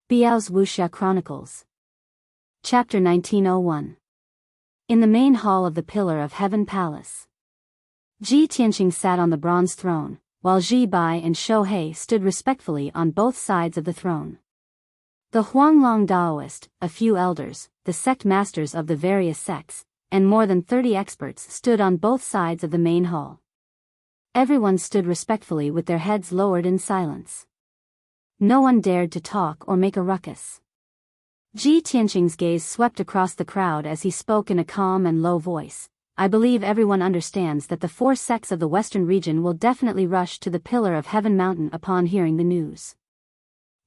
Biyao's Wuxia Chronicles. Chapter 1901. In the main hall of the Pillar of Heaven Palace, Ji Tianqing sat on the bronze throne, while Ji Bai and Shou He stood respectfully on both sides of the throne. The Huanglong Daoist, a few elders, the sect masters of the various sects, and more than 30 experts stood on both sides of the main hall. Everyone stood respectfully with their heads lowered in silence. No one dared to talk or make a ruckus. Ji Tianqing's gaze swept across the crowd as he spoke in a calm and low voice. I believe everyone understands that the 4 sects of the western region will definitely rush to the Pillar of Heaven mountain upon hearing the news.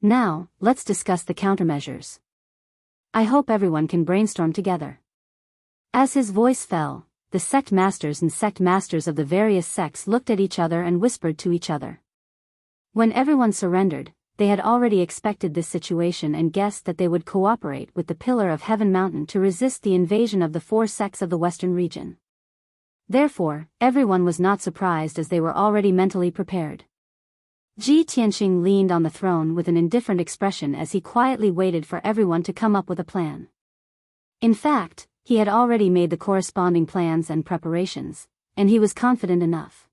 Now, let's discuss the countermeasures. I hope everyone can brainstorm together. As his voice fell, the sect masters and sect masters of the various sects looked at each other and whispered to each other. When everyone surrendered, they had already expected this situation and guessed that they would cooperate with the Pillar of Heaven mountain to resist the invasion of the 4 sects of the western region. Therefore, everyone was not surprised as they were already mentally prepared. Ji Tianqing leaned on the throne with an indifferent expression as he quietly waited for everyone to come up with a plan. In fact, he had already made the corresponding plans and preparations, and he was confident enough.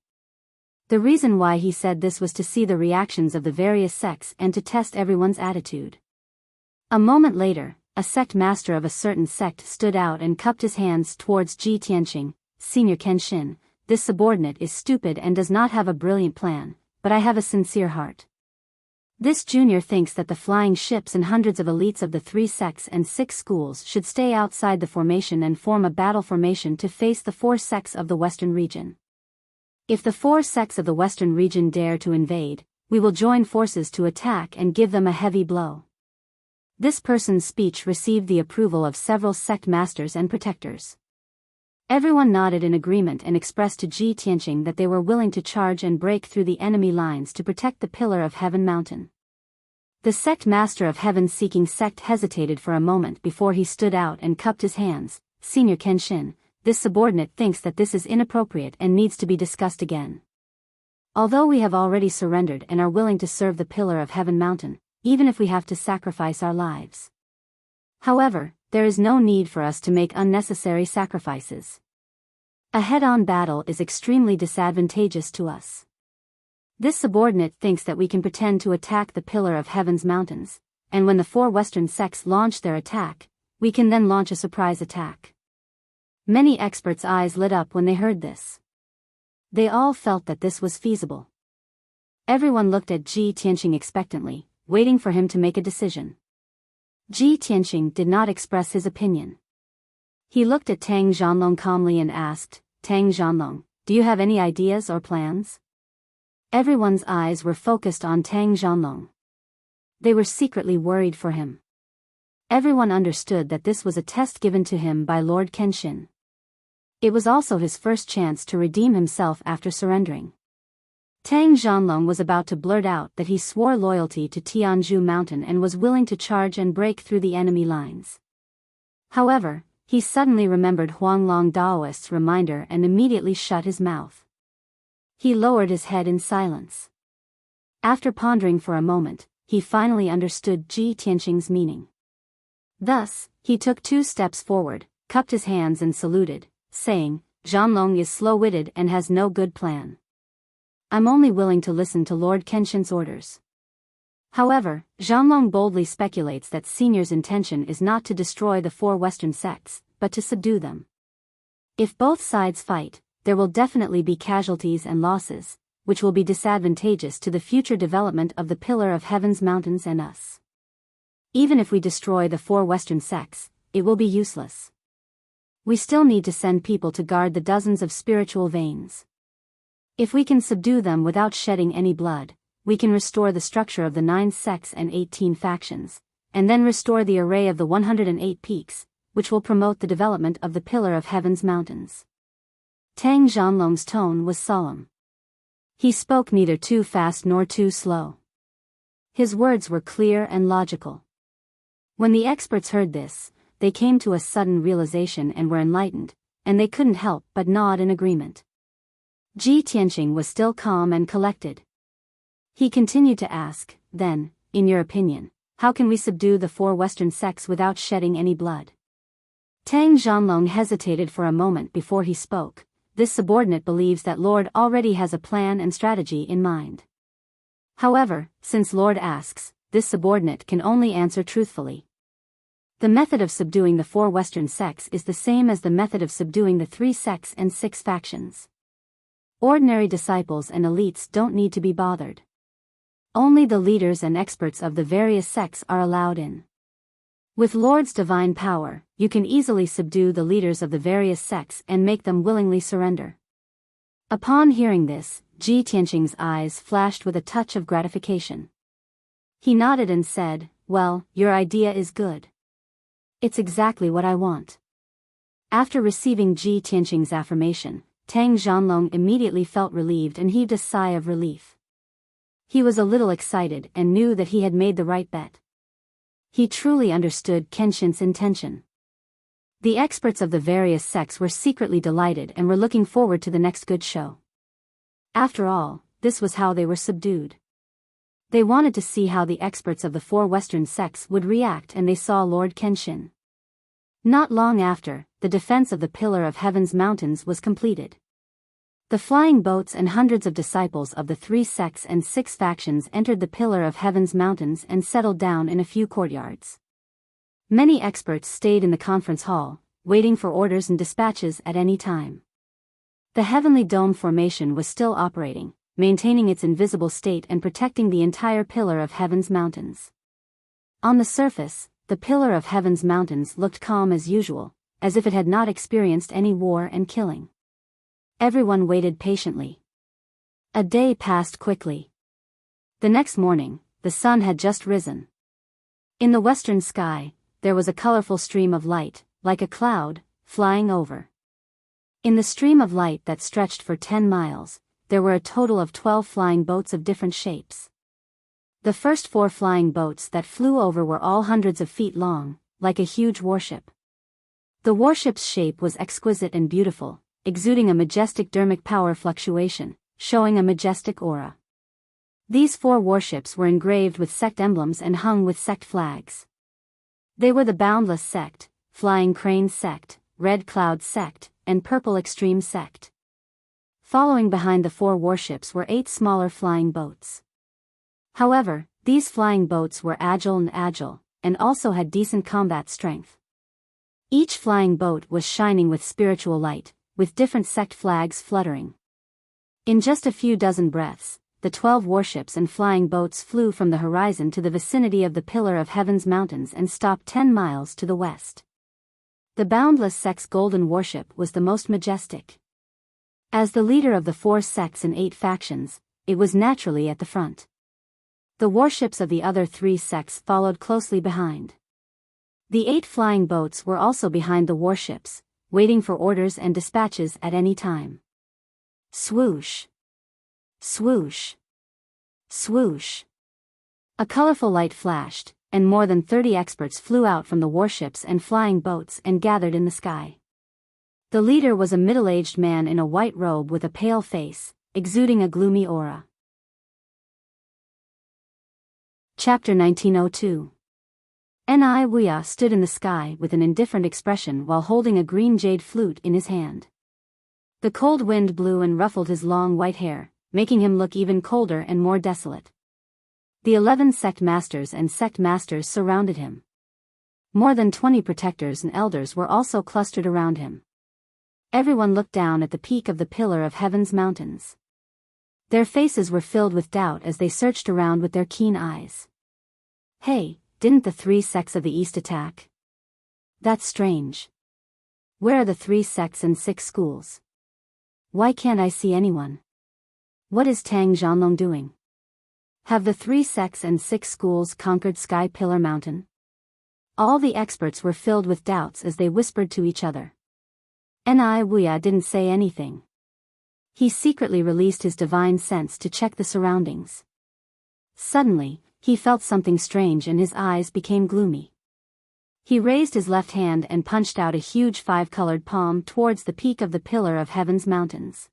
The reason why he said this was to see the reactions of the various sects and to test everyone's attitude. A moment later, a sect master of a certain sect stood out and cupped his hands towards Ji Tianqing. Senior Kenshin, this subordinate is stupid and does not have a brilliant plan, but I have a sincere heart. This junior thinks that the flying ships and hundreds of elites of the 3 sects and 6 schools should stay outside the formation and form a battle formation to face the 4 sects of the western region. If the 4 sects of the western region dare to invade, we will join forces to attack and give them a heavy blow. This person's speech received the approval of several sect masters and protectors. Everyone nodded in agreement and expressed to Ji Tianqing that they were willing to charge and break through the enemy lines to protect the Pillar of Heaven mountain. The sect master of heaven-seeking sect hesitated for a moment before he stood out and cupped his hands. Senior Kenshin, this subordinate thinks that this is inappropriate and needs to be discussed again. Although we have already surrendered and are willing to serve the Pillar of Heaven mountain, even if we have to sacrifice our lives. However, there is no need for us to make unnecessary sacrifices. A head-on battle is extremely disadvantageous to us. This subordinate thinks that we can pretend to attack the Pillar of Heaven's mountains, and when the 4 western sects launch their attack, we can then launch a surprise attack. Many experts' eyes lit up when they heard this. They all felt that this was feasible. Everyone looked at Ji Tianqing expectantly, waiting for him to make a decision. Ji Tianqing did not express his opinion. He looked at Tang Zhanlong calmly and asked, Tang Zhanlong, do you have any ideas or plans? Everyone's eyes were focused on Tang Zhanlong. They were secretly worried for him. Everyone understood that this was a test given to him by Lord Kenshin. It was also his first chance to redeem himself after surrendering. Tang Zhanlong was about to blurt out that he swore loyalty to Tianzhu Mountain and was willing to charge and break through the enemy lines. However, he suddenly remembered Huanglong Daoist's reminder and immediately shut his mouth. He lowered his head in silence. After pondering for a moment, he finally understood Ji Tianqing's meaning. Thus, he took 2 steps forward, cupped his hands and saluted, saying, Zhanlong is slow-witted and has no good plan. I'm only willing to listen to Lord Kenshin's orders. However, Zhanlong boldly speculates that Senior's intention is not to destroy the 4 western sects, but to subdue them. If both sides fight, there will definitely be casualties and losses, which will be disadvantageous to the future development of the Pillar of Heaven's mountains and us. Even if we destroy the 4 western sects, it will be useless. We still need to send people to guard the dozens of spiritual veins. If we can subdue them without shedding any blood, we can restore the structure of the 9 sects and 18 factions, and then restore the array of the 108 peaks, which will promote the development of the Pillar of Heaven's mountains. Tang Zhanlong's tone was solemn. He spoke neither too fast nor too slow. His words were clear and logical. When the experts heard this, they came to a sudden realization and were enlightened, and they couldn't help but nod in agreement. Ji Tianqing was still calm and collected. He continued to ask, then, in your opinion, how can we subdue the 4 western sects without shedding any blood? Tang Zhanlong hesitated for a moment before he spoke. This subordinate believes that Lord already has a plan and strategy in mind. However, since Lord asks, this subordinate can only answer truthfully. The method of subduing the 4 western sects is the same as the method of subduing the 3 sects and 6 factions. Ordinary disciples and elites don't need to be bothered. Only the leaders and experts of the various sects are allowed in. With Lord's divine power, you can easily subdue the leaders of the various sects and make them willingly surrender. Upon hearing this, Ji Tianqing's eyes flashed with a touch of gratification. He nodded and said, "Well, your idea is good. It's exactly what I want." After receiving Ji Tianqing's affirmation, Tang Zhanlong immediately felt relieved and heaved a sigh of relief. He was a little excited and knew that he had made the right bet. He truly understood Kenshin's intention. The experts of the various sects were secretly delighted and were looking forward to the next good show. After all, this was how they were subdued. They wanted to see how the experts of the 4 western sects would react, and they saw Lord Kenshin. Not long after, the defense of the Pillar of Heaven's mountains was completed. The flying boats and hundreds of disciples of the 3 sects and 6 factions entered the Pillar of Heaven's mountains and settled down in a few courtyards. Many experts stayed in the conference hall, waiting for orders and dispatches at any time. The heavenly dome formation was still operating, maintaining its invisible state and protecting the entire Pillar of Heaven's mountains. On the surface, the Pillar of Heaven's mountains looked calm as usual, as if it had not experienced any war and killing. Everyone waited patiently. A day passed quickly. The next morning, the sun had just risen. In the western sky, there was a colorful stream of light, like a cloud, flying over. In the stream of light that stretched for 10 miles, there were a total of 12 flying boats of different shapes. The first 4 flying boats that flew over were all hundreds of feet long, like a huge warship. The warship's shape was exquisite and beautiful, exuding a majestic dermic power fluctuation, showing a majestic aura. These 4 warships were engraved with sect emblems and hung with sect flags. They were the Boundless Sect, Flying Crane Sect, Red Cloud Sect, and Purple Extreme Sect. Following behind the 4 warships were 8 smaller flying boats. However, these flying boats were agile and also had decent combat strength. Each flying boat was shining with spiritual light, with different sect flags fluttering. In just a few dozen breaths, the 12 warships and flying boats flew from the horizon to the vicinity of the Pillar of Heaven's mountains and stopped 10 miles to the west. The Boundless Sect's golden warship was the most majestic. As the leader of the 4 sects and 8 factions, it was naturally at the front. The warships of the other 3 sects followed closely behind. The 8 flying boats were also behind the warships, waiting for orders and dispatches at any time. Swoosh! Swoosh! Swoosh! A colorful light flashed, and more than 30 experts flew out from the warships and flying boats and gathered in the sky. The leader was a middle-aged man in a white robe with a pale face, exuding a gloomy aura. Chapter 1902. Wuya stood in the sky with an indifferent expression while holding a green jade flute in his hand. The cold wind blew and ruffled his long white hair, making him look even colder and more desolate. The 11 sect masters and sect masters surrounded him. More than 20 protectors and elders were also clustered around him. Everyone looked down at the peak of the Pillar of Heaven's mountains. Their faces were filled with doubt as they searched around with their keen eyes. Hey, didn't the 3 sects of the East attack? That's strange. Where are the 3 sects and 6 schools? Why can't I see anyone? What is Tang Zhanlong doing? Have the 3 sects and 6 schools conquered Sky Pillar Mountain? All the experts were filled with doubts as they whispered to each other. Wuya didn't say anything. He secretly released his divine sense to check the surroundings. Suddenly, he felt something strange and his eyes became gloomy. He raised his left hand and punched out a huge 5-colored palm towards the peak of the Pillar of Heaven's mountains.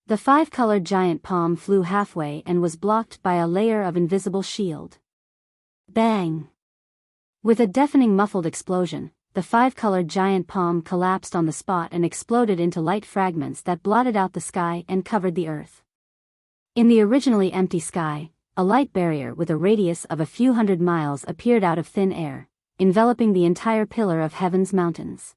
The 5-colored giant palm flew halfway and was blocked by a layer of invisible shield. Bang! With a deafening muffled explosion, the five-colored giant palm collapsed on the spot and exploded into light fragments that blotted out the sky and covered the earth. In the originally empty sky, a light barrier with a radius of a few hundred miles appeared out of thin air, enveloping the entire pillar of heaven's mountains.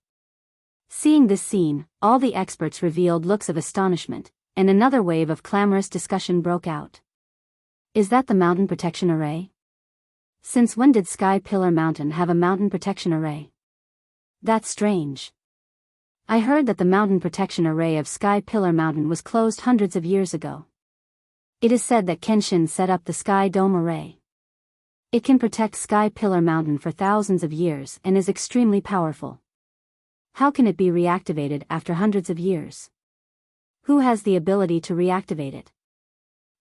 Seeing this scene, all the experts revealed looks of astonishment, and another wave of clamorous discussion broke out. Is that the mountain protection array? Since when did Sky Pillar Mountain have a mountain protection array? That's strange. I heard that the mountain protection array of Sky Pillar Mountain was closed hundreds of years ago. It is said that Kenshin set up the Sky Dome array. It can protect Sky Pillar Mountain for thousands of years and is extremely powerful. How can it be reactivated after hundreds of years? Who has the ability to reactivate it?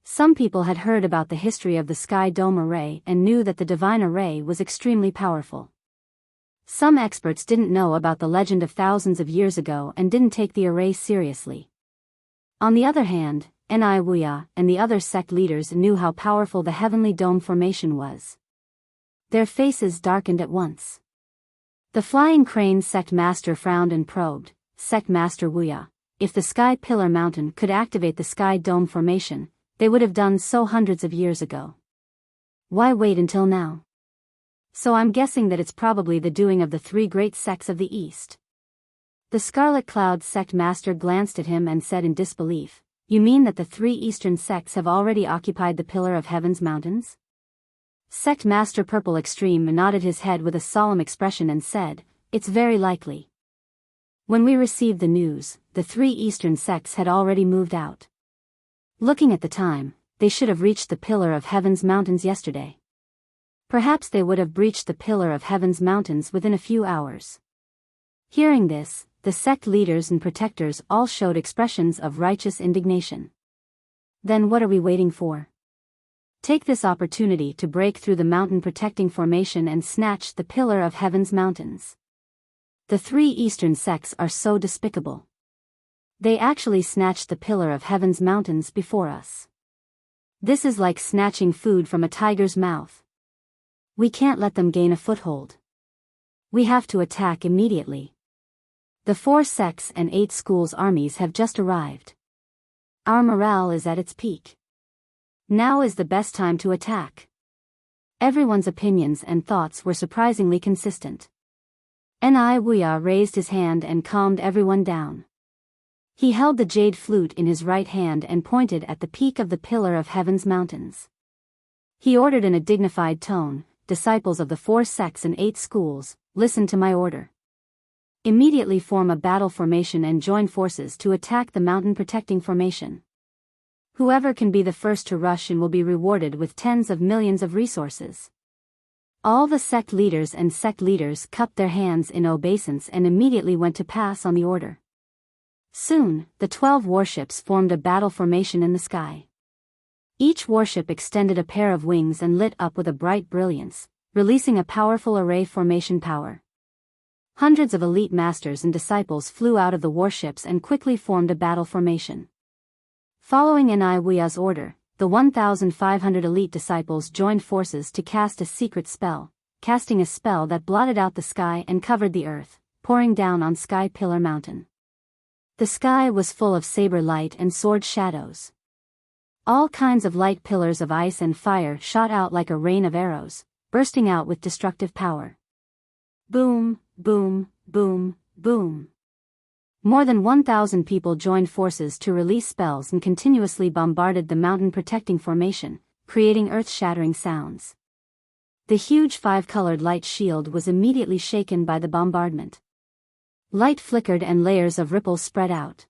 Some people had heard about the history of the Sky Dome array and knew that the divine array was extremely powerful. Some experts didn't know about the legend of thousands of years ago and didn't take the array seriously. On the other hand, Wuya and the other sect leaders knew how powerful the heavenly dome formation was. Their faces darkened at once. The Flying Crane sect master frowned and probed. Sect master Wuya, if the Sky Pillar Mountain could activate the Sky Dome formation, they would have done so hundreds of years ago. Why wait until now? So I'm guessing that it's probably the doing of the three great sects of the East. The Scarlet Cloud sect master glanced at him and said in disbelief, "You mean that the three eastern sects have already occupied the Pillar of Heaven's mountains?" Sect master Purple Extreme nodded his head with a solemn expression and said, "It's very likely." When we received the news, the three eastern sects had already moved out. Looking at the time, they should have reached the Pillar of Heaven's mountains yesterday. Perhaps they would have breached the Pillar of Heaven's mountains within a few hours. Hearing this, the sect leaders and protectors all showed expressions of righteous indignation. Then what are we waiting for? Take this opportunity to break through the mountain protecting formation and snatch the Pillar of Heaven's mountains. The three eastern sects are so despicable. They actually snatched the Pillar of Heaven's mountains before us. This is like snatching food from a tiger's mouth. We can't let them gain a foothold. We have to attack immediately. The 4 sects and 8 schools' armies have just arrived. Our morale is at its peak. Now is the best time to attack. Everyone's opinions and thoughts were surprisingly consistent. Wuya raised his hand and calmed everyone down. He held the jade flute in his right hand and pointed at the peak of the Pillar of Heaven's mountains. He ordered in a dignified tone, "Disciples of the 4 sects and 8 schools, listen to my order. Immediately form a battle formation and join forces to attack the mountain protecting formation. Whoever can be the first to rush in will be rewarded with tens of millions of resources." All the sect leaders cupped their hands in obeisance and immediately went to pass on the order. Soon, the 12 warships formed a battle formation in the sky. Each warship extended a pair of wings and lit up with a bright brilliance, releasing a powerful array formation power. Hundreds of elite masters and disciples flew out of the warships and quickly formed a battle formation. Following Wuya's order, the 1,500 elite disciples joined forces to cast a secret spell, casting a spell that blotted out the sky and covered the earth, pouring down on Sky Pillar Mountain. The sky was full of saber light and sword shadows. All kinds of light pillars of ice and fire shot out like a rain of arrows, bursting out with destructive power. Boom, boom, boom, boom. More than 1,000 people joined forces to release spells and continuously bombarded the mountain protecting formation, creating earth-shattering sounds. The huge 5-colored light shield was immediately shaken by the bombardment. Light flickered and layers of ripples spread out.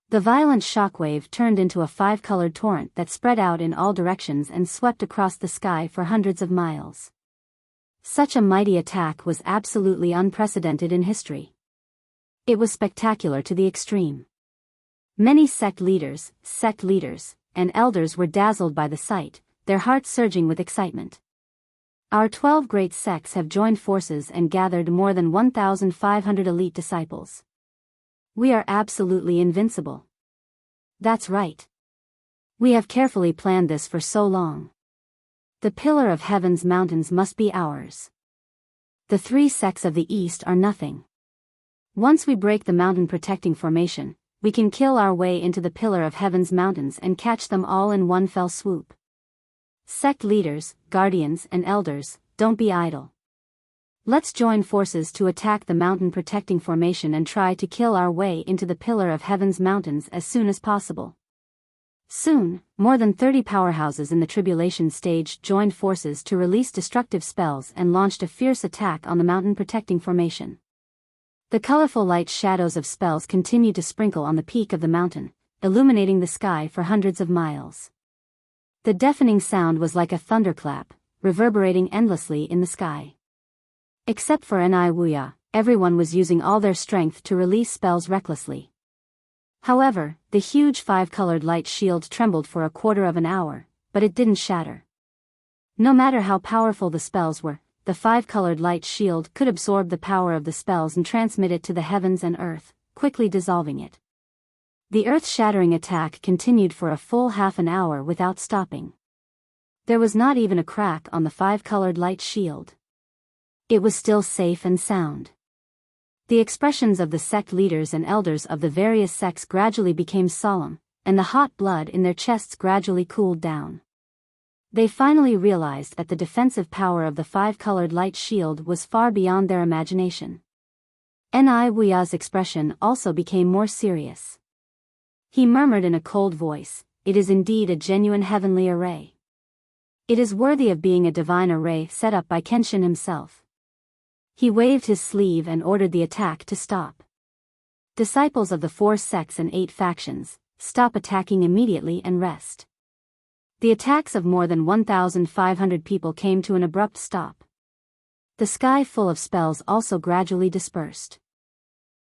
The violent shockwave turned into a 5-colored torrent that spread out in all directions and swept across the sky for hundreds of miles. Such a mighty attack was absolutely unprecedented in history. It was spectacular to the extreme. Many sect leaders, and elders were dazzled by the sight, their hearts surging with excitement. Our 12 great sects have joined forces and gathered more than 1,500 elite disciples. We are absolutely invincible. That's right. We have carefully planned this for so long. The pillar of heaven's mountains must be ours. The three sects of the east are nothing. Once we break the mountain protecting formation, we can kill our way into the pillar of heaven's mountains and catch them all in one fell swoop. Sect leaders, guardians, and elders, don't be idle. Let's join forces to attack the mountain protecting formation and try to kill our way into the pillar of heaven's mountains as soon as possible. Soon, more than 30 powerhouses in the tribulation stage joined forces to release destructive spells and launched a fierce attack on the mountain protecting formation. The colorful light shadows of spells continued to sprinkle on the peak of the mountain, illuminating the sky for hundreds of miles. The deafening sound was like a thunderclap, reverberating endlessly in the sky. Except for Wuxia, everyone was using all their strength to release spells recklessly. However, the huge five-colored light shield trembled for a quarter of an hour, but it didn't shatter. No matter how powerful the spells were, the five-colored light shield could absorb the power of the spells and transmit it to the heavens and earth, quickly dissolving it. The earth-shattering attack continued for a full half an hour without stopping. There was not even a crack on the five-colored light shield. It was still safe and sound. The expressions of the sect leaders and elders of the various sects gradually became solemn, and the hot blood in their chests gradually cooled down. They finally realized that the defensive power of the five-colored light shield was far beyond their imagination. Wuxia's expression also became more serious. He murmured in a cold voice, "It is indeed a genuine heavenly array. It is worthy of being a divine array set up by Kenshin himself." He waved his sleeve and ordered the attack to stop. Disciples of the 4 sects and 8 factions, stop attacking immediately and rest. The attacks of more than 1,500 people came to an abrupt stop. The sky full of spells also gradually dispersed.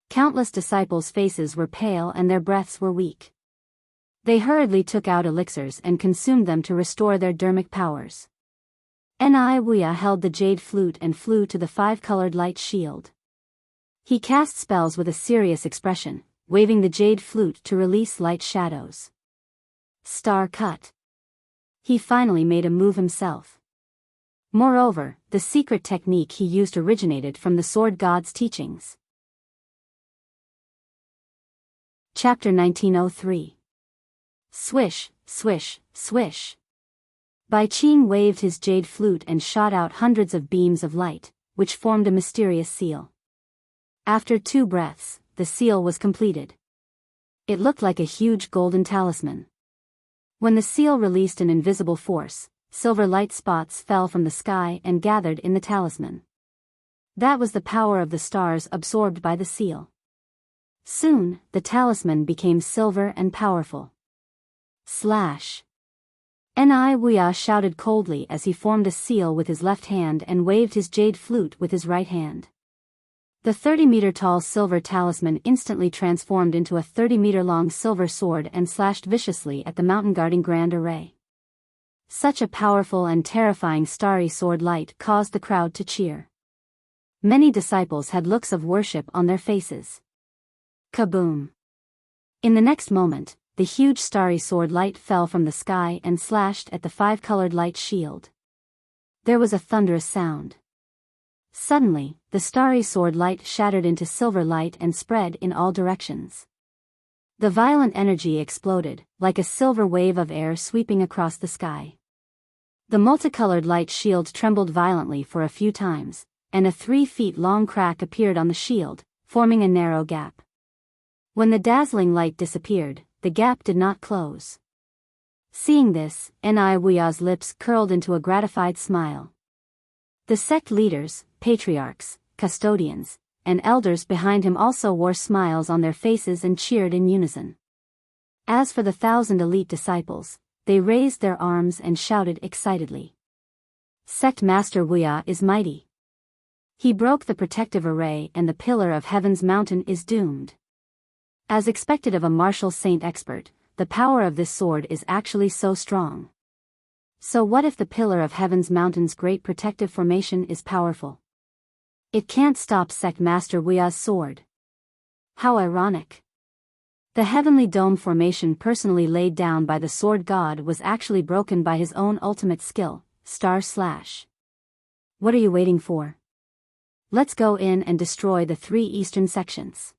Countless disciples' faces were pale and their breaths were weak. They hurriedly took out elixirs and consumed them to restore their dermic powers. Wuxia held the jade flute and flew to the five-colored light shield. He cast spells with a serious expression, waving the jade flute to release light shadows. Star cut. He finally made a move himself. Moreover, the secret technique he used originated from the Sword God's teachings. Chapter 1903. Swish, swish, swish. Bai Qing waved his jade flute and shot out hundreds of beams of light, which formed a mysterious seal. After 2 breaths, the seal was completed. It looked like a huge golden talisman. When the seal released an invisible force, silver light spots fell from the sky and gathered in the talisman. That was the power of the stars absorbed by the seal. Soon, the talisman became silver and powerful. Slash. Wuxia shouted coldly as he formed a seal with his left hand and waved his jade flute with his right hand. The 30-meter-tall silver talisman instantly transformed into a 30-meter-long silver sword and slashed viciously at the mountain-guarding grand array. Such a powerful and terrifying starry sword light caused the crowd to cheer. Many disciples had looks of worship on their faces. Kaboom! In the next moment, the huge starry sword light fell from the sky and slashed at the five-colored light shield. There was a thunderous sound. Suddenly, the starry sword light shattered into silver light and spread in all directions. The violent energy exploded, like a silver wave of air sweeping across the sky. The multicolored light shield trembled violently for a few times, and a 3-feet-long crack appeared on the shield, forming a narrow gap. When the dazzling light disappeared, the gap did not close. Seeing this, Wuxia's lips curled into a gratified smile. The sect leaders, patriarchs, custodians, and elders behind him also wore smiles on their faces and cheered in unison. As for the 1,000 elite disciples, they raised their arms and shouted excitedly. Sect Master Wuxia is mighty. He broke the protective array and the pillar of heaven's mountain is doomed. As expected of a martial saint expert, the power of this sword is actually so strong. So what if the pillar of heaven's mountain's great protective formation is powerful? It can't stop Sect Master Wuxia's sword. How ironic. The heavenly dome formation personally laid down by the sword god was actually broken by his own ultimate skill, // What are you waiting for? Let's go in and destroy the 3 eastern sections.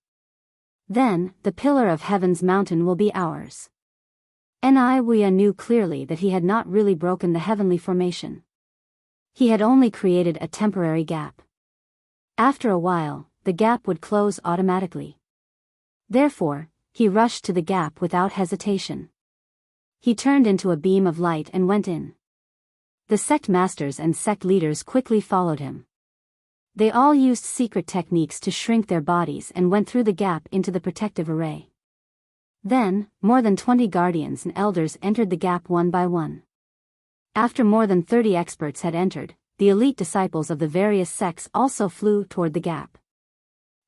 Then, the Pillar of Heaven's mountain will be ours. Wuxia knew clearly that he had not really broken the heavenly formation. He had only created a temporary gap. After a while, the gap would close automatically. Therefore, he rushed to the gap without hesitation. He turned into a beam of light and went in. The sect masters and sect leaders quickly followed him. They all used secret techniques to shrink their bodies and went through the gap into the protective array. Then, more than 20 guardians and elders entered the gap one by one. After more than 30 experts had entered, the elite disciples of the various sects also flew toward the gap.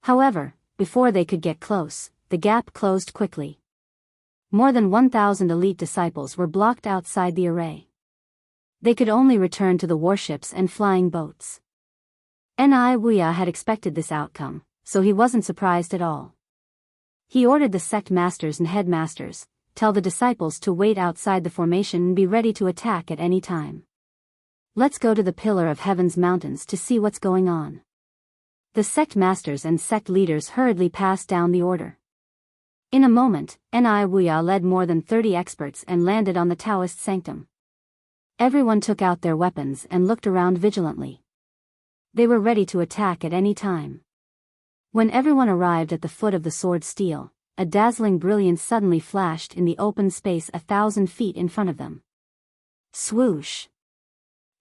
However, before they could get close, the gap closed quickly. More than 1,000 elite disciples were blocked outside the array. They could only return to the warships and flying boats. Wuxia had expected this outcome, so he wasn't surprised at all. He ordered the sect masters and headmasters, tell the disciples to wait outside the formation and be ready to attack at any time. Let's go to the Pillar of Heaven's mountains to see what's going on. The sect masters and sect leaders hurriedly passed down the order. In a moment, Wuxia led more than 30 experts and landed on the Taoist sanctum. Everyone took out their weapons and looked around vigilantly. They were ready to attack at any time. When everyone arrived at the foot of the sword steel, a dazzling brilliance suddenly flashed in the open space 1,000 feet in front of them. Swoosh!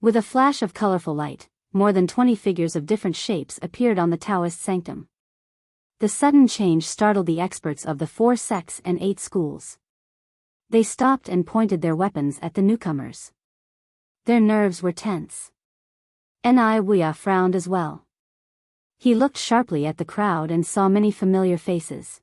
With a flash of colorful light, more than 20 figures of different shapes appeared on the Taoist sanctum. The sudden change startled the experts of the 4 sects and 8 schools. They stopped and pointed their weapons at the newcomers. Their nerves were tense. Wuxia frowned as well. He looked sharply at the crowd and saw many familiar faces.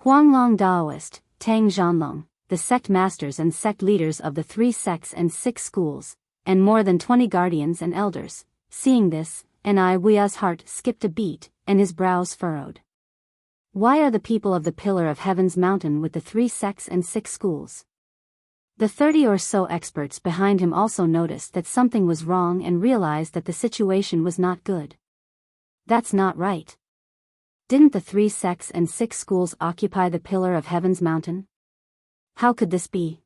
Huanglong Daoist, Tang Zhanlong, the sect masters and sect leaders of the 3 sects and 6 schools, and more than 20 guardians and elders. Seeing this, Wuxia's heart skipped a beat, and his brows furrowed. Why are the people of the Pillar of Heaven's mountain with the 3 sects and 6 schools? The 30 or so experts behind him also noticed that something was wrong and realized that the situation was not good. That's not right. Didn't the 3 sects and 6 schools occupy the Pillar of Heaven's mountain? How could this be?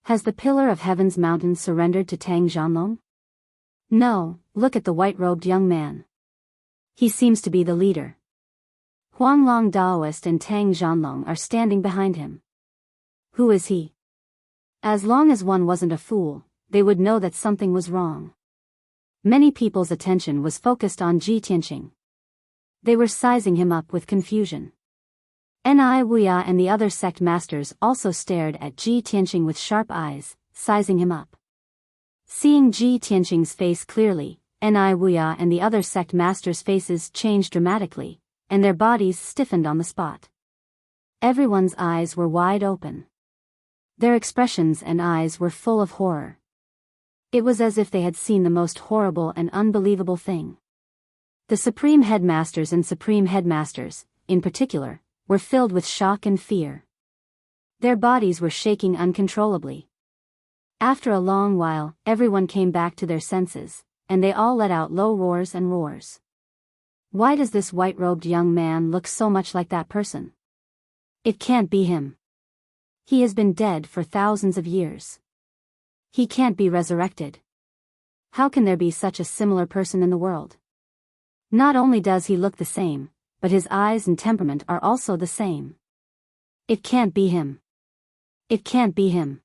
Has the Pillar of Heaven's mountain surrendered to Tang Zhanlong? No, look at the white-robed young man. He seems to be the leader. Huanglong Daoist and Tang Zhanlong are standing behind him. Who is he? As long as one wasn't a fool, they would know that something was wrong. Many people's attention was focused on Ji Tianqing. They were sizing him up with confusion. Wuxia and the other sect masters also stared at Ji Tianqing with sharp eyes, sizing him up. Seeing Ji Tianqing's face clearly, Wuxia and the other sect masters' faces changed dramatically, and their bodies stiffened on the spot. Everyone's eyes were wide open. Their expressions and eyes were full of horror. It was as if they had seen the most horrible and unbelievable thing. The Supreme Headmasters and Supreme Headmasters, in particular, were filled with shock and fear. Their bodies were shaking uncontrollably. After a long while, everyone came back to their senses, and they all let out low roars and roars. Why does this white-robed young man look so much like that person? It can't be him. He has been dead for thousands of years. He can't be resurrected. How can there be such a similar person in the world? Not only does he look the same, but his eyes and temperament are also the same. It can't be him. It can't be him.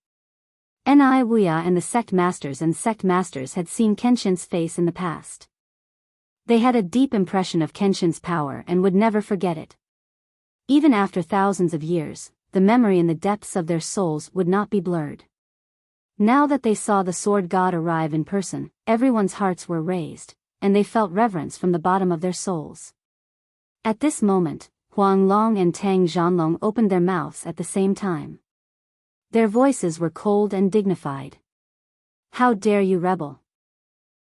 Wuxia and the sect masters had seen Kenshin's face in the past. They had a deep impression of Kenshin's power and would never forget it. Even after thousands of years, the memory in the depths of their souls would not be blurred. Now that they saw the sword god arrive in person, everyone's hearts were raised, and they felt reverence from the bottom of their souls. At this moment, Huanglong and Tang Zhanlong opened their mouths at the same time. Their voices were cold and dignified. How dare you rebel?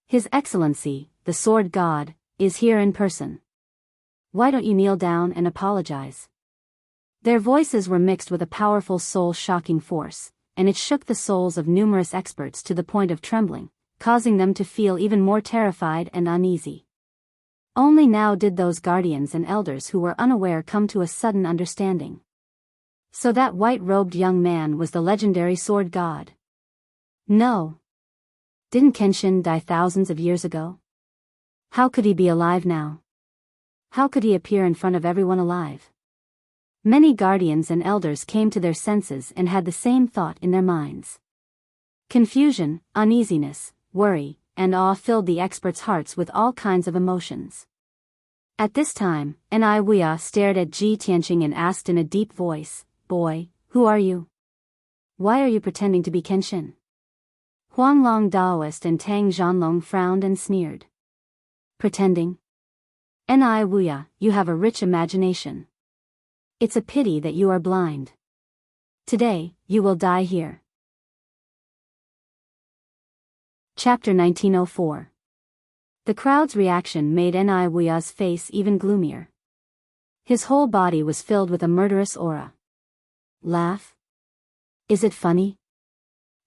His Excellency, the sword god, is here in person. Why don't you kneel down and apologize? Their voices were mixed with a powerful soul-shocking force, and it shook the souls of numerous experts to the point of trembling, causing them to feel even more terrified and uneasy. Only now did those guardians and elders who were unaware come to a sudden understanding. So that white-robed young man was the legendary sword god. No. Didn't Kenshin die thousands of years ago? How could he be alive now? How could he appear in front of everyone alive? Many guardians and elders came to their senses and had the same thought in their minds. Confusion, uneasiness, worry, and awe filled the experts' hearts with all kinds of emotions. At this time, Wuya stared at Ji Tianqing and asked in a deep voice, "Boy, who are you? Why are you pretending to be Kenshin?" Huanglong Daoist and Tang Zhanlong frowned and sneered. Pretending? Wuya, you have a rich imagination. It's a pity that you are blind. Today, you will die here. Chapter 1904. The crowd's reaction made Wuya's face even gloomier. His whole body was filled with a murderous aura. Laugh? Is it funny?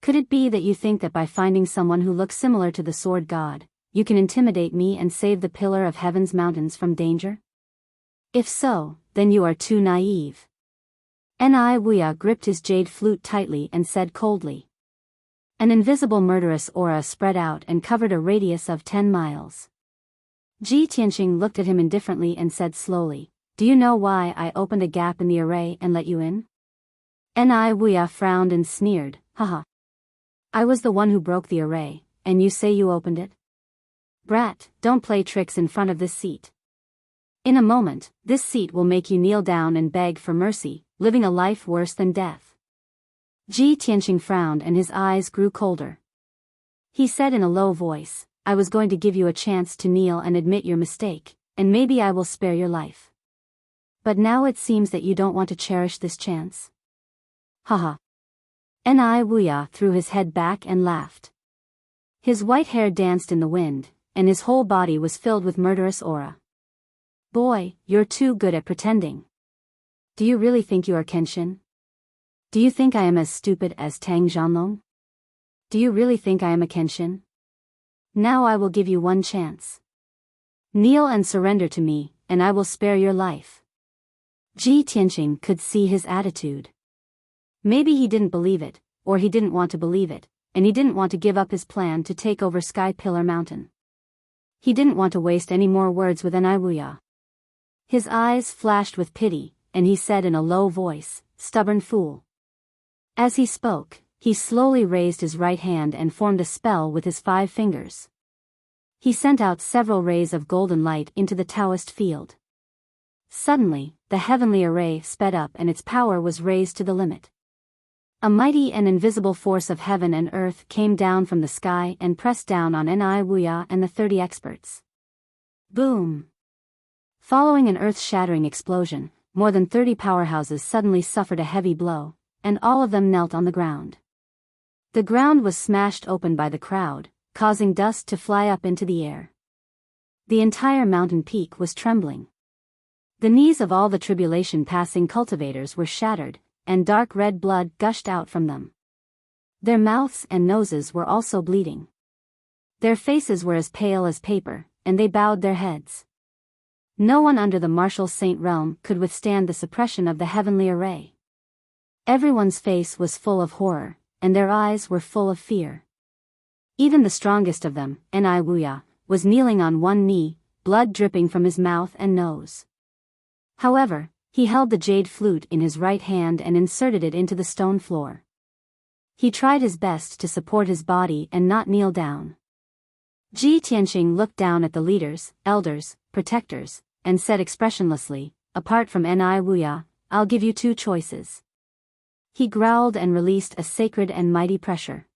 Could it be that you think that by finding someone who looks similar to the sword god, you can intimidate me and save the pillar of heaven's mountains from danger? If so, then you are too naive. Wuya gripped his jade flute tightly and said coldly. An invisible murderous aura spread out and covered a radius of 10 miles. Ji Tianqing looked at him indifferently and said slowly, "Do you know why I opened a gap in the array and let you in?" Wuya frowned and sneered, "Haha. I was the one who broke the array, and you say you opened it? Brat, don't play tricks in front of this seat. In a moment, this seat will make you kneel down and beg for mercy, living a life worse than death." Ji Tianqing frowned and his eyes grew colder. He said in a low voice, "I was going to give you a chance to kneel and admit your mistake, and maybe I will spare your life. But now it seems that you don't want to cherish this chance." Haha. Wuya threw his head back and laughed. His white hair danced in the wind, and his whole body was filled with murderous aura. "Boy, you're too good at pretending. Do you really think you are Kenshin? Do you think I am as stupid as Tang Zhanlong? Do you really think I am a Kenshin? Now I will give you one chance. Kneel and surrender to me, and I will spare your life." Ji Tianqing could see his attitude. Maybe he didn't believe it, or he didn't want to believe it, and he didn't want to give up his plan to take over Sky Pillar Mountain. He didn't want to waste any more words with Wuya. His eyes flashed with pity, and he said in a low voice, "Stubborn fool." As he spoke, he slowly raised his right hand and formed a spell with his 5 fingers. He sent out several rays of golden light into the Taoist field. Suddenly, the heavenly array sped up and its power was raised to the limit. A mighty and invisible force of heaven and earth came down from the sky and pressed down on Wuya and the 30 experts. Boom! Following an earth-shattering explosion, more than 30 powerhouses suddenly suffered a heavy blow, and all of them knelt on the ground. The ground was smashed open by the crowd, causing dust to fly up into the air. The entire mountain peak was trembling. The knees of all the tribulation-passing cultivators were shattered, and dark red blood gushed out from them. Their mouths and noses were also bleeding. Their faces were as pale as paper, and they bowed their heads. No one under the martial saint realm could withstand the suppression of the heavenly array. Everyone's face was full of horror, and their eyes were full of fear. Even the strongest of them, Wuya, was kneeling on one knee, blood dripping from his mouth and nose. However, he held the jade flute in his right hand and inserted it into the stone floor. He tried his best to support his body and not kneel down. Ji Tianqing looked down at the leaders, elders, protectors, and said expressionlessly, "Apart from Wuya, I'll give you 2 choices." He growled and released a sacred and mighty pressure.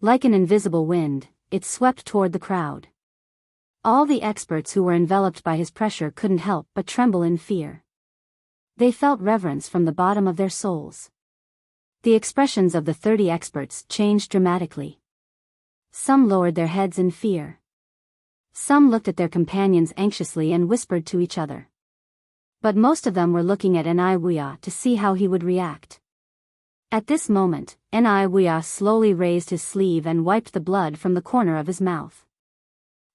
Like an invisible wind, it swept toward the crowd. All the experts who were enveloped by his pressure couldn't help but tremble in fear. They felt reverence from the bottom of their souls. The expressions of the 30 experts changed dramatically. Some lowered their heads in fear. Some looked at their companions anxiously and whispered to each other. But most of them were looking at Wuya to see how he would react. At this moment, Wuya slowly raised his sleeve and wiped the blood from the corner of his mouth.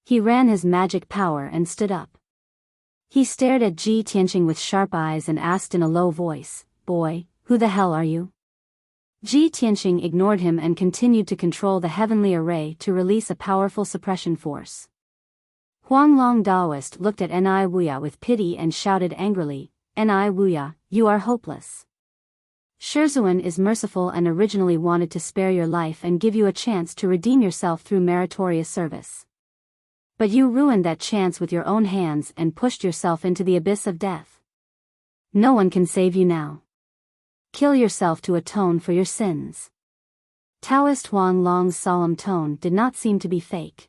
He ran his magic power and stood up. He stared at Ji Tianqing with sharp eyes and asked in a low voice, "Boy, who the hell are you?" Ji Tianqing ignored him and continued to control the heavenly array to release a powerful suppression force. Huanglong Daoist looked at Wuya with pity and shouted angrily, "Wuya, you are hopeless. Shizuan is merciful and originally wanted to spare your life and give you a chance to redeem yourself through meritorious service. But you ruined that chance with your own hands and pushed yourself into the abyss of death. No one can save you now. Kill yourself to atone for your sins." Taoist Huang Long's solemn tone did not seem to be fake.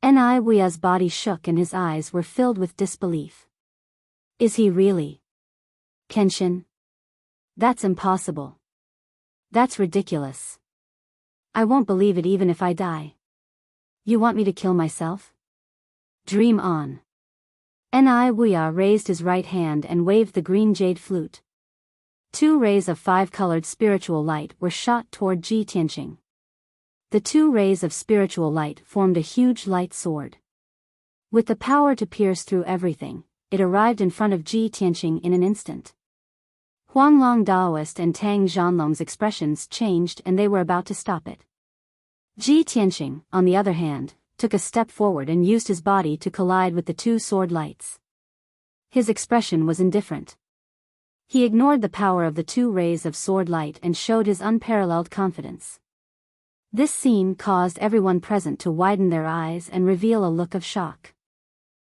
Wuya's body shook and his eyes were filled with disbelief. Is he really Kenshin? That's impossible. That's ridiculous. I won't believe it even if I die. You want me to kill myself? Dream on. Wuya raised his right hand and waved the green jade flute. 2 rays of 5-colored spiritual light were shot toward Ji Tianqing. The 2 rays of spiritual light formed a huge light sword. With the power to pierce through everything, it arrived in front of Ji Tianqing in an instant. Huanglong Daoist and Tang Zhanlong's expressions changed and they were about to stop it. Ji Tianqing, on the other hand, took a step forward and used his body to collide with the 2 sword lights. His expression was indifferent. He ignored the power of the 2 rays of sword light and showed his unparalleled confidence. This scene caused everyone present to widen their eyes and reveal a look of shock.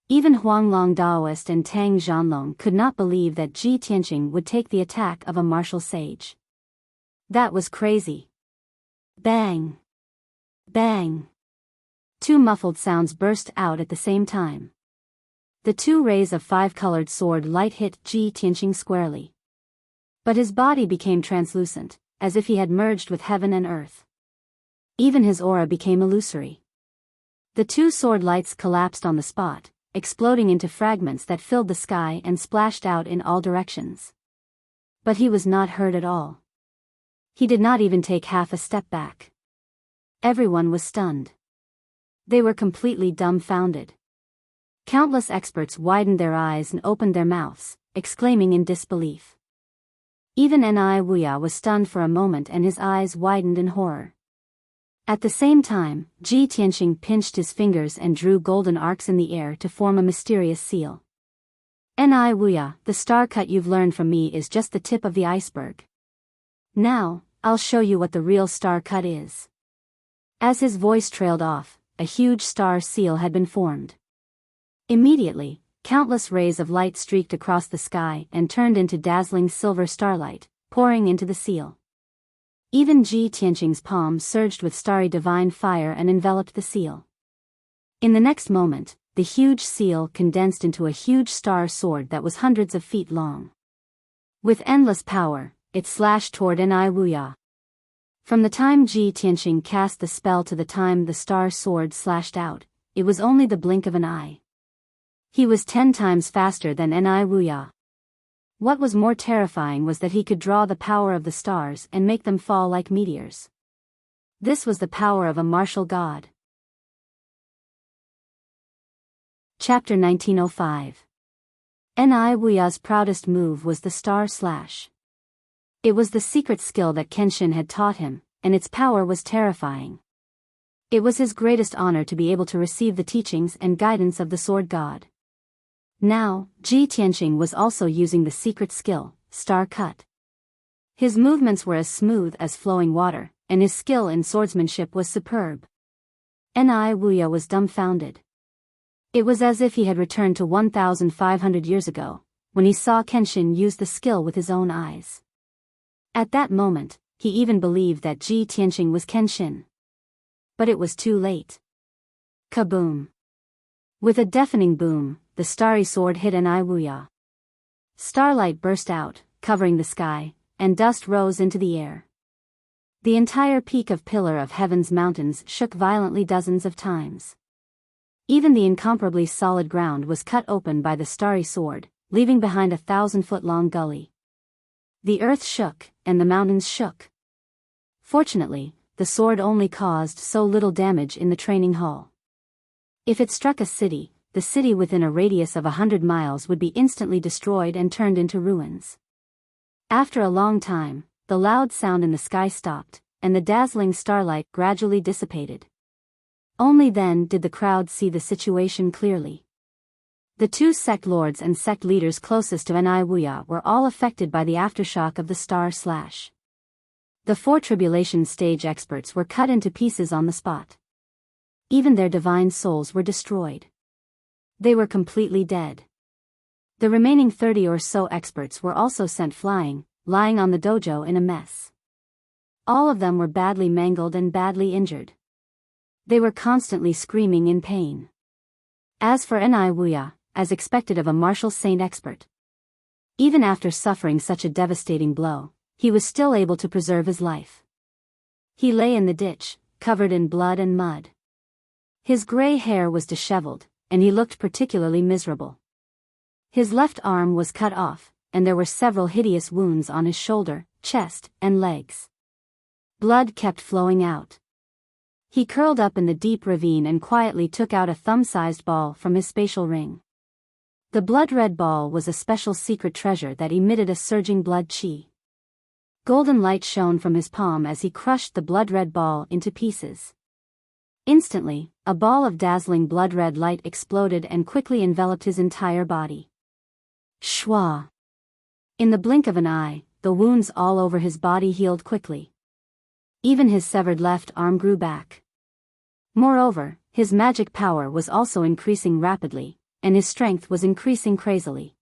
Even Huanglong Daoist and Tang Zhanlong could not believe that Ji Tianqing would take the attack of a martial sage. That was crazy. Bang! Bang! 2 muffled sounds burst out at the same time. The 2 rays of 5-colored sword light hit Ji Tianqing squarely. But his body became translucent, as if he had merged with heaven and earth. Even his aura became illusory. The 2 sword lights collapsed on the spot, exploding into fragments that filled the sky and splashed out in all directions. But he was not hurt at all. He did not even take half a step back. Everyone was stunned. They were completely dumbfounded. Countless experts widened their eyes and opened their mouths, exclaiming in disbelief. Even Wuya was stunned for a moment and his eyes widened in horror. At the same time, Ji Tianqing pinched his fingers and drew golden arcs in the air to form a mysterious seal. Wuya, the star cut you've learned from me is just the tip of the iceberg. Now, I'll show you what the real star cut is. As his voice trailed off, a huge star seal had been formed. Immediately, countless rays of light streaked across the sky and turned into dazzling silver starlight, pouring into the seal. Even Ji Tianqing's palm surged with starry divine fire and enveloped the seal. In the next moment, the huge seal condensed into a huge star sword that was hundreds of feet long. With endless power, it slashed toward Wuya. From the time Ji Tianqing cast the spell to the time the star sword slashed out, it was only the blink of an eye. He was 10 times faster than Wuya. What was more terrifying was that he could draw the power of the stars and make them fall like meteors. This was the power of a martial god. Chapter 1905. Wuya's proudest move was the star slash. It was the secret skill that Kenshin had taught him, and its power was terrifying. It was his greatest honor to be able to receive the teachings and guidance of the sword god. Now, Ji Tianqing was also using the secret skill, star cut. His movements were as smooth as flowing water, and his skill in swordsmanship was superb. Wuya was dumbfounded. It was as if he had returned to 1,500 years ago, when he saw Kenshin use the skill with his own eyes. At that moment, he even believed that Ji Tianqing was Kenshin. But it was too late. Kaboom! With a deafening boom, the starry sword hit Wuya. Starlight burst out, covering the sky, and dust rose into the air. The entire peak of Pillar of Heaven's mountains shook violently dozens of times. Even the incomparably solid ground was cut open by the starry sword, leaving behind a 1,000-foot-long gully. The earth shook, and the mountains shook. Fortunately, the sword only caused so little damage in the training hall. If it struck a city, the city within a radius of 100 miles would be instantly destroyed and turned into ruins. After a long time, the loud sound in the sky stopped, and the dazzling starlight gradually dissipated. Only then did the crowd see the situation clearly. The two sect lords and sect leaders closest to Wuya were all affected by the aftershock of the star slash. The 4 tribulation stage experts were cut into pieces on the spot. Even their divine souls were destroyed. They were completely dead. The remaining 30 or so experts were also sent flying, lying on the dojo in a mess. All of them were badly mangled and badly injured. They were constantly screaming in pain. As for Wuya, as expected of a martial saint expert, even after suffering such a devastating blow, he was still able to preserve his life. He lay in the ditch, covered in blood and mud. His gray hair was disheveled, and he looked particularly miserable. His left arm was cut off, and there were several hideous wounds on his shoulder, chest, and legs. Blood kept flowing out. He curled up in the deep ravine and quietly took out a thumb-sized ball from his spatial ring. The blood-red ball was a special secret treasure that emitted a surging blood chi. Golden light shone from his palm as he crushed the blood-red ball into pieces. Instantly, a ball of dazzling blood-red light exploded and quickly enveloped his entire body. Shwa! In the blink of an eye, the wounds all over his body healed quickly. Even his severed left arm grew back. Moreover, his magic power was also increasing rapidly, and his strength was increasing crazily.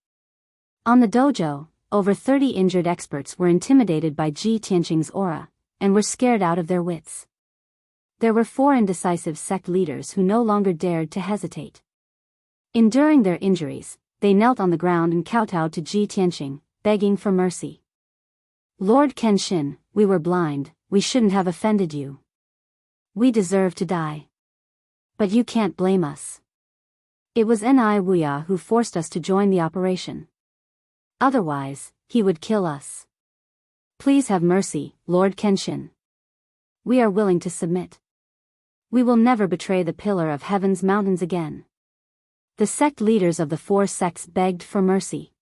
On the dojo, over 30 injured experts were intimidated by Ji Tianqing's aura, and were scared out of their wits. There were 4 indecisive sect leaders who no longer dared to hesitate. Enduring their injuries, they knelt on the ground and kowtowed to Ji Tianqing, begging for mercy. Lord Kenshin, we were blind, we shouldn't have offended you. We deserve to die. But you can't blame us. It was Wuya who forced us to join the operation. Otherwise, he would kill us. Please have mercy, Lord Kenshin. We are willing to submit. We will never betray the pillar of heaven's mountains again. The sect leaders of the 4 sects begged for mercy.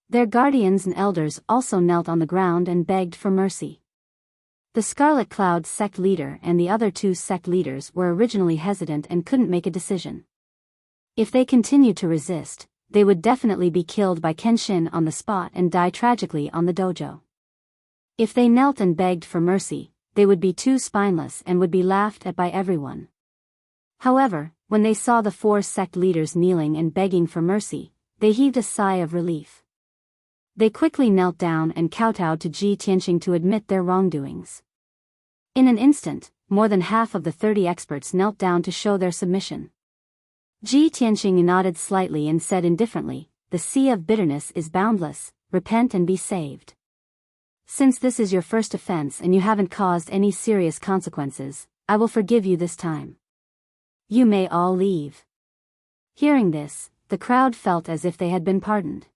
Their guardians and elders also knelt on the ground and begged for mercy. The Scarlet Cloud sect leader and the other 2 sect leaders were originally hesitant and couldn't make a decision. If they continued to resist, they would definitely be killed by Kenshin on the spot and die tragically on the dojo. If they knelt and begged for mercy, they would be too spineless and would be laughed at by everyone. However, when they saw the 4 sect leaders kneeling and begging for mercy, they heaved a sigh of relief. They quickly knelt down and kowtowed to Ji Tianqing to admit their wrongdoings. In an instant, more than half of the 30 experts knelt down to show their submission. Ji Tianqing nodded slightly and said indifferently, "The sea of bitterness is boundless, repent and be saved. Since this is your first offense and you haven't caused any serious consequences, I will forgive you this time. You may all leave." Hearing this, the crowd felt as if they had been pardoned.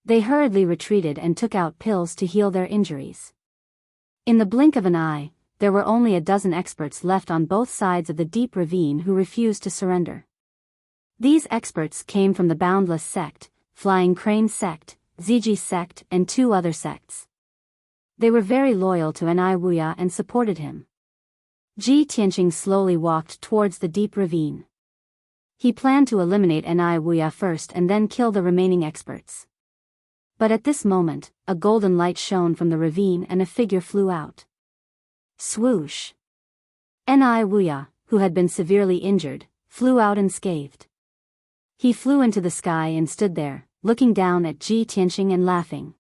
They hurriedly retreated and took out pills to heal their injuries. In the blink of an eye, there were only a dozen experts left on both sides of the deep ravine who refused to surrender. These experts came from the Boundless sect, Flying Crane sect, Ziji sect and 2 other sects. They were very loyal to Wuya and supported him. Ji Tianqing slowly walked towards the deep ravine. He planned to eliminate Wuya first and then kill the remaining experts. But at this moment, a golden light shone from the ravine and a figure flew out. Swoosh! Wuya, who had been severely injured, flew out unscathed. He flew into the sky and stood there, looking down at Ji Tianqing and laughing.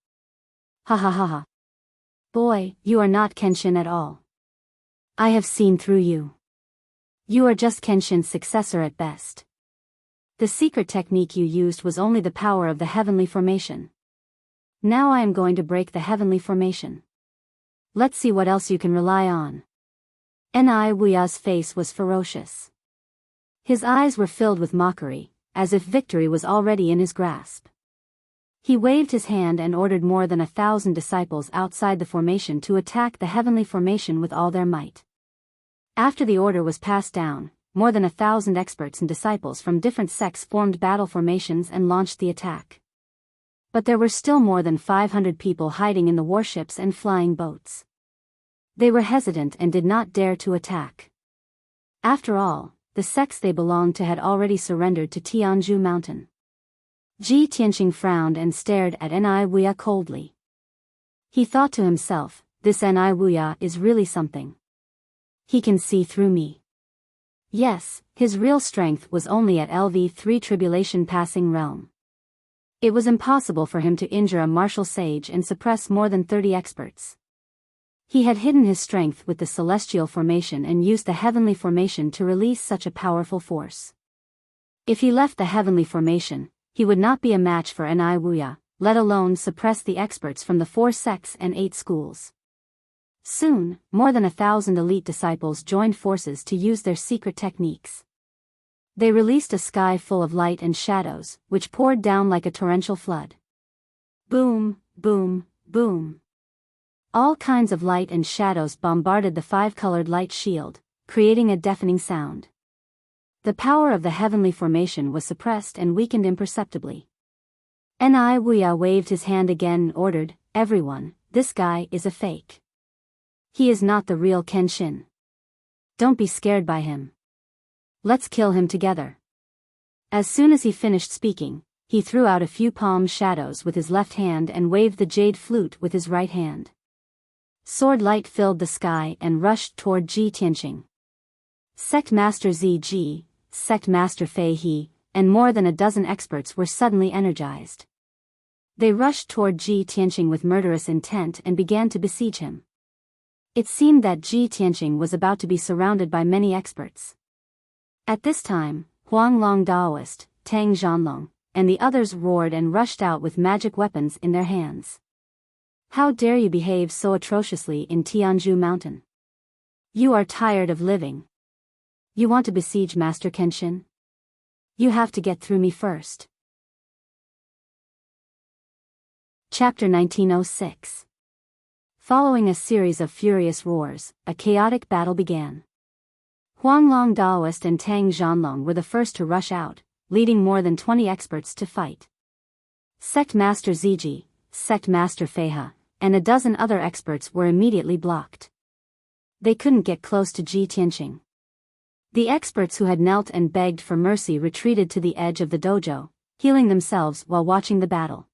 Ha ha ha ha. Boy, you are not Kenshin at all. I have seen through you. You are just Kenshin's successor at best. The secret technique you used was only the power of the heavenly formation. Now I am going to break the heavenly formation. Let's see what else you can rely on. Wuya's face was ferocious. His eyes were filled with mockery, as if victory was already in his grasp. He waved his hand and ordered more than 1,000 disciples outside the formation to attack the heavenly formation with all their might. After the order was passed down, more than 1,000 experts and disciples from different sects formed battle formations and launched the attack. But there were still more than 500 people hiding in the warships and flying boats. They were hesitant and did not dare to attack. After all, the sects they belonged to had already surrendered to Tianzhu Mountain. Ji Tianqing frowned and stared at Ni Wuya coldly. He thought to himself, this Ni Wuya is really something. He can see through me. Yes, his real strength was only at LV3 tribulation passing realm. It was impossible for him to injure a martial sage and suppress more than 30 experts. He had hidden his strength with the celestial formation and used the heavenly formation to release such a powerful force. If he left the heavenly formation, he would not be a match for Ni Wuya, let alone suppress the experts from the 4 sects and 8 schools. Soon, more than 1,000 elite disciples joined forces to use their secret techniques. They released a sky full of light and shadows, which poured down like a torrential flood. Boom, boom, boom. All kinds of light and shadows bombarded the 5-colored light shield, creating a deafening sound. The power of the heavenly formation was suppressed and weakened imperceptibly. Ni Wuya waved his hand again and ordered, everyone, this guy is a fake. He is not the real Kenshin. Don't be scared by him. Let's kill him together. As soon as he finished speaking, he threw out a few palm shadows with his left hand and waved the jade flute with his right hand. Sword light filled the sky and rushed toward Ji Tianqing. Sect Master Ziji, Sect Master Fei He, and more than a dozen experts were suddenly energized. They rushed toward Ji Tianqing with murderous intent and began to besiege him. It seemed that Ji Tianqing was about to be surrounded by many experts. At this time, Huang Long Daoist, Tang Zhanlong, and the others roared and rushed out with magic weapons in their hands. How dare you behave so atrociously in Tianzhu Mountain? You are tired of living. You want to besiege Master Kenshin? You have to get through me first. Chapter 1906. Following a series of furious roars, a chaotic battle began. Huang Long Daoist and Tang Zhanlong were the first to rush out, leading more than 20 experts to fight. Sect Master Ziji, Sect Master Feiha, and a dozen other experts were immediately blocked. They couldn't get close to Ji Tianqing. The experts who had knelt and begged for mercy retreated to the edge of the dojo, healing themselves while watching the battle.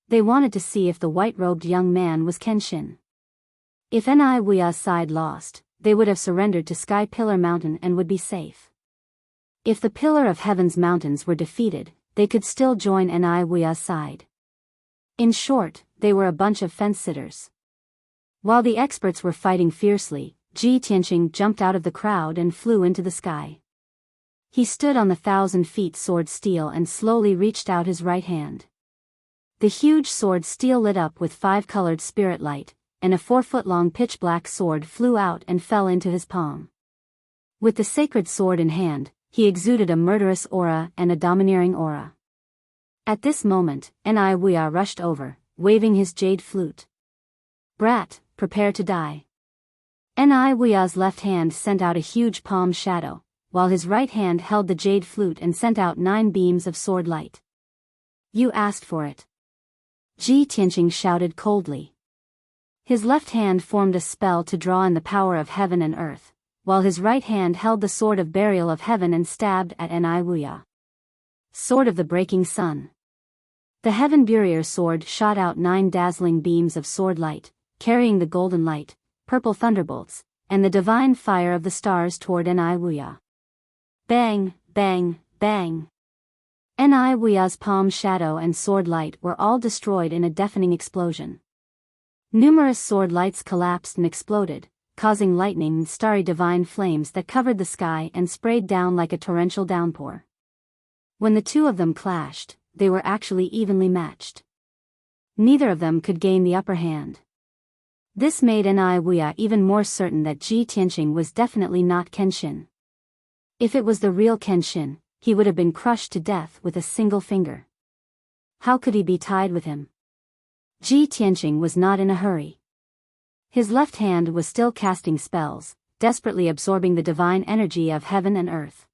They wanted to see if the white-robed young man was Kenshin. If Ni Wuya's side lost, they would have surrendered to Sky Pillar Mountain and would be safe. If the Pillar of Heaven's mountains were defeated, they could still join Ni Wuya's side. In short, they were a bunch of fence-sitters. While the experts were fighting fiercely, Ji Tianqing jumped out of the crowd and flew into the sky. He stood on the 1,000 feet sword steel and slowly reached out his right hand. The huge sword steel lit up with 5-colored spirit light, and a 4-foot-long pitch-black sword flew out and fell into his palm. With the sacred sword in hand, he exuded a murderous aura and a domineering aura. At this moment, Ni Wuya rushed over, waving his jade flute. Brat, prepare to die. Ni Wuya's left hand sent out a huge palm shadow, while his right hand held the jade flute and sent out 9 beams of sword light. You asked for it. Ji Tianqing shouted coldly. His left hand formed a spell to draw in the power of heaven and earth, while his right hand held the sword of burial of heaven and stabbed at Ni Wuya. Sword of the breaking sun. The heaven barrier sword shot out 9 dazzling beams of sword light, carrying the golden light, purple thunderbolts, and the divine fire of the stars toward Ni Wuya. Bang, bang, bang. Ni Wuya's palm shadow and sword light were all destroyed in a deafening explosion. Numerous sword lights collapsed and exploded, causing lightning and starry divine flames that covered the sky and sprayed down like a torrential downpour. When the two of them clashed, they were actually evenly matched. Neither of them could gain the upper hand. This made Ni Wuya even more certain that Ji Tianqing was definitely not Kenshin. If it was the real Kenshin, he would have been crushed to death with a single finger. how could he be tied with him? Ji Tianqing was not in a hurry. His left hand was still casting spells, desperately absorbing the divine energy of heaven and earth.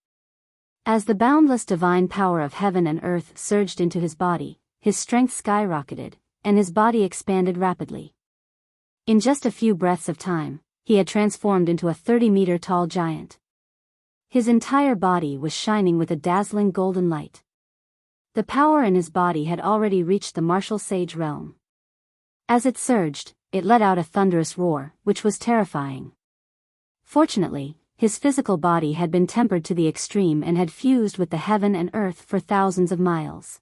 As the boundless divine power of heaven and earth surged into his body, his strength skyrocketed, and his body expanded rapidly. In just a few breaths of time, he had transformed into a 30-meter-tall giant. His entire body was shining with a dazzling golden light. The power in his body had already reached the martial sage realm. As it surged, it let out a thunderous roar, which was terrifying. Fortunately, his physical body had been tempered to the extreme and had fused with the heaven and earth for thousands of miles.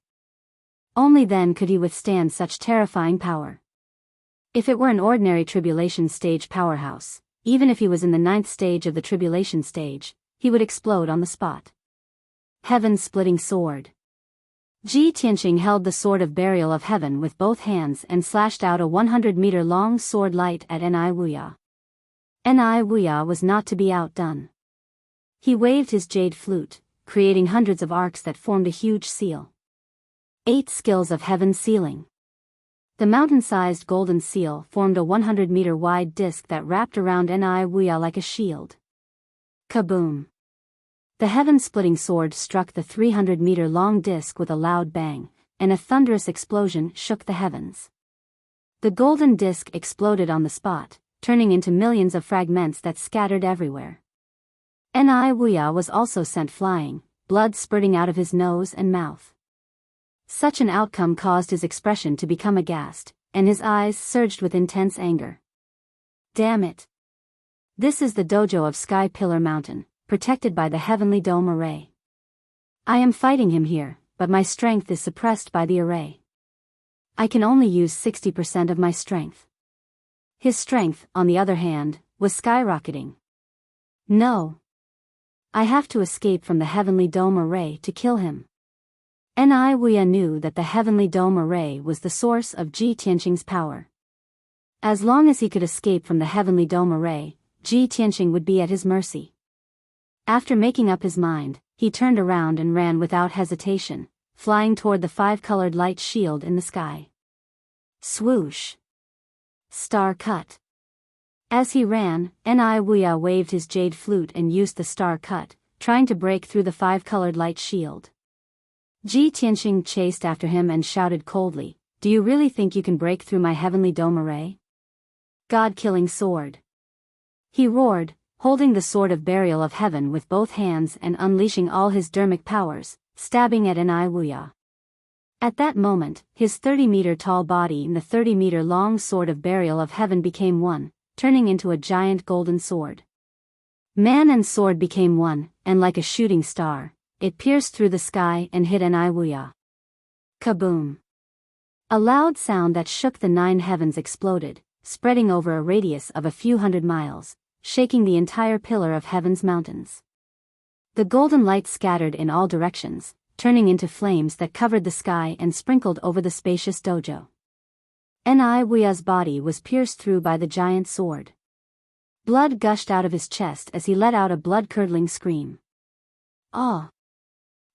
Only then could he withstand such terrifying power. If it were an ordinary tribulation stage powerhouse, even if he was in the 9th stage of the tribulation stage, he would explode on the spot. Heaven-splitting sword. Ji Tianqing held the sword of burial of heaven with both hands and slashed out a 100-meter-long sword light at Wuxia. Wuxia was not to be outdone. He waved his jade flute, creating hundreds of arcs that formed a huge seal. 8 skills of heaven sealing. The mountain-sized golden seal formed a 100-meter-wide disc that wrapped around Wuxia like a shield. Kaboom! The heaven-splitting sword struck the 300-meter-long disc with a loud bang, and a thunderous explosion shook the heavens. The golden disc exploded on the spot, turning into millions of fragments that scattered everywhere. Wuxia was also sent flying, blood spurting out of his nose and mouth. Such an outcome caused his expression to become aghast, and his eyes surged with intense anger. Damn it! This is the dojo of Sky Pillar Mountain, protected by the heavenly dome array. I am fighting him here, but my strength is suppressed by the array. I can only use 60% of my strength. His strength, on the other hand, was skyrocketing. No! I have to escape from the heavenly dome array to kill him. Wuxia knew that the heavenly dome array was the source of Ji Tianqing's power. As long as he could escape from the heavenly dome array, Ji Tianqing would be at his mercy. After making up his mind, he turned around and ran without hesitation, flying toward the 5-colored light shield in the sky. Swoosh! Star cut. As he ran, Wuxia waved his jade flute and used the star cut, trying to break through the 5-colored light shield. Ji Tianqing chased after him and shouted coldly, "Do you really think you can break through my heavenly dome array? God-killing sword!" He roared, holding the sword of burial of heaven with both hands and unleashing all his dermic powers, stabbing at Wuxia. At that moment, his 30-meter-tall body and the 30-meter-long sword of burial of heaven became one, turning into a giant golden sword. Man and sword became one, and like a shooting star, it pierced through the sky and hit Wuxia. Kaboom! A loud sound that shook the 9 heavens exploded, spreading over a radius of a few hundred miles, shaking the entire pillar of heaven's mountains. The golden light scattered in all directions, turning into flames that covered the sky and sprinkled over the spacious dojo. Wuxia's body was pierced through by the giant sword. Blood gushed out of his chest as he let out a blood-curdling scream. Ah!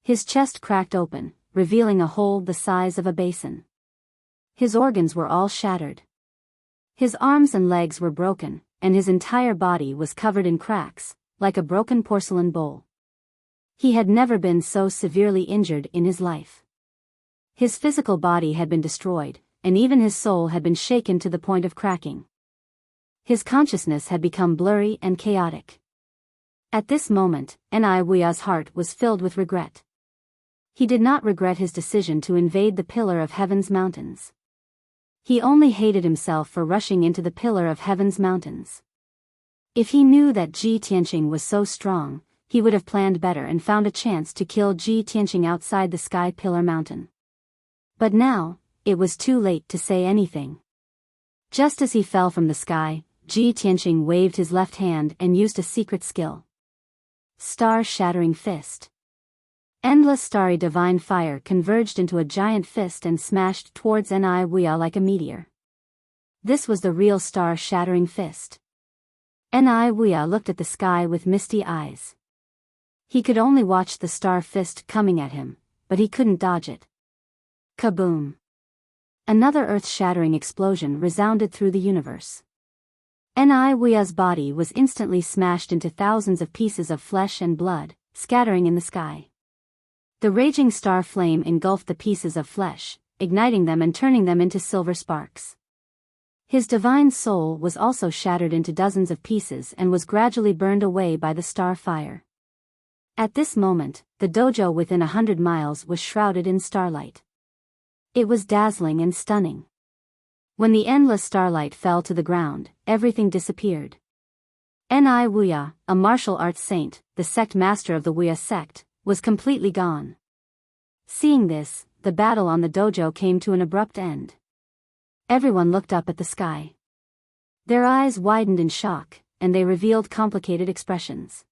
His chest cracked open, revealing a hole the size of a basin. His organs were all shattered. His arms and legs were broken, and his entire body was covered in cracks, like a broken porcelain bowl. He had never been so severely injured in his life. His physical body had been destroyed, and even his soul had been shaken to the point of cracking. His consciousness had become blurry and chaotic. At this moment, Wuxia's heart was filled with regret. He did not regret his decision to invade the Pillar of Heaven's mountains. He only hated himself for rushing into the Pillar of Heaven's mountains. If he knew that Ji Tianqing was so strong, he would have planned better and found a chance to kill Ji Tianqing outside the Sky Pillar Mountain. But now, it was too late to say anything. Just as he fell from the sky, Ji Tianqing waved his left hand and used a secret skill. Star-shattering fist. Endless starry divine fire converged into a giant fist and smashed towards Wuxia like a meteor. This was the real star-shattering fist. Wuxia looked at the sky with misty eyes. He could only watch the star fist coming at him, but he couldn't dodge it. Kaboom! Another earth-shattering explosion resounded through the universe. Wuxia's body was instantly smashed into thousands of pieces of flesh and blood, scattering in the sky. The raging star flame engulfed the pieces of flesh, igniting them and turning them into silver sparks. His divine soul was also shattered into dozens of pieces and was gradually burned away by the star fire. At this moment, the dojo within 100 miles was shrouded in starlight. It was dazzling and stunning. When the endless starlight fell to the ground, everything disappeared. Wuxia, a martial arts saint, the sect master of the Wuxia sect, was completely gone. Seeing this, the battle on the dojo came to an abrupt end. Everyone looked up at the sky. Their eyes widened in shock, and they revealed complicated expressions.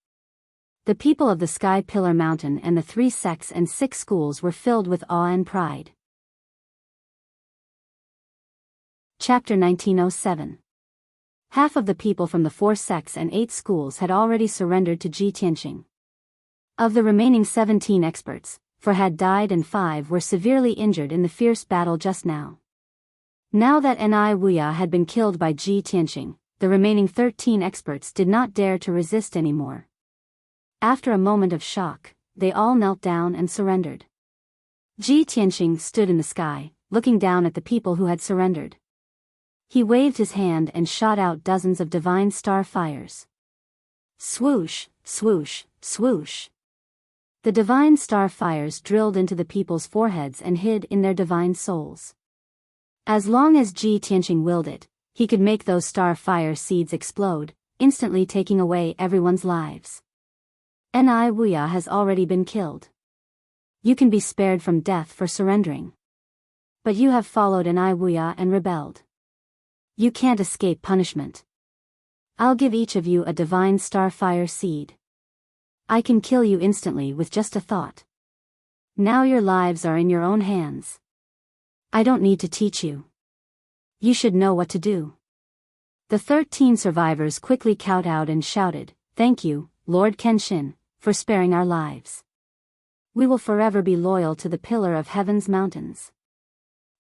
The people of the Sky Pillar Mountain and the 3 sects and 6 schools were filled with awe and pride. Chapter 1907. Half of the people from the 4 sects and 8 schools had already surrendered to Ji Tianqing. Of the remaining 17 experts, 4 had died and 5 were severely injured in the fierce battle just now. Now that Wuxia had been killed by Ji Tianqing, the remaining 13 experts did not dare to resist anymore. After a moment of shock, they all knelt down and surrendered. Ji Tianqing stood in the sky, looking down at the people who had surrendered. He waved his hand and shot out dozens of divine star fires. Swoosh, swoosh, swoosh. The divine star fires drilled into the people's foreheads and hid in their divine souls. As long as Ji Tianqing willed it, he could make those star fire seeds explode, instantly taking away everyone's lives. Wuxia has already been killed. You can be spared from death for surrendering. But you have followed Wuxia and rebelled. You can't escape punishment. I'll give each of you a divine star fire seed. I can kill you instantly with just a thought. Now your lives are in your own hands. I don't need to teach you. You should know what to do. The 13 survivors quickly kowtowed and shouted, "Thank you, Lord Kenshin, for sparing our lives. We will forever be loyal to the Pillar of Heaven's mountains.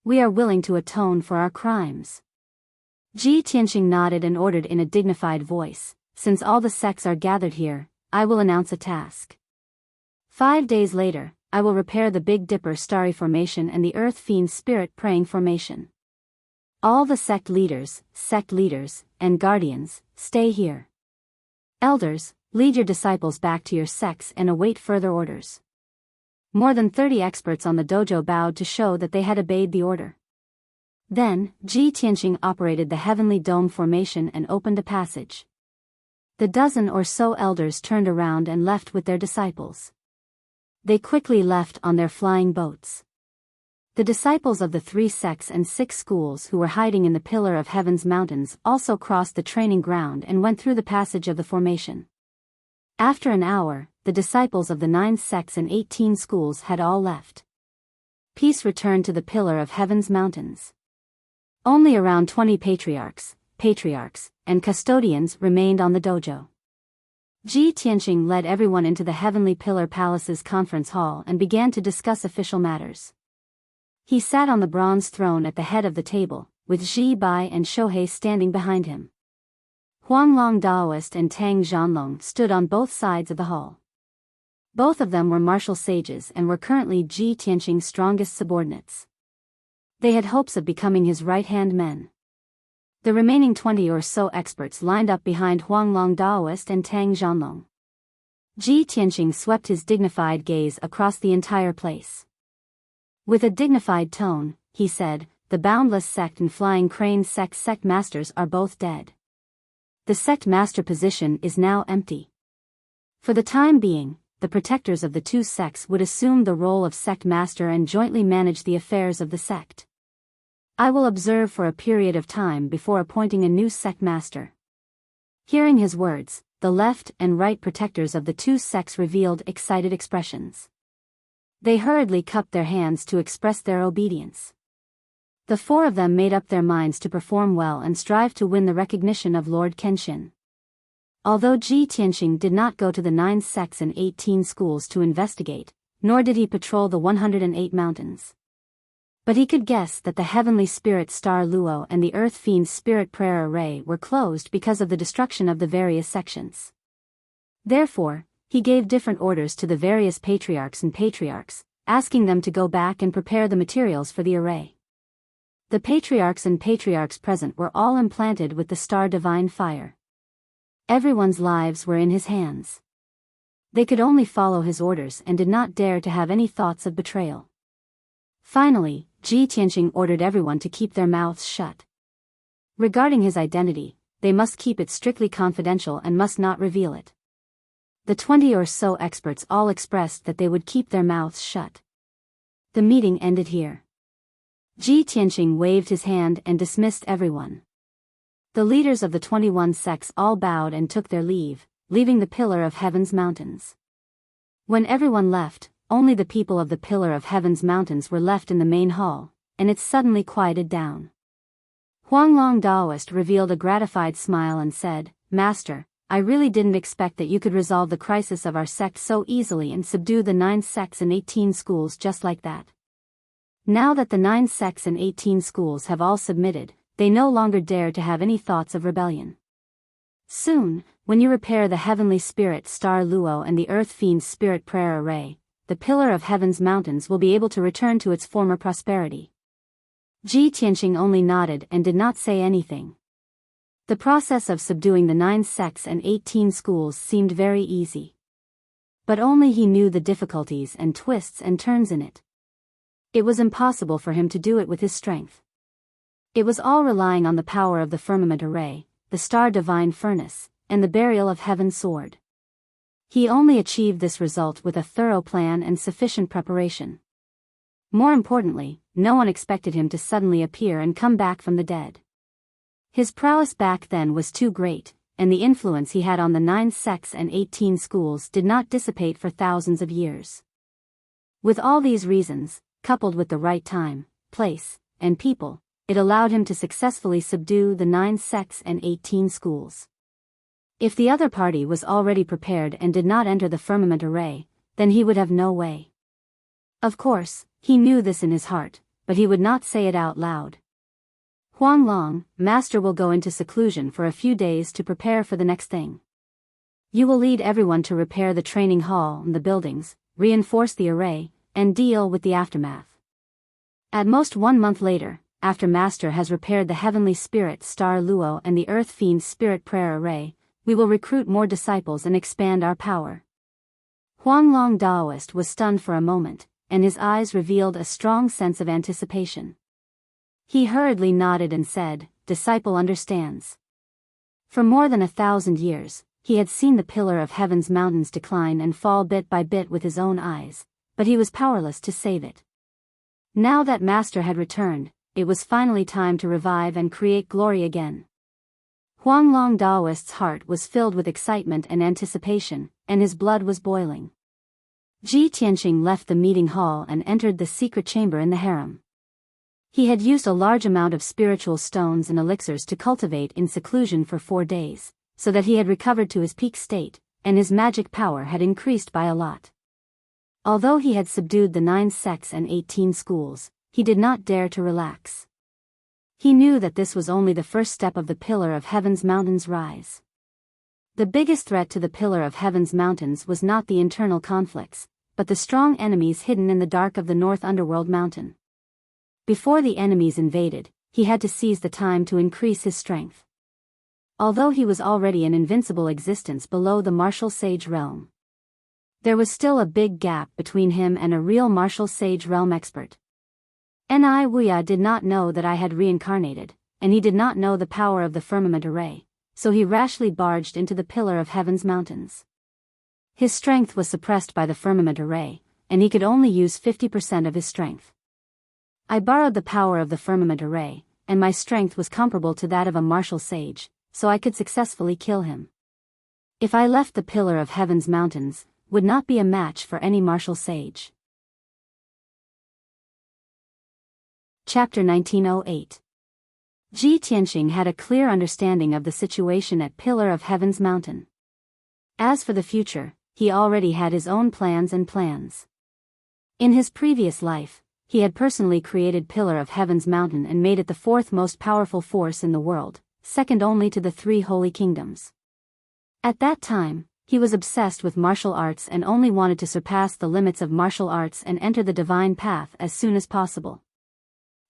We are willing to atone for our crimes." Ji Tianqing nodded and ordered in a dignified voice, "Since all the sects are gathered here, I will announce a task. 5 days later, I will repair the Big Dipper Starry Formation and the Earth Fiend Spirit Praying Formation. All the sect leaders, and guardians, stay here. Elders, lead your disciples back to your sects and await further orders." More than 30 experts on the dojo bowed to show that they had obeyed the order. Then, Ji Tianqing operated the Heavenly Dome Formation and opened a passage. The dozen or so elders turned around and left with their disciples. They quickly left on their flying boats. The disciples of the 3 sects and 6 schools who were hiding in the Pillar of Heaven's mountains also crossed the training ground and went through the passage of the formation. After an hour, the disciples of the 9 sects and 18 schools had all left. Peace returned to the Pillar of Heaven's mountains. Only around 20 patriarchs, and custodians remained on the dojo. Ji Tianqing led everyone into the Heavenly Pillar Palace's conference hall and began to discuss official matters. He sat on the bronze throne at the head of the table, with Zhi Bai and Shohei standing behind him. Huanglong Daoist and Tang Zhanlong stood on both sides of the hall. Both of them were martial sages and were currently Ji Tianqing's strongest subordinates. They had hopes of becoming his right-hand men. The remaining 20 or so experts lined up behind Huanglong Daoist and Tang Zhanlong. Ji Tianqing swept his dignified gaze across the entire place. With a dignified tone, he said, "The Boundless Sect and Flying Crane sect masters are both dead. The sect master position is now empty. For the time being, the protectors of the 2 sects would assume the role of sect master and jointly manage the affairs of the sect. I will observe for a period of time before appointing a new sect master." Hearing his words, the left and right protectors of the 2 sects revealed excited expressions. They hurriedly cupped their hands to express their obedience. The 4 of them made up their minds to perform well and strive to win the recognition of Lord Kenshin. Although Ji Tianqing did not go to the 9 sects and 18 schools to investigate, nor did he patrol the 108 mountains. But he could guess that the heavenly spirit star Luo and the earth fiend spirit prayer array were closed because of the destruction of the various sections. Therefore, he gave different orders to the various patriarchs and patriarchs, asking them to go back and prepare the materials for the array. The patriarchs and patriarchs present were all implanted with the star divine fire. Everyone's lives were in his hands. They could only follow his orders and did not dare to have any thoughts of betrayal. Finally, Ji Tianqing ordered everyone to keep their mouths shut. Regarding his identity, they must keep it strictly confidential and must not reveal it. The 20 or so experts all expressed that they would keep their mouths shut. The meeting ended here. Ji Tianqing waved his hand and dismissed everyone. The leaders of the 21 sects all bowed and took their leave, leaving the Pillar of Heaven's mountains. When everyone left, only the people of the Pillar of Heaven's mountains were left in the main hall, and it suddenly quieted down. Huanglong Daoist revealed a gratified smile and said, "Master, I really didn't expect that you could resolve the crisis of our sect so easily and subdue the 9 sects and 18 schools just like that. Now that the 9 sects and 18 schools have all submitted, they no longer dare to have any thoughts of rebellion. Soon, when you repair the heavenly spirit star Luo and the earth fiend's spirit prayer array, the Pillar of Heaven's mountains will be able to return to its former prosperity." Ji Tianqing only nodded and did not say anything. The process of subduing the 9 sects and 18 schools seemed very easy. But only he knew the difficulties and twists and turns in it. It was impossible for him to do it with his strength. It was all relying on the power of the firmament array, the star divine furnace, and the burial of heaven's sword. He only achieved this result with a thorough plan and sufficient preparation. More importantly, no one expected him to suddenly appear and come back from the dead. His prowess back then was too great, and the influence he had on the 9 sects and 18 schools did not dissipate for thousands of years. With all these reasons, coupled with the right time, place, and people, it allowed him to successfully subdue the 9 sects and 18 schools. If the other party was already prepared and did not enter the firmament array, then he would have no way. Of course, he knew this in his heart, but he would not say it out loud. "Huanglong, Master will go into seclusion for a few days to prepare for the next thing. You will lead everyone to repair the training hall and the buildings, reinforce the array, and deal with the aftermath. At most 1 month later, after Master has repaired the heavenly spirit star Luo and the earth fiend spirit prayer array, we will recruit more disciples and expand our power." Huanglong Daoist was stunned for a moment, and his eyes revealed a strong sense of anticipation. He hurriedly nodded and said, "Disciple understands." For more than 1,000 years, he had seen the Pillar of Heaven's mountains decline and fall bit by bit with his own eyes, but he was powerless to save it. Now that Master had returned, it was finally time to revive and create glory again. Huanglong Daoist's heart was filled with excitement and anticipation, and his blood was boiling. Ji Tianqing left the meeting hall and entered the secret chamber in the harem. He had used a large amount of spiritual stones and elixirs to cultivate in seclusion for 4 days, so that he had recovered to his peak state, and his magic power had increased by a lot. Although he had subdued the 9 sects and 18 schools, he did not dare to relax. He knew that this was only the first step of the Pillar of Heaven's mountains rise. The biggest threat to the Pillar of Heaven's mountains was not the internal conflicts, but the strong enemies hidden in the dark of the North Underworld mountain. Before the enemies invaded, he had to seize the time to increase his strength. Although he was already an invincible existence below the martial sage realm, there was still a big gap between him and a real martial sage realm expert. Wuxia did not know that I had reincarnated, and he did not know the power of the firmament array, so he rashly barged into the Pillar of Heaven's mountains. His strength was suppressed by the firmament array, and he could only use 50% of his strength. I borrowed the power of the firmament array, and my strength was comparable to that of a martial sage, so I could successfully kill him. If I left the Pillar of Heaven's mountains, would not be a match for any martial sage. Chapter 1908. Ji Tianqing had a clear understanding of the situation at Pillar of Heaven's mountain. As for the future, he already had his own plans. In his previous life, he had personally created Pillar of Heaven's mountain and made it the fourth most powerful force in the world, second only to the three holy kingdoms. At that time, he was obsessed with martial arts and only wanted to surpass the limits of martial arts and enter the divine path as soon as possible.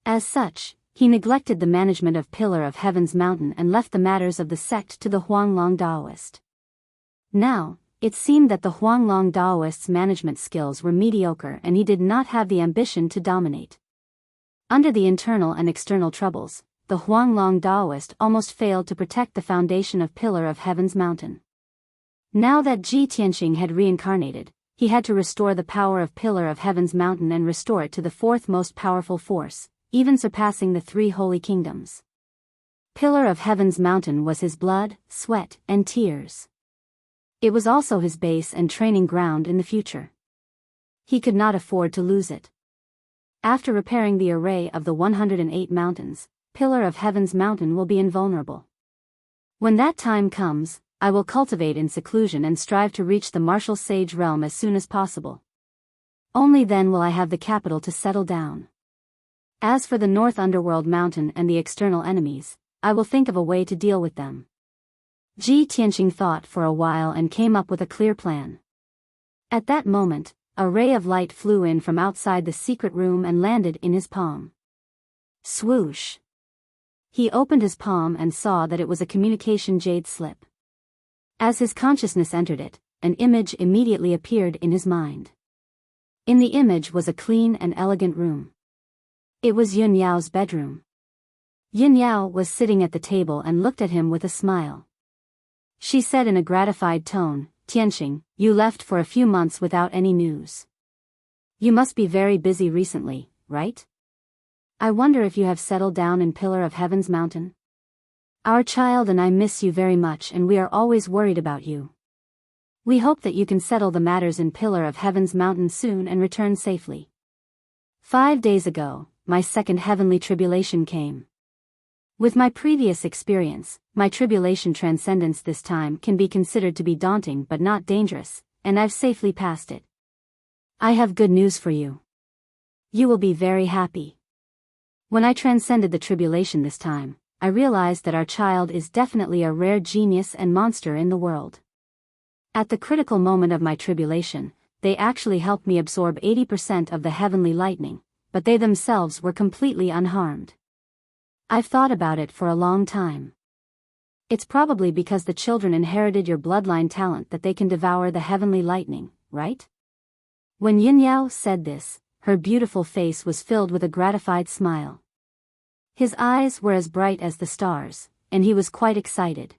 As such, he neglected the management of Pillar of Heaven's mountain and left the matters of the sect to the Huanglong Daoist. Now, it seemed that the Huanglong Daoist's management skills were mediocre and he did not have the ambition to dominate. Under the internal and external troubles, the Huanglong Daoist almost failed to protect the foundation of Pillar of Heaven's mountain. Now that Ji Tianqing had reincarnated, he had to restore the power of Pillar of Heaven's mountain and restore it to the fourth most powerful force, even surpassing the three holy kingdoms. Pillar of Heaven's mountain was his blood, sweat, and tears. It was also his base and training ground in the future. He could not afford to lose it. After repairing the array of the 108 mountains, Pillar of Heaven's mountain will be invulnerable. When that time comes, I will cultivate in seclusion and strive to reach the martial sage realm as soon as possible. Only then will I have the capital to settle down. As for the North Underworld mountain and the external enemies, I will think of a way to deal with them. Ji Tianqing thought for a while and came up with a clear plan. At that moment, a ray of light flew in from outside the secret room and landed in his palm. Swoosh! He opened his palm and saw that it was a communication jade slip. As his consciousness entered it, an image immediately appeared in his mind. In the image was a clean and elegant room. It was Yun Yao's bedroom. Yun Yao was sitting at the table and looked at him with a smile. She said in a gratified tone, "Tianqing, you left for a few months without any news. You must be very busy recently, right? I wonder if you have settled down in Pillar of Heaven's mountain? Our child and I miss you very much and we are always worried about you. We hope that you can settle the matters in Pillar of Heaven's mountain soon and return safely. 5 days ago, my second heavenly tribulation came. With my previous experience, my tribulation transcendence this time can be considered to be daunting but not dangerous, and I've safely passed it. I have good news for you. You will be very happy. When I transcended the tribulation this time, I realized that our child is definitely a rare genius and monster in the world. At the critical moment of my tribulation, they actually helped me absorb 80% of the heavenly lightning, but they themselves were completely unharmed. I've thought about it for a long time. It's probably because the children inherited your bloodline talent that they can devour the heavenly lightning, right? When Yin Yao said this, her beautiful face was filled with a gratified smile. His eyes were as bright as the stars, and he was quite excited.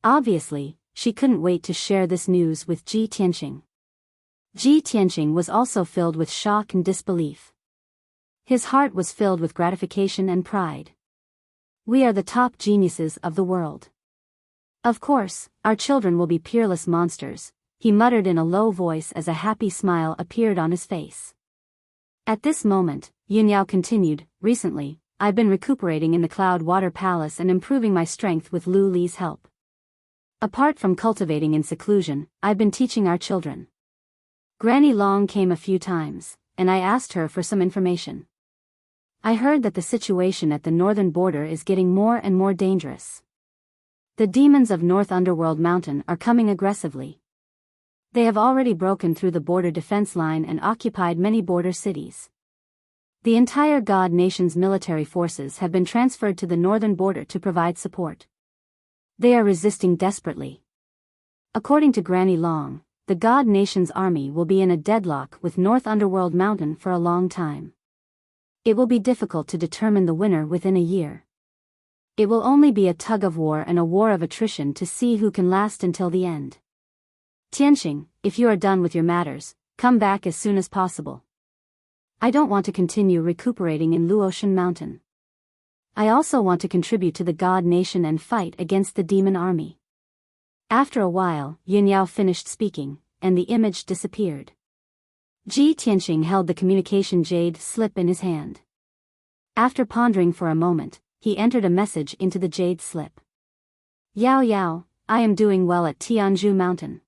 Obviously, she couldn't wait to share this news with Ji Tianqing. Ji Tianqing was also filled with shock and disbelief. His heart was filled with gratification and pride. We are the top geniuses of the world. Of course, our children will be peerless monsters, he muttered in a low voice as a happy smile appeared on his face. At this moment, Yun Yao continued, recently, I've been recuperating in the Cloud Water Palace and improving my strength with Lu Li's help. Apart from cultivating in seclusion, I've been teaching our children. Granny Long came a few times, and I asked her for some information. I heard that the situation at the northern border is getting more and more dangerous. The demons of North Underworld Mountain are coming aggressively. They have already broken through the border defense line and occupied many border cities. The entire God Nation's military forces have been transferred to the northern border to provide support. They are resisting desperately. According to Granny Long, the God Nation's army will be in a deadlock with North Underworld Mountain for a long time. It will be difficult to determine the winner within a year. It will only be a tug-of-war and a war of attrition to see who can last until the end. Tianqing, if you are done with your matters, come back as soon as possible. I don't want to continue recuperating in Luotian Mountain. I also want to contribute to the God Nation and fight against the demon army. After a while, Yin Yao finished speaking, and the image disappeared. Ji Tianqing held the communication jade slip in his hand. After pondering for a moment, he entered a message into the jade slip. Yao Yao, I am doing well at Tianzhu Mountain.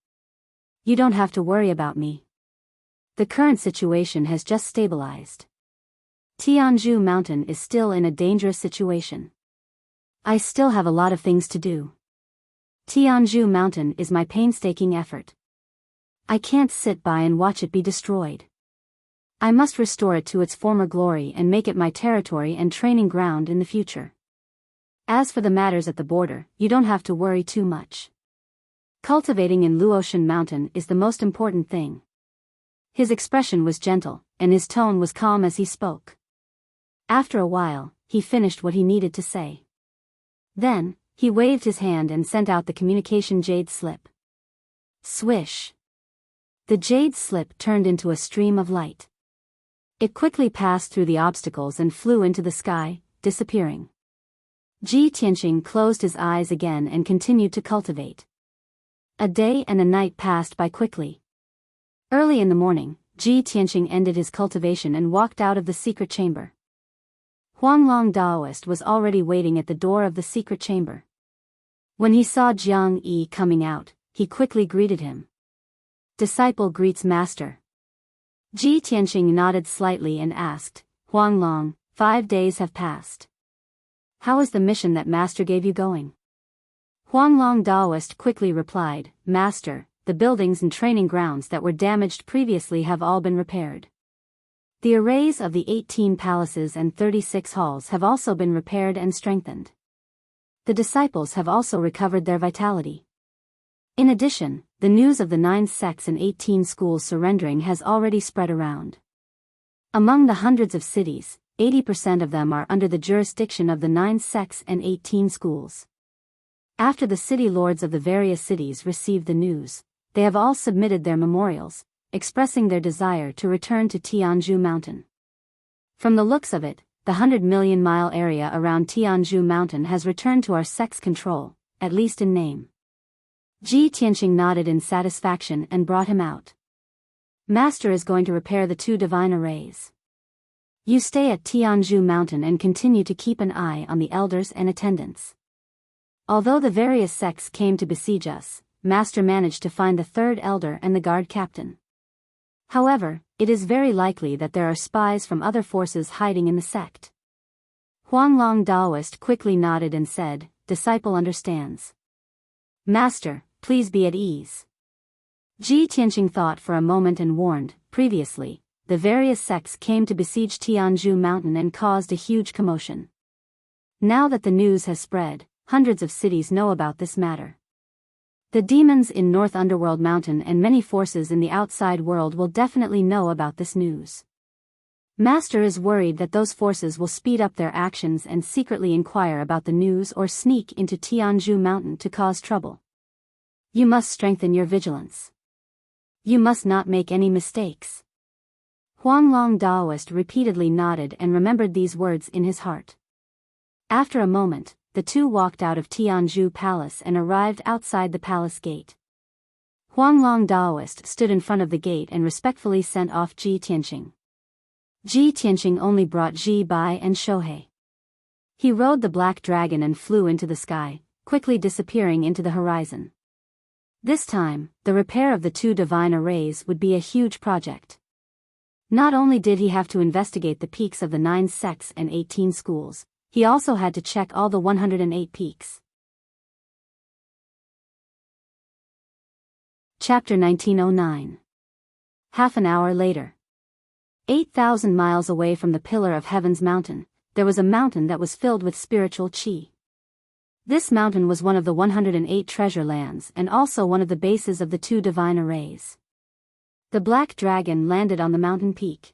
You don't have to worry about me. The current situation has just stabilized. Tianzhu Mountain is still in a dangerous situation. I still have a lot of things to do. Tianzhu Mountain is my painstaking effort. I can't sit by and watch it be destroyed. I must restore it to its former glory and make it my territory and training ground in the future. As for the matters at the border, you don't have to worry too much. Cultivating in Luotian Mountain is the most important thing. His expression was gentle, and his tone was calm as he spoke. After a while, he finished what he needed to say. Then, he waved his hand and sent out the communication jade slip. Swish! The jade slip turned into a stream of light. It quickly passed through the obstacles and flew into the sky, disappearing. Ji Tianqing closed his eyes again and continued to cultivate. A day and a night passed by quickly. Early in the morning, Ji Tianqing ended his cultivation and walked out of the secret chamber. Huanglong Daoist was already waiting at the door of the secret chamber. When he saw Jiang Yi coming out, he quickly greeted him. Disciple greets master. Ji Tianqing nodded slightly and asked, Huanglong, 5 days have passed. How is the mission that master gave you going? Huanglong Daoist quickly replied, Master, the buildings and training grounds that were damaged previously have all been repaired. The arrays of the 18 palaces and 36 halls have also been repaired and strengthened. The disciples have also recovered their vitality. In addition, the news of the 9 sects and 18 schools surrendering has already spread around. Among the hundreds of cities, 80% of them are under the jurisdiction of the 9 sects and 18 schools. After the city lords of the various cities received the news, they have all submitted their memorials, expressing their desire to return to Tianzhu Mountain. From the looks of it, the 100-million-mile area around Tianzhu Mountain has returned to our sect's control, at least in name. Ji Tianqing nodded in satisfaction and brought him out. Master is going to repair the 2 divine arrays. You stay at Tianzhu Mountain and continue to keep an eye on the elders and attendants. Although the various sects came to besiege us, Master managed to find the 3rd elder and the guard captain. However, it is very likely that there are spies from other forces hiding in the sect. Huanglong Daoist quickly nodded and said, Disciple understands. Master, please be at ease. Ji Tianqing thought for a moment and warned, previously, the various sects came to besiege Tianzhu Mountain and caused a huge commotion. Now that the news has spread, hundreds of cities know about this matter. The demons in North Underworld Mountain and many forces in the outside world will definitely know about this news. Master is worried that those forces will speed up their actions and secretly inquire about the news or sneak into Tianzhu Mountain to cause trouble. You must strengthen your vigilance. You must not make any mistakes. Huanglong Daoist repeatedly nodded and remembered these words in his heart. After a moment, the 2 walked out of Tianzhu Palace and arrived outside the palace gate. Huanglong Daoist stood in front of the gate and respectfully sent off Ji Tianqing. Ji Tianqing only brought Ji Bai and Shohei. He rode the black dragon and flew into the sky, quickly disappearing into the horizon. This time, the repair of the 2 divine arrays would be a huge project. Not only did he have to investigate the peaks of the 9 sects and 18 schools, he also had to check all the 108 peaks. Chapter 1909. Half an hour later. 8,000 miles away from the Pillar of Heaven's mountain, there was a mountain that was filled with spiritual qi. This mountain was one of the 108 treasure lands and also one of the bases of the 2 divine arrays. The black dragon landed on the mountain peak.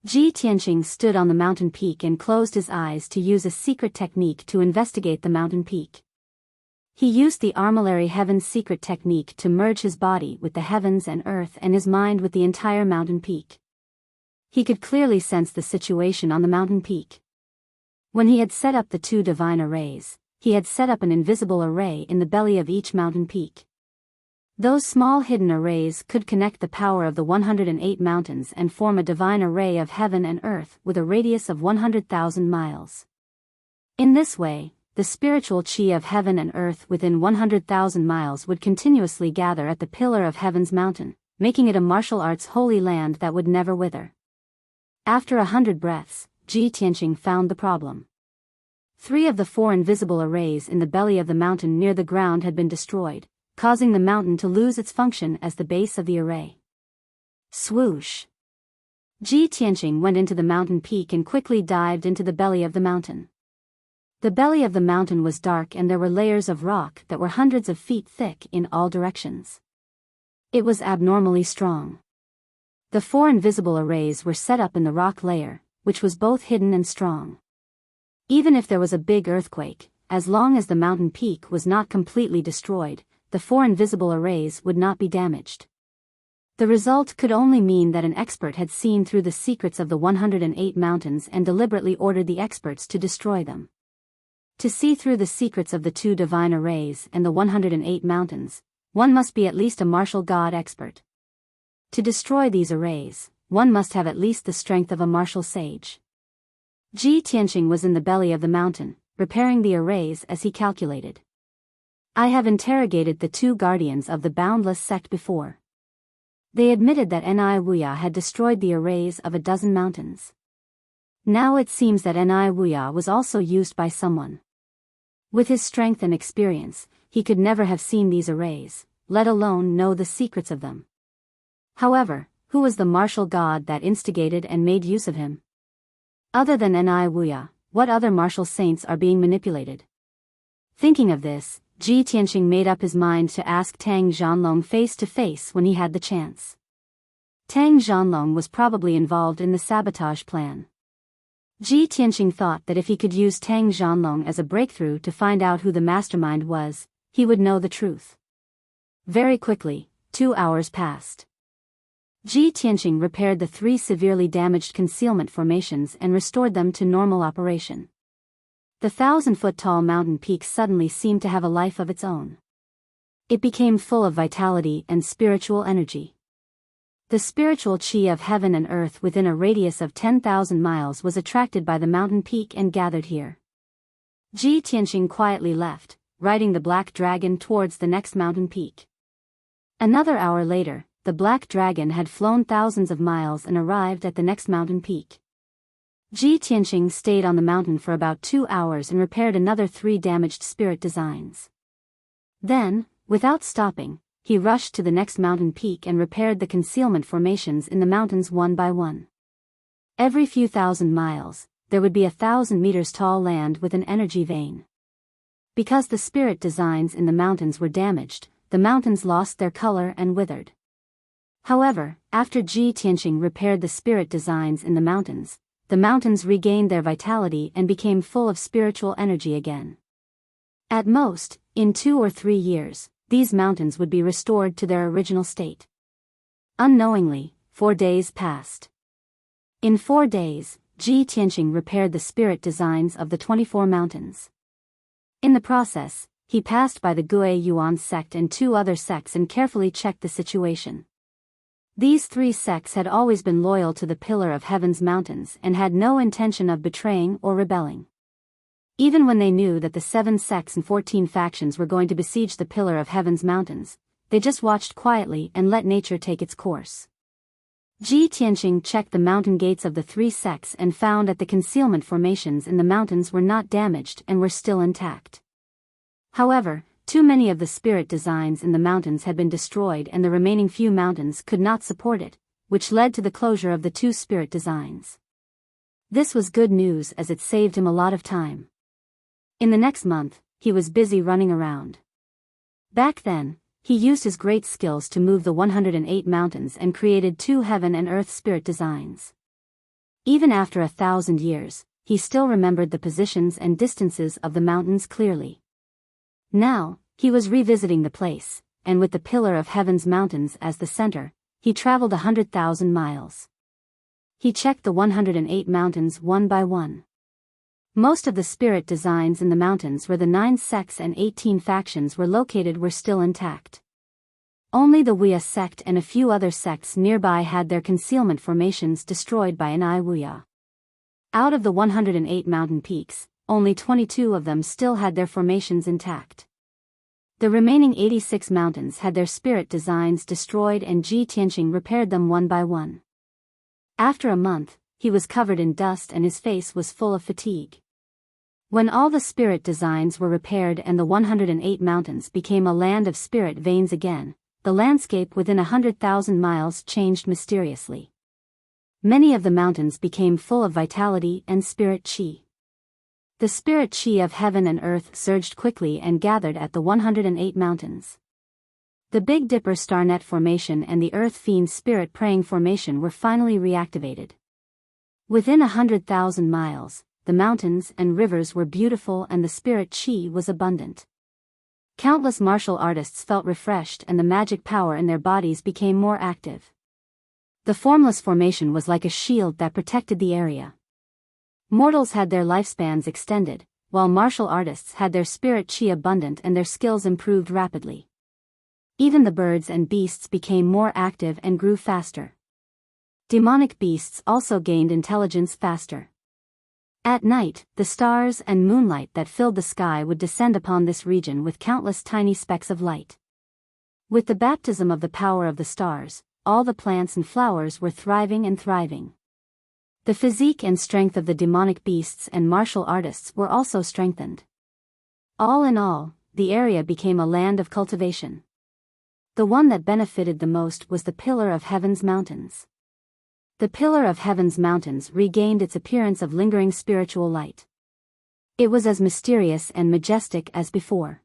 Ji Tianqing stood on the mountain peak and closed his eyes to use a secret technique to investigate the mountain peak. He used the Armillary Heaven's secret technique to merge his body with the heavens and earth and his mind with the entire mountain peak. He could clearly sense the situation on the mountain peak. When he had set up the 2 divine arrays, he had set up an invisible array in the belly of each mountain peak. Those small hidden arrays could connect the power of the 108 mountains and form a divine array of heaven and earth with a radius of 100,000 miles. In this way, the spiritual qi of heaven and earth within 100,000 miles would continuously gather at the Pillar of Heaven's mountain, making it a martial arts holy land that would never wither. After 100 breaths, Ji Tianqing found the problem. 3 of the 4 invisible arrays in the belly of the mountain near the ground had been destroyed, causing the mountain to lose its function as the base of the array. Swoosh! Ji Tianqing went into the mountain peak and quickly dived into the belly of the mountain. The belly of the mountain was dark and there were layers of rock that were hundreds of feet thick in all directions. It was abnormally strong. The 4 invisible arrays were set up in the rock layer, which was both hidden and strong. Even if there was a big earthquake, as long as the mountain peak was not completely destroyed, the 4 invisible arrays would not be damaged. The result could only mean that an expert had seen through the secrets of the 108 mountains and deliberately ordered the experts to destroy them. To see through the secrets of the 2 divine arrays and the 108 mountains, one must be at least a martial god expert. To destroy these arrays, one must have at least the strength of a martial sage. Ji Tianqing was in the belly of the mountain, repairing the arrays as he calculated. I have interrogated the 2 guardians of the boundless sect before. They admitted that Ni Wuya had destroyed the arrays of a dozen mountains. Now it seems that Ni Wuya was also used by someone. With his strength and experience, he could never have seen these arrays, let alone know the secrets of them. However, who was the martial god that instigated and made use of him? Other than Ni Wuya, what other martial saints are being manipulated? Thinking of this, Ji Tianqing made up his mind to ask Tang Zhanlong face to face when he had the chance. Tang Zhanlong was probably involved in the sabotage plan. Ji Tianqing thought that if he could use Tang Zhanlong as a breakthrough to find out who the mastermind was, he would know the truth. Very quickly, 2 hours passed. Ji Tianqing repaired the 3 severely damaged concealment formations and restored them to normal operation. The 1,000-foot-tall mountain peak suddenly seemed to have a life of its own. It became full of vitality and spiritual energy. The spiritual chi of heaven and earth within a radius of 10,000 miles was attracted by the mountain peak and gathered here. Ji Tianqing quietly left, riding the black dragon towards the next mountain peak. Another hour later, the black dragon had flown thousands of miles and arrived at the next mountain peak. Ji Tianqing stayed on the mountain for about 2 hours and repaired another 3 damaged spirit designs. Then, without stopping, he rushed to the next mountain peak and repaired the concealment formations in the mountains one by one. Every few thousand miles, there would be 1,000 meters tall land with an energy vein. Because the spirit designs in the mountains were damaged, the mountains lost their color and withered. However, after Ji Tianqing repaired the spirit designs in the mountains regained their vitality and became full of spiritual energy again. At most, in 2 or 3 years, these mountains would be restored to their original state. Unknowingly, 4 days passed. In 4 days, Ji Tianqing repaired the spirit designs of the 24 mountains. In the process, he passed by the Gui Yuan sect and 2 other sects and carefully checked the situation. These 3 sects had always been loyal to the Pillar of Heaven's mountains and had no intention of betraying or rebelling. Even when they knew that the 7 sects and 14 factions were going to besiege the Pillar of Heaven's mountains, they just watched quietly and let nature take its course. Ji Tianqing checked the mountain gates of the 3 sects and found that the concealment formations in the mountains were not damaged and were still intact. However, too many of the spirit designs in the mountains had been destroyed and the remaining few mountains could not support it, which led to the closure of the 2 spirit designs. This was good news as it saved him a lot of time. In the next month, he was busy running around. Back then, he used his great skills to move the 108 mountains and created 2 heaven and earth spirit designs. Even after 1,000 years, he still remembered the positions and distances of the mountains clearly. Now, he was revisiting the place, and with the Pillar of Heaven's mountains as the center, he traveled 100,000 miles. He checked the 108 mountains one by one. Most of the spirit designs in the mountains where the 9 sects and 18 factions were located were still intact. Only the Wuya sect and a few other sects nearby had their concealment formations destroyed by Ni Wuya. Out of the 108 mountain peaks, only 22 of them still had their formations intact. The remaining 86 mountains had their spirit designs destroyed and Ji Tianqing repaired them one by one. After a month, he was covered in dust and his face was full of fatigue. When all the spirit designs were repaired and the 108 mountains became a land of spirit veins again, the landscape within 100,000 miles changed mysteriously. Many of the mountains became full of vitality and spirit chi. The spirit chi of heaven and earth surged quickly and gathered at the 108 mountains. The Big Dipper Starnet Formation and the Earth Fiend Spirit Praying Formation were finally reactivated. Within 100,000 miles, the mountains and rivers were beautiful and the spirit chi was abundant. Countless martial artists felt refreshed and the magic power in their bodies became more active. The formless formation was like a shield that protected the area. Mortals had their lifespans extended, while martial artists had their spirit chi abundant and their skills improved rapidly. Even the birds and beasts became more active and grew faster. Demonic beasts also gained intelligence faster. At night, the stars and moonlight that filled the sky would descend upon this region with countless tiny specks of light. With the baptism of the power of the stars, all the plants and flowers were thriving and thriving. The physique and strength of the demonic beasts and martial artists were also strengthened. All in all, the area became a land of cultivation. The one that benefited the most was the Pillar of Heaven's Mountains. The Pillar of Heaven's Mountains regained its appearance of lingering spiritual light. It was as mysterious and majestic as before.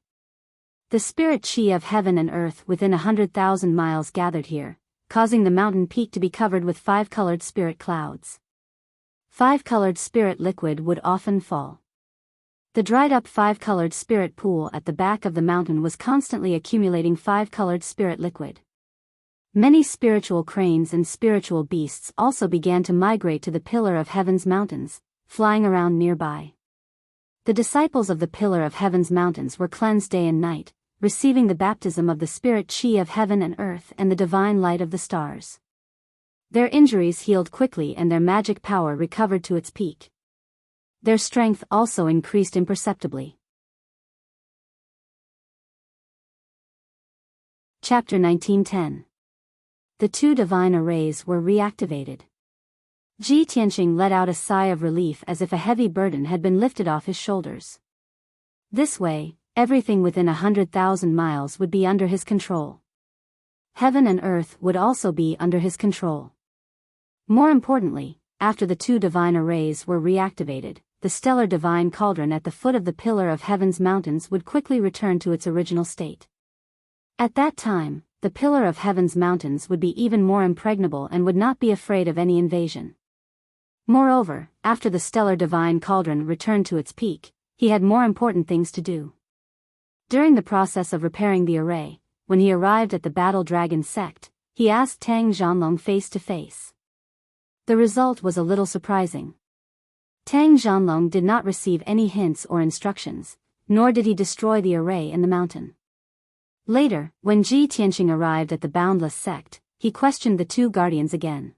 The spirit chi of heaven and earth within 100,000 miles gathered here, causing the mountain peak to be covered with 5-colored spirit clouds. 5-colored spirit liquid would often fall. The dried-up 5-colored spirit pool at the back of the mountain was constantly accumulating 5-colored spirit liquid. Many spiritual cranes and spiritual beasts also began to migrate to the Pillar of Heaven's Mountains, flying around nearby. The disciples of the Pillar of Heaven's Mountains were cleansed day and night, receiving the baptism of the spirit chi of heaven and earth and the divine light of the stars. Their injuries healed quickly and their magic power recovered to its peak. Their strength also increased imperceptibly. Chapter 1910. The 2 divine arrays were reactivated. Ji Tianqing let out a sigh of relief as if a heavy burden had been lifted off his shoulders. This way, everything within 100,000 miles would be under his control. Heaven and earth would also be under his control. More importantly, after the 2 divine arrays were reactivated, the stellar divine cauldron at the foot of the Pillar of Heaven's Mountains would quickly return to its original state. At that time, the Pillar of Heaven's Mountains would be even more impregnable and would not be afraid of any invasion. Moreover, after the stellar divine cauldron returned to its peak, he had more important things to do. During the process of repairing the array, when he arrived at the Battle Dragon sect, he asked Tang Zhanlong face to face. The result was a little surprising. Tang Zhanlong did not receive any hints or instructions, nor did he destroy the array in the mountain. Later, when Ji Tianqing arrived at the Boundless sect, he questioned the 2 guardians again.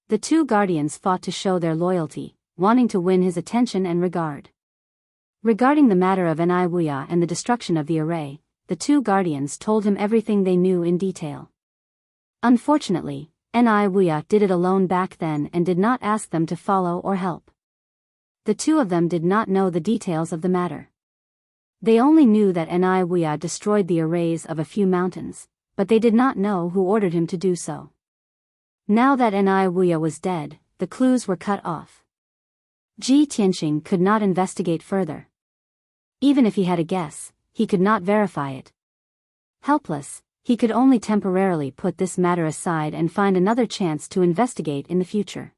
The 2 guardians fought to show their loyalty, wanting to win his attention and regard. Regarding the matter of Ni Wuya and the destruction of the array, the 2 guardians told him everything they knew in detail. Unfortunately, Ni Wuya did it alone back then and did not ask them to follow or help. The 2 of them did not know the details of the matter. They only knew that Ni Wuya destroyed the arrays of a few mountains, but they did not know who ordered him to do so. Now that Ni Wuya was dead, the clues were cut off. Ji Tianqing could not investigate further. Even if he had a guess, he could not verify it. Helpless, he could only temporarily put this matter aside and find another chance to investigate in the future.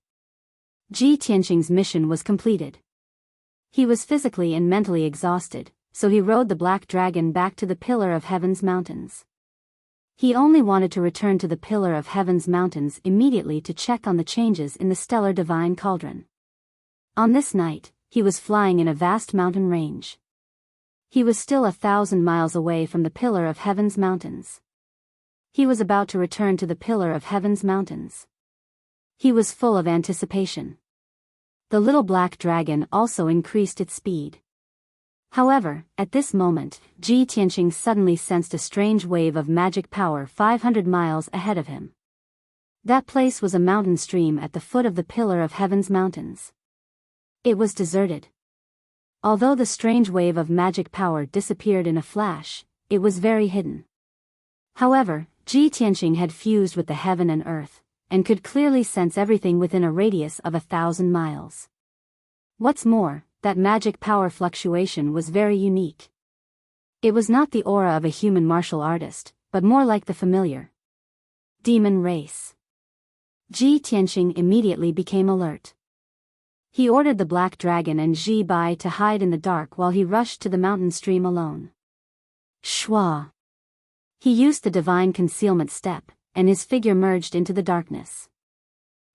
Ji Tianqing's mission was completed. He was physically and mentally exhausted, so he rode the Black Dragon back to the Pillar of Heaven's Mountains. He only wanted to return to the Pillar of Heaven's Mountains immediately to check on the changes in the stellar divine cauldron. On this night, he was flying in a vast mountain range. He was still 1,000 miles away from the Pillar of Heaven's Mountains. He was about to return to the Pillar of Heaven's Mountains. He was full of anticipation. The little black dragon also increased its speed. However, at this moment, Ji Tianqing suddenly sensed a strange wave of magic power 500 miles ahead of him. That place was a mountain stream at the foot of the Pillar of Heaven's mountains. It was deserted. Although the strange wave of magic power disappeared in a flash, it was very hidden. However, Ji Tianqing had fused with the heaven and earth, and could clearly sense everything within a radius of 1,000 miles. What's more, that magic power fluctuation was very unique. It was not the aura of a human martial artist, but more like the familiar demon race. Ji Tianqing immediately became alert. He ordered the Black Dragon and Ji Bai to hide in the dark while he rushed to the mountain stream alone. Shwa! He used the divine concealment step, and his figure merged into the darkness.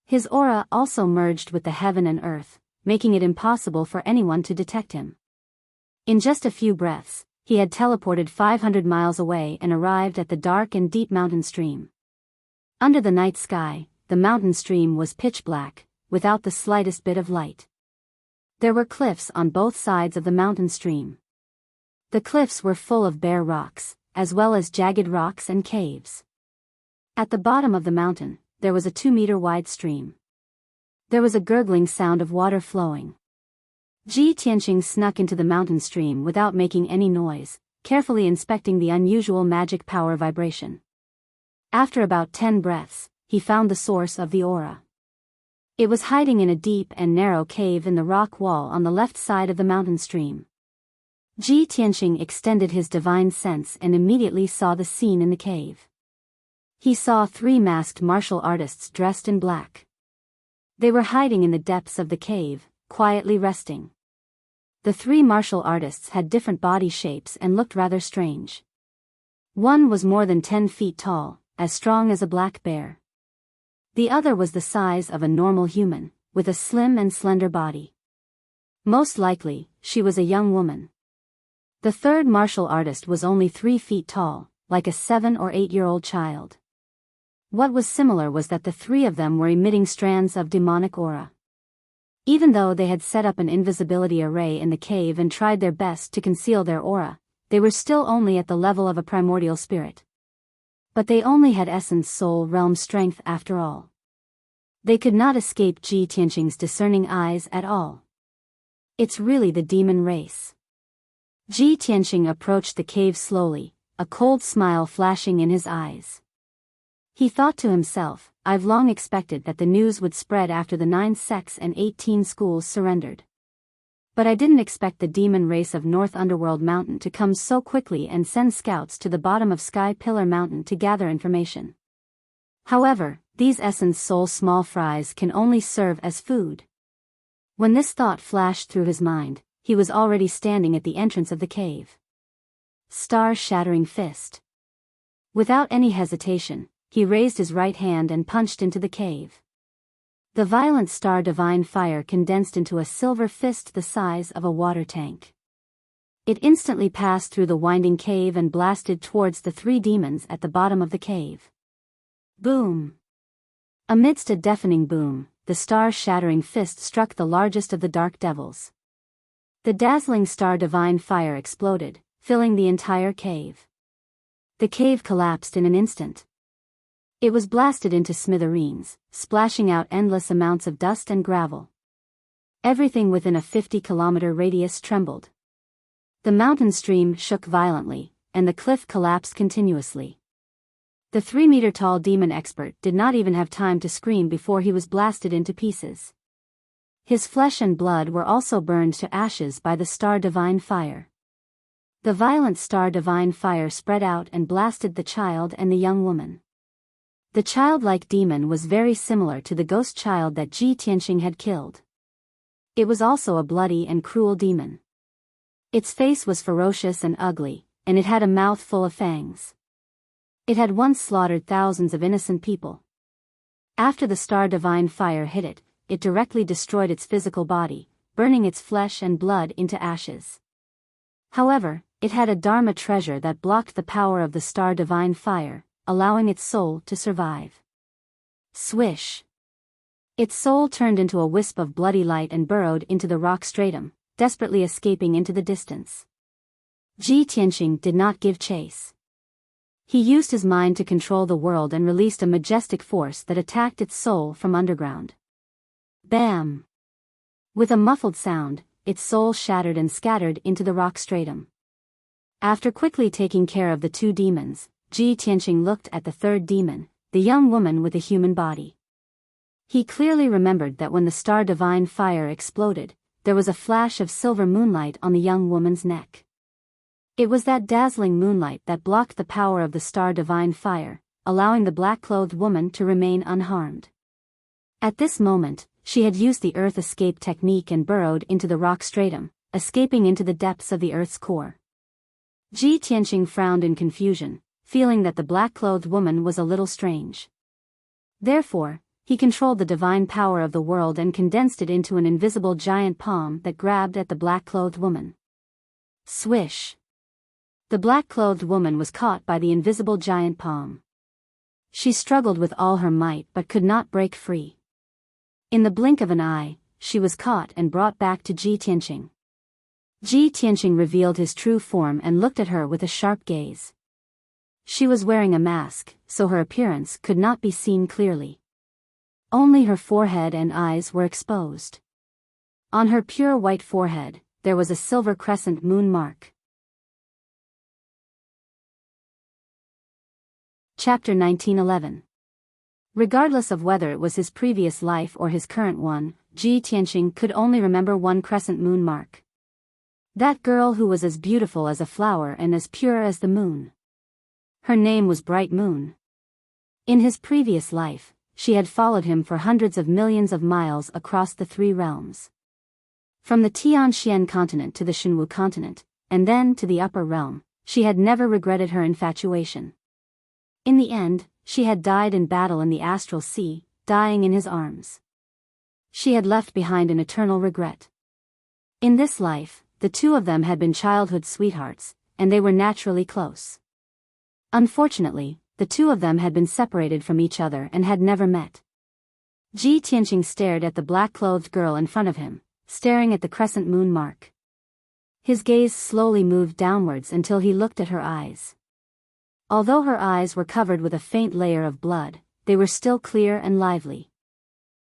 His aura also merged with the heaven and earth, making it impossible for anyone to detect him. In just a few breaths, he had teleported 500 miles away and arrived at the dark and deep mountain stream. Under the night sky, the mountain stream was pitch black, without the slightest bit of light. There were cliffs on both sides of the mountain stream. The cliffs were full of bare rocks, as well as jagged rocks and caves. At the bottom of the mountain, there was a 2-meter-wide stream. There was a gurgling sound of water flowing. Ji Tianqing snuck into the mountain stream without making any noise, carefully inspecting the unusual magic power vibration. After about 10 breaths, he found the source of the aura. It was hiding in a deep and narrow cave in the rock wall on the left side of the mountain stream. Ji Tianqing extended his divine sense and immediately saw the scene in the cave. He saw 3 masked martial artists dressed in black. They were hiding in the depths of the cave, quietly resting. The 3 martial artists had different body shapes and looked rather strange. One was more than 10 feet tall, as strong as a black bear. The other was the size of a normal human, with a slim and slender body. Most likely, she was a young woman. The third martial artist was only 3 feet tall, like a 7 or 8-year-old child. What was similar was that the 3 of them were emitting strands of demonic aura. Even though they had set up an invisibility array in the cave and tried their best to conceal their aura, they were still only at the level of a primordial spirit. But they only had essence soul realm strength after all. They could not escape Ji Tianqing's discerning eyes at all. It's really the demon race. Ji Tianqing approached the cave slowly, a cold smile flashing in his eyes. He thought to himself, I've long expected that the news would spread after the 9 sects and 18 schools surrendered. But I didn't expect the demon race of North Underworld Mountain to come so quickly and send scouts to the bottom of Sky Pillar Mountain to gather information. However, these essence soul small fries can only serve as food. When this thought flashed through his mind, he was already standing at the entrance of the cave. Star-shattering fist. Without any hesitation, he raised his right hand and punched into the cave. The violent star divine fire condensed into a silver fist the size of a water tank. It instantly passed through the winding cave and blasted towards the 3 demons at the bottom of the cave. Boom! Amidst a deafening boom, the star-shattering fist struck the largest of the dark devils. The dazzling star divine fire exploded, filling the entire cave. The cave collapsed in an instant. It was blasted into smithereens, splashing out endless amounts of dust and gravel. Everything within a 50-kilometer radius trembled. The mountain stream shook violently, and the cliff collapsed continuously. The 3-meter-tall demon expert did not even have time to scream before he was blasted into pieces. His flesh and blood were also burned to ashes by the star divine fire. The violent star divine fire spread out and blasted the child and the young woman. The childlike demon was very similar to the ghost child that Ji Tianqing had killed. It was also a bloody and cruel demon. Its face was ferocious and ugly, and it had a mouth full of fangs. It had once slaughtered thousands of innocent people. After the star divine fire hit it, it directly destroyed its physical body, burning its flesh and blood into ashes. However, it had a dharma treasure that blocked the power of the star divine fire, allowing its soul to survive. Swish! Its soul turned into a wisp of bloody light and burrowed into the rock stratum, desperately escaping into the distance. Ji Tianqing did not give chase. He used his mind to control the world and released a majestic force that attacked its soul from underground. Bam! With a muffled sound, its soul shattered and scattered into the rock stratum. After quickly taking care of the two demons, Ji Tianqing looked at the third demon, the young woman with a human body. He clearly remembered that when the star divine fire exploded, there was a flash of silver moonlight on the young woman's neck. It was that dazzling moonlight that blocked the power of the star divine fire, allowing the black-clothed woman to remain unharmed. At this moment, she had used the earth escape technique and burrowed into the rock stratum, escaping into the depths of the earth's core. Ji Tianqing frowned in confusion, feeling that the black-clothed woman was a little strange. Therefore, he controlled the divine power of the world and condensed it into an invisible giant palm that grabbed at the black-clothed woman. Swish! The black-clothed woman was caught by the invisible giant palm. She struggled with all her might but could not break free. In the blink of an eye, she was caught and brought back to Ji Tianqing. Ji Tianqing revealed his true form and looked at her with a sharp gaze. She was wearing a mask, so her appearance could not be seen clearly. Only her forehead and eyes were exposed. On her pure white forehead, there was a silver crescent moon mark. Chapter 1911. Regardless of whether it was his previous life or his current one, Ji Tianqing could only remember one crescent moon mark. That girl who was as beautiful as a flower and as pure as the moon. Her name was Bright Moon. In his previous life, she had followed him for hundreds of millions of miles across the three realms. From the Tianxian continent to the Shenwu continent, and then to the upper realm, she had never regretted her infatuation. In the end, she had died in battle in the astral sea, dying in his arms. She had left behind an eternal regret. In this life, the two of them had been childhood sweethearts, and they were naturally close. Unfortunately, the two of them had been separated from each other and had never met. Ji Tianqing stared at the black-clothed girl in front of him, staring at the crescent moon mark. His gaze slowly moved downwards until he looked at her eyes. Although her eyes were covered with a faint layer of blood, they were still clear and lively.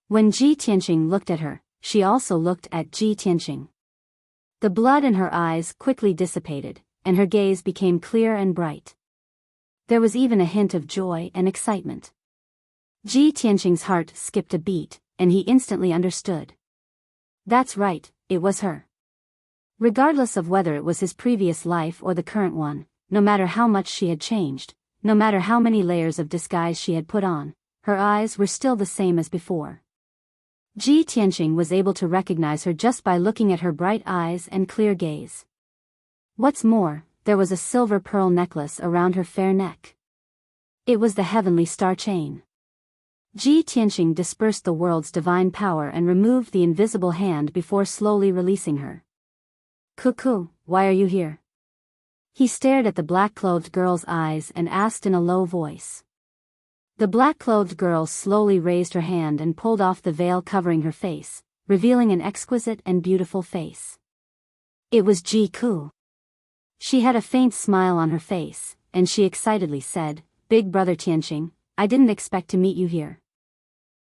When Ji Tianqing looked at her, she also looked at Ji Tianqing. The blood in her eyes quickly dissipated, and her gaze became clear and bright. There was even a hint of joy and excitement. Ji Tianqing's heart skipped a beat, and he instantly understood. That's right, it was her. Regardless of whether it was his previous life or the current one, no matter how much she had changed, no matter how many layers of disguise she had put on, her eyes were still the same as before. Ji Tianqing was able to recognize her just by looking at her bright eyes and clear gaze. What's more, there was a silver pearl necklace around her fair neck. It was the heavenly star chain. Ji Tianqing dispersed the world's divine power and removed the invisible hand before slowly releasing her. Cuckoo, why are you here? He stared at the black-clothed girl's eyes and asked in a low voice. The black-clothed girl slowly raised her hand and pulled off the veil covering her face, revealing an exquisite and beautiful face. It was Ji Ku. She had a faint smile on her face, and she excitedly said, "Big brother Tianqing, I didn't expect to meet you here.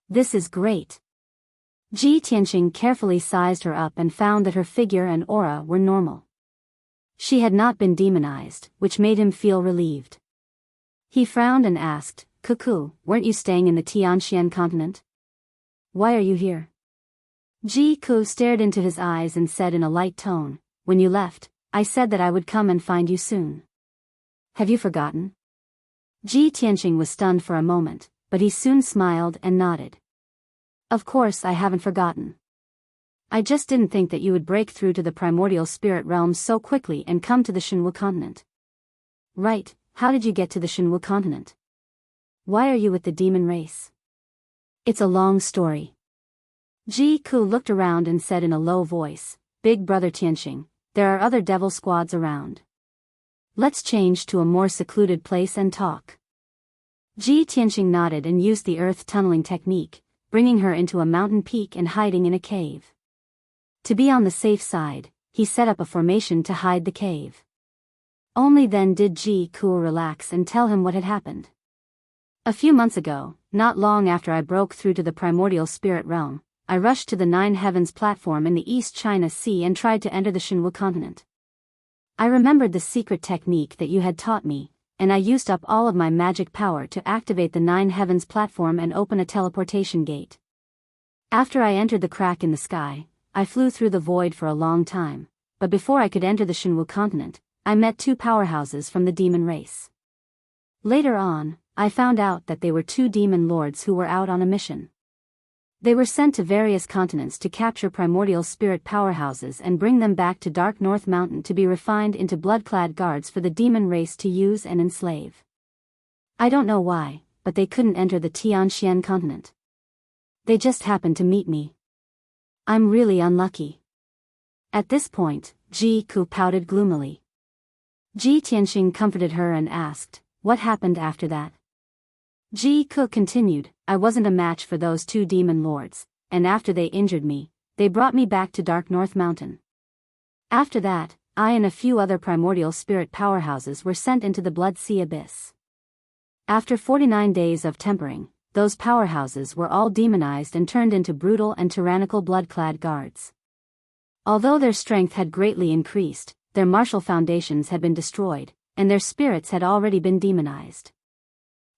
This is great." Ji Tianqing carefully sized her up and found that her figure and aura were normal. She had not been demonized, which made him feel relieved. He frowned and asked, "Cuckoo, weren't you staying in the Tianxian continent? Why are you here?" Ji Ku stared into his eyes and said in a light tone, "When you left, I said that I would come and find you soon. Have you forgotten?" Ji Tianqing was stunned for a moment, but he soon smiled and nodded. "Of course I haven't forgotten. I just didn't think that you would break through to the primordial spirit realm so quickly and come to the Shenwu continent." "Right, how did you get to the Shenwu continent? Why are you with the demon race?" "It's a long story." Ji Ku looked around and said in a low voice, "Big brother Tianqing, there are other devil squads around. Let's change to a more secluded place and talk." Ji Tianqing nodded and used the earth tunneling technique, bringing her into a mountain peak and hiding in a cave. To be on the safe side, he set up a formation to hide the cave. Only then did Ji Ku relax and tell him what had happened. A few months ago, not long after I broke through to the primordial spirit realm, I rushed to the Nine Heavens platform in the East China Sea and tried to enter the Shinwu continent. I remembered the secret technique that you had taught me, and I used up all of my magic power to activate the Nine Heavens platform and open a teleportation gate. After I entered the crack in the sky, I flew through the void for a long time, but before I could enter the Shinwu continent, I met two powerhouses from the demon race. Later on, I found out that they were two demon lords who were out on a mission. They were sent to various continents to capture primordial spirit powerhouses and bring them back to Dark North Mountain to be refined into blood-clad guards for the demon race to use and enslave. I don't know why, but they couldn't enter the Tianxian continent. They just happened to meet me. I'm really unlucky. At this point, Ji Ku pouted gloomily. Ji Tianxing comforted her and asked, "What happened after that?" Ji Ku continued, "I wasn't a match for those two demon lords, and after they injured me, they brought me back to Dark North Mountain. After that, I and a few other primordial spirit powerhouses were sent into the Blood Sea Abyss. After 49 days of tempering, those powerhouses were all demonized and turned into brutal and tyrannical blood-clad guards. Although their strength had greatly increased, their martial foundations had been destroyed, and their spirits had already been demonized.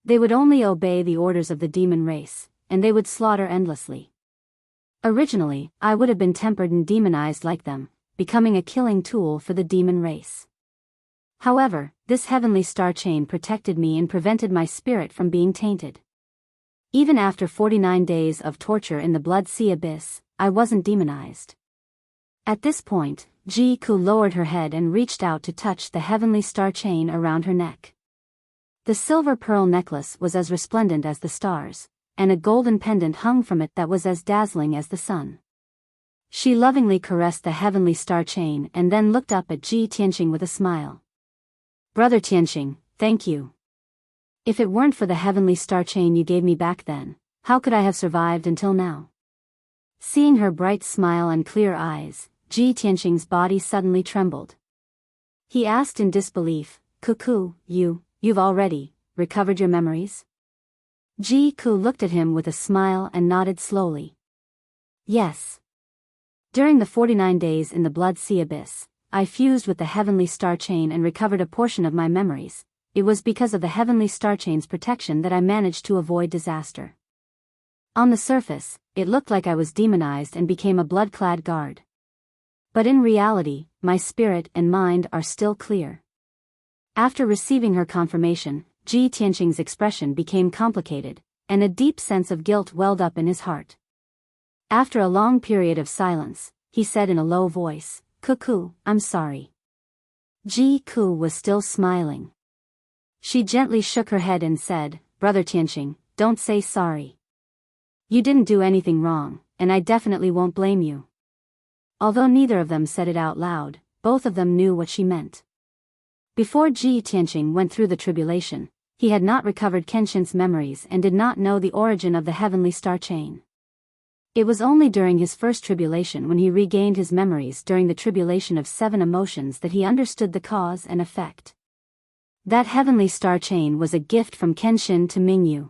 They would only obey the orders of the demon race, and they would slaughter endlessly. Originally, I would have been tempered and demonized like them, becoming a killing tool for the demon race. However, this heavenly star chain protected me and prevented my spirit from being tainted. Even after 49 days of torture in the Blood Sea Abyss, I wasn't demonized." At this point, Ji Ku lowered her head and reached out to touch the heavenly star chain around her neck. The silver pearl necklace was as resplendent as the stars, and a golden pendant hung from it that was as dazzling as the sun. She lovingly caressed the heavenly star chain and then looked up at Ji Tianxing with a smile. "Brother Tianxing, thank you. If it weren't for the heavenly star chain you gave me back then, how could I have survived until now?" Seeing her bright smile and clear eyes, Ji Tianxing's body suddenly trembled. He asked in disbelief, "Cuckoo, you've already recovered your memories?" Ji Ku looked at him with a smile and nodded slowly. "Yes. During the 49 days in the Blood Sea Abyss, I fused with the heavenly star chain and recovered a portion of my memories. It was because of the heavenly star chain's protection that I managed to avoid disaster. On the surface, it looked like I was demonized and became a blood-clad guard. But in reality, my spirit and mind are still clear." After receiving her confirmation, Ji Tianxing's expression became complicated, and a deep sense of guilt welled up in his heart. After a long period of silence, he said in a low voice, "Cuckoo, I'm sorry." Ji Ku was still smiling. She gently shook her head and said, "Brother Tianxing, don't say sorry. You didn't do anything wrong, and I definitely won't blame you." Although neither of them said it out loud, both of them knew what she meant. Before Ji Tianxing went through the tribulation, he had not recovered Kenshin's memories and did not know the origin of the heavenly star chain. It was only during his first tribulation, when he regained his memories during the tribulation of 7 emotions, that he understood the cause and effect. That heavenly star chain was a gift from Kenshin to Mingyu.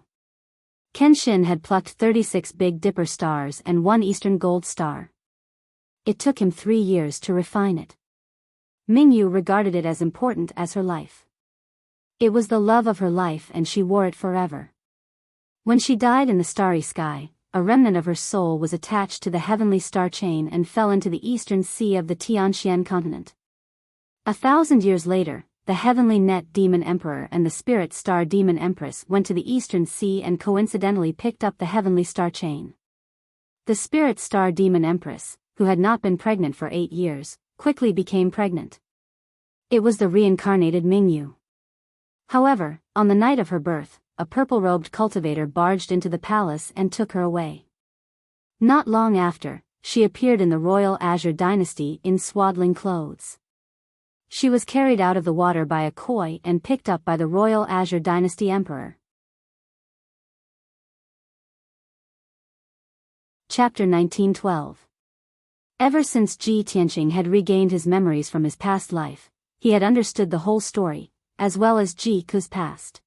Kenshin had plucked 36 Big Dipper stars and 1 Eastern Gold star. It took him 3 years to refine it. Mingyu regarded it as important as her life. It was the love of her life and she wore it forever. When she died in the starry sky, a remnant of her soul was attached to the heavenly star chain and fell into the eastern sea of the Tianxian continent. 1,000 years later, the heavenly net demon emperor and the spirit star demon empress went to the eastern sea and coincidentally picked up the heavenly star chain. The spirit star demon empress, who had not been pregnant for 8 years, quickly became pregnant. It was the reincarnated Mingyu. However, on the night of her birth, a purple-robed cultivator barged into the palace and took her away. Not long after, she appeared in the royal Azure dynasty in swaddling clothes. She was carried out of the water by a koi and picked up by the royal Azure dynasty emperor. Chapter 1912. Ever since Ji Tianxing had regained his memories from his past life, he had understood the whole story, as well as Ji Ku's past.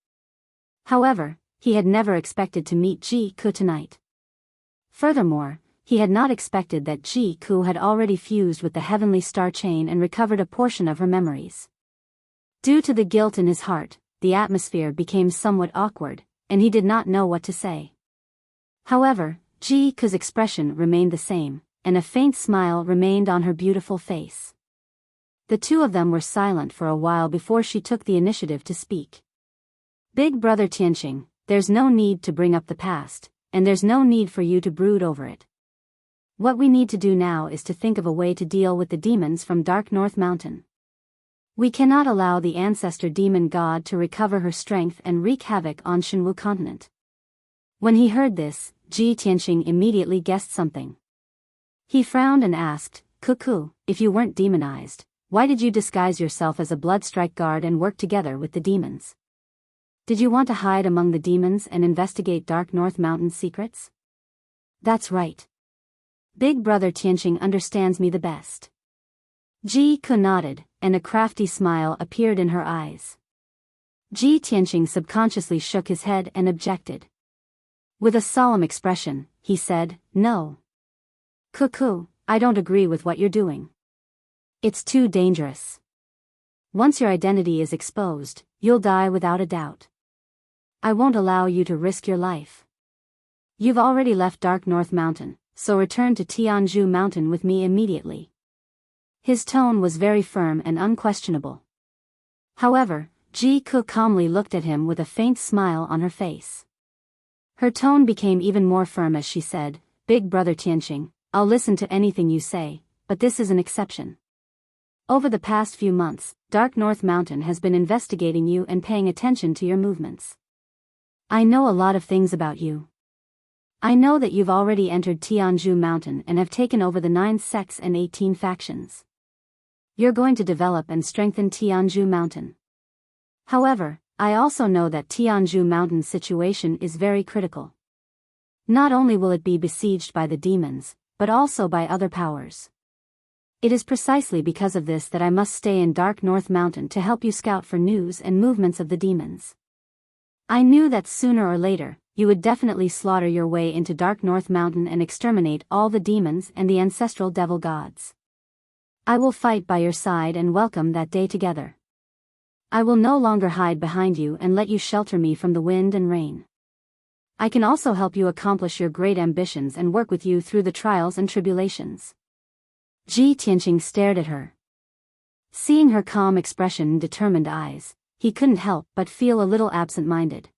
However, he had never expected to meet Ji Ku tonight. Furthermore, he had not expected that Ji Ku had already fused with the heavenly star chain and recovered a portion of her memories. Due to the guilt in his heart, the atmosphere became somewhat awkward, and he did not know what to say. However, Ji Ku's expression remained the same, and a faint smile remained on her beautiful face. The two of them were silent for a while before she took the initiative to speak. Big brother Tianqing, there's no need to bring up the past, and there's no need for you to brood over it. What we need to do now is to think of a way to deal with the demons from Dark North Mountain. We cannot allow the ancestor demon god to recover her strength and wreak havoc on Shenwu continent. When he heard this, Ji Tianqing immediately guessed something. He frowned and asked, Cuckoo, if you weren't demonized, why did you disguise yourself as a bloodstrike guard and work together with the demons? Did you want to hide among the demons and investigate Dark North Mountain's secrets? That's right. Big brother Tianqing understands me the best. Ji Ku nodded, and a crafty smile appeared in her eyes. Ji Tianqing subconsciously shook his head and objected. With a solemn expression, he said, No. Cuckoo, I don't agree with what you're doing. It's too dangerous. Once your identity is exposed, you'll die without a doubt. I won't allow you to risk your life. You've already left Dark North Mountain, so return to Tianzhu Mountain with me immediately. His tone was very firm and unquestionable. However, Ji Ku calmly looked at him with a faint smile on her face. Her tone became even more firm as she said, Big brother Tianqing, I'll listen to anything you say, but this is an exception. Over the past few months, Dark North Mountain has been investigating you and paying attention to your movements. I know a lot of things about you. I know that you've already entered Tianzhu Mountain and have taken over the 9 sects and 18 factions. You're going to develop and strengthen Tianzhu Mountain. However, I also know that Tianzhu Mountain's situation is very critical. Not only will it be besieged by the demons, but also by other powers. It is precisely because of this that I must stay in Dark North Mountain to help you scout for news and movements of the demons. I knew that sooner or later, you would definitely slaughter your way into Dark North Mountain and exterminate all the demons and the ancestral devil gods. I will fight by your side and welcome that day together. I will no longer hide behind you and let you shelter me from the wind and rain. I can also help you accomplish your great ambitions and work with you through the trials and tribulations. Ji Tianqing stared at her. Seeing her calm expression and determined eyes, he couldn't help but feel a little absent-minded.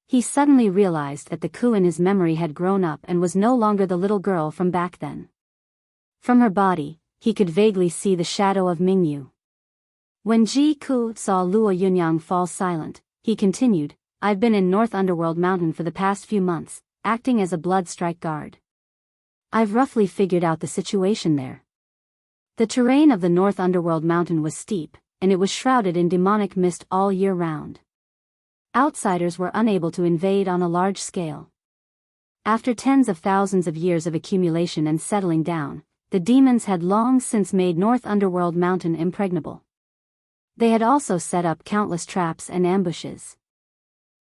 He suddenly realized that the Ku in his memory had grown up and was no longer the little girl from back then. From her body, he could vaguely see the shadow of Mingyu. When Ji Ku saw Luo Yunyang fall silent, he continued, I've been in North Underworld Mountain for the past few months, acting as a bloodstrike guard. I've roughly figured out the situation there. The terrain of the North Underworld Mountain was steep, and it was shrouded in demonic mist all year round. Outsiders were unable to invade on a large scale. After tens of thousands of years of accumulation and settling down, the demons had long since made North Underworld Mountain impregnable. They had also set up countless traps and ambushes.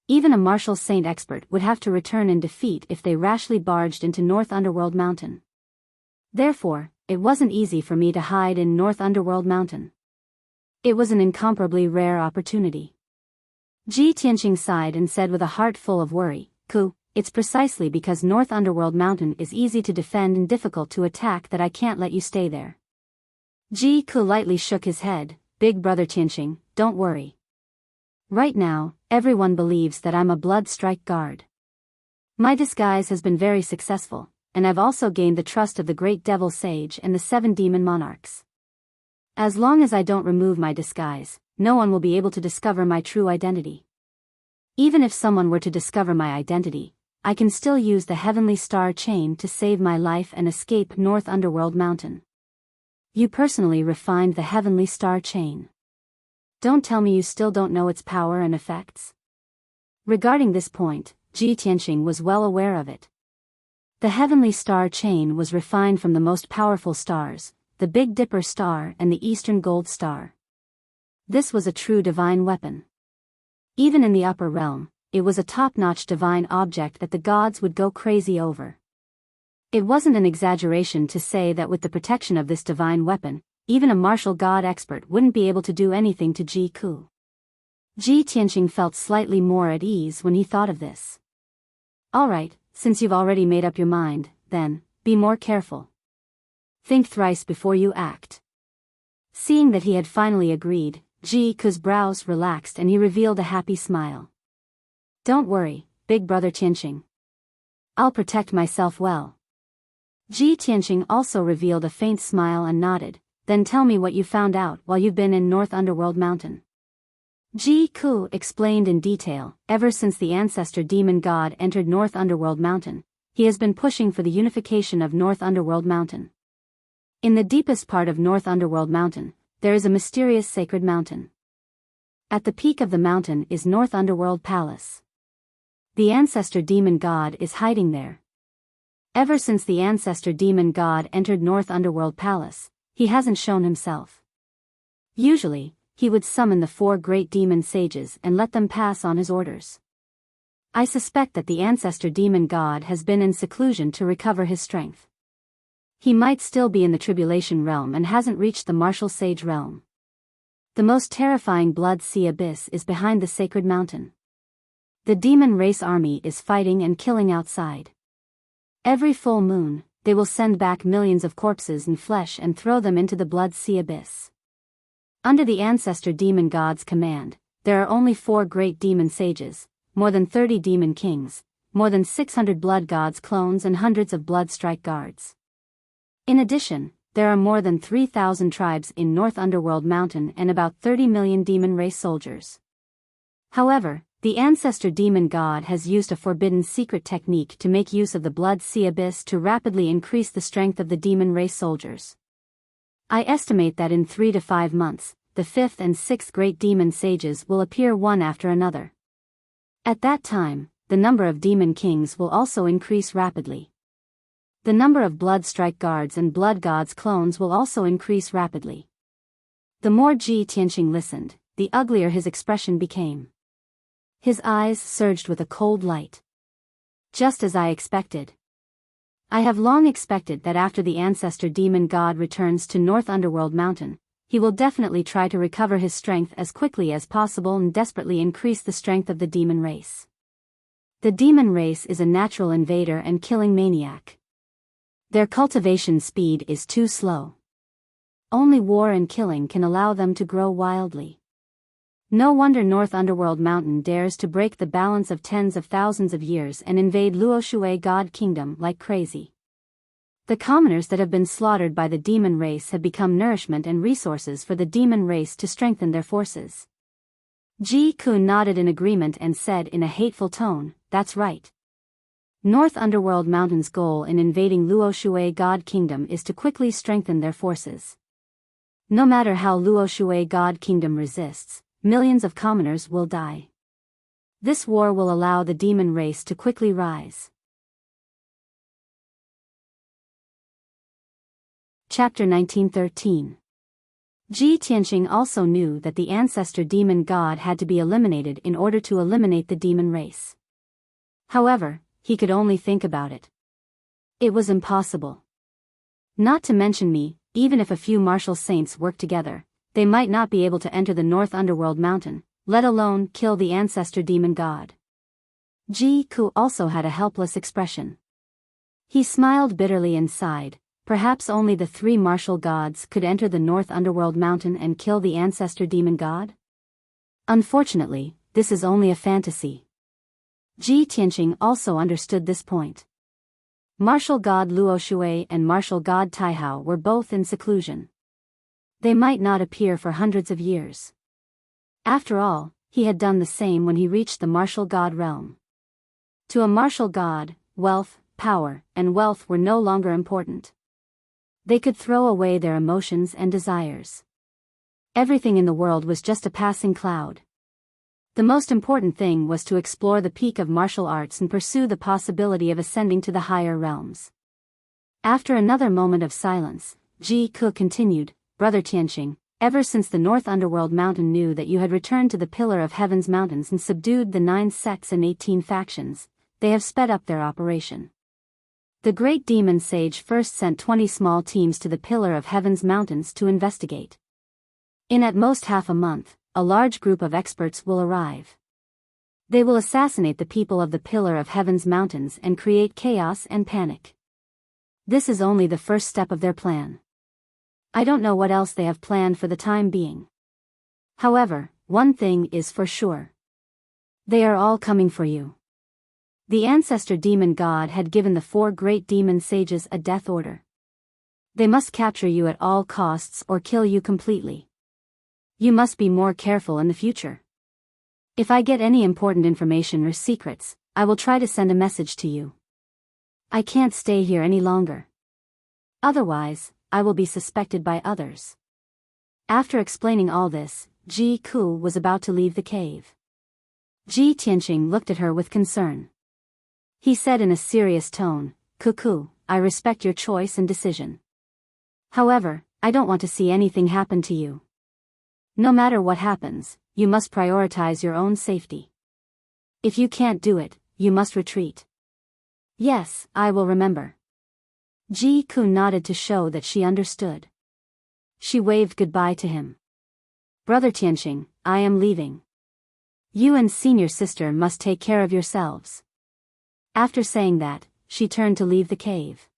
Even a martial saint expert would have to return in defeat if they rashly barged into North Underworld Mountain. Therefore, it wasn't easy for me to hide in North Underworld Mountain. It was an incomparably rare opportunity. Ji Tianqing sighed and said with a heart full of worry, Ku, it's precisely because North Underworld Mountain is easy to defend and difficult to attack that I can't let you stay there. Ji Ku lightly shook his head, Big brother Tianqing, don't worry. Right now, everyone believes that I'm a blood strike guard. My disguise has been very successful, and I've also gained the trust of the great devil sage and the 7 demon monarchs. As long as I don't remove my disguise, no one will be able to discover my true identity. Even if someone were to discover my identity, I can still use the heavenly star chain to save my life and escape North Underworld Mountain. You personally refined the heavenly star chain. Don't tell me you still don't know its power and effects. Regarding this point, Ji Tianqing was well aware of it. The heavenly star chain was refined from the most powerful stars, the Big Dipper star and the Eastern Gold star. This was a true divine weapon. Even in the upper realm, it was a top-notch divine object that the gods would go crazy over. It wasn't an exaggeration to say that with the protection of this divine weapon, even a martial god expert wouldn't be able to do anything to Ji Ku. Ji Tianqing felt slightly more at ease when he thought of this. Alright, since you've already made up your mind, then, be more careful. Think thrice before you act. Seeing that he had finally agreed, Ji Ku's brows relaxed and he revealed a happy smile. Don't worry, big brother Tianqing. I'll protect myself well. Ji Tianqing also revealed a faint smile and nodded. Then tell me what you found out while you've been in North Underworld Mountain. Ji Ku explained in detail. Ever since the ancestor demon god entered North Underworld Mountain, he has been pushing for the unification of North Underworld Mountain. In the deepest part of North Underworld Mountain, there is a mysterious sacred mountain. At the peak of the mountain is North Underworld Palace. The ancestor demon god is hiding there. Ever since the ancestor demon god entered North Underworld Palace, he hasn't shown himself. Usually, he would summon the 4 great demon sages and let them pass on his orders. I suspect that the ancestor demon god has been in seclusion to recover his strength. He might still be in the tribulation realm and hasn't reached the martial sage realm. The most terrifying blood sea abyss is behind the sacred mountain. The demon race army is fighting and killing outside. Every full moon, they will send back millions of corpses and flesh and throw them into the blood sea abyss. Under the ancestor demon god's command, there are only 4 great demon sages, more than 30 demon kings, more than 600 blood gods clones and hundreds of blood strike guards. In addition, there are more than 3,000 tribes in North Underworld Mountain and about 30 million demon race soldiers. However, the ancestor demon god has used a forbidden secret technique to make use of the blood sea abyss to rapidly increase the strength of the demon race soldiers. I estimate that in 3 to 5 months, the 5th and 6th great demon sages will appear one after another. At that time, the number of demon kings will also increase rapidly. The number of blood strike guards and blood gods clones will also increase rapidly. The more Ji Tianqing listened, the uglier his expression became. His eyes surged with a cold light. Just as I expected. I have long expected that after the ancestor demon god returns to North Underworld Mountain, he will definitely try to recover his strength as quickly as possible and desperately increase the strength of the demon race. The demon race is a natural invader and killing maniac. Their cultivation speed is too slow. Only war and killing can allow them to grow wildly. No wonder North Underworld Mountain dares to break the balance of tens of thousands of years and invade Luoshui God Kingdom like crazy. The commoners that have been slaughtered by the demon race have become nourishment and resources for the demon race to strengthen their forces. Ji Ku nodded in agreement and said in a hateful tone, "That's right. North Underworld Mountain's goal in invading Luoshui God Kingdom is to quickly strengthen their forces. No matter how Luoshui God Kingdom resists, millions of commoners will die. This war will allow the demon race to quickly rise." Chapter 1913. Ji Tianqing also knew that the ancestor demon god had to be eliminated in order to eliminate the demon race. However, he could only think about it. It was impossible. Not to mention me, even if a few martial saints worked together, they might not be able to enter the North Underworld Mountain, let alone kill the ancestor demon god. Ji Ku also had a helpless expression. He smiled bitterly and sighed. Perhaps only the 3 martial gods could enter the North Underworld Mountain and kill the ancestor demon god? Unfortunately, this is only a fantasy. Ji Tianqing also understood this point. Martial god Luoshui and martial god Taihao were both in seclusion. They might not appear for hundreds of years. After all, he had done the same when he reached the martial god realm. To a martial god, wealth, power, and wealth were no longer important. They could throw away their emotions and desires. Everything in the world was just a passing cloud. The most important thing was to explore the peak of martial arts and pursue the possibility of ascending to the higher realms. After another moment of silence, Ji Ku continued, "Brother Tianqing, Ever since the North Underworld Mountain knew that you had returned to the Pillar of Heaven's mountains and subdued the 9 sects and 18 factions, they have sped up their operation. The great demon sage first sent 20 small teams to the Pillar of Heaven's mountains to investigate. In at most half a month, a large group of experts will arrive. They will assassinate the people of the Pillar of Heaven's mountains and create chaos and panic. This is only the first step of their plan. I don't know what else they have planned for the time being. However, one thing is for sure. They are all coming for you. The ancestor demon god had given the 4 great demon sages a death order. They must capture you at all costs or kill you completely. You must be more careful in the future. If I get any important information or secrets, I will try to send a message to you. I can't stay here any longer. Otherwise, I will be suspected by others. After explaining all this, Ji Ku was about to leave the cave. Ji Tianqing looked at her with concern. He said in a serious tone, "Cuckoo, I respect your choice and decision. However, I don't want to see anything happen to you. No matter what happens, you must prioritize your own safety. If you can't do it, you must retreat." "Yes, I will remember." Ji Ku nodded to show that she understood. She waved goodbye to him. "Brother Tianqing, I am leaving. You and senior sister must take care of yourselves." After saying that, she turned to leave the cave.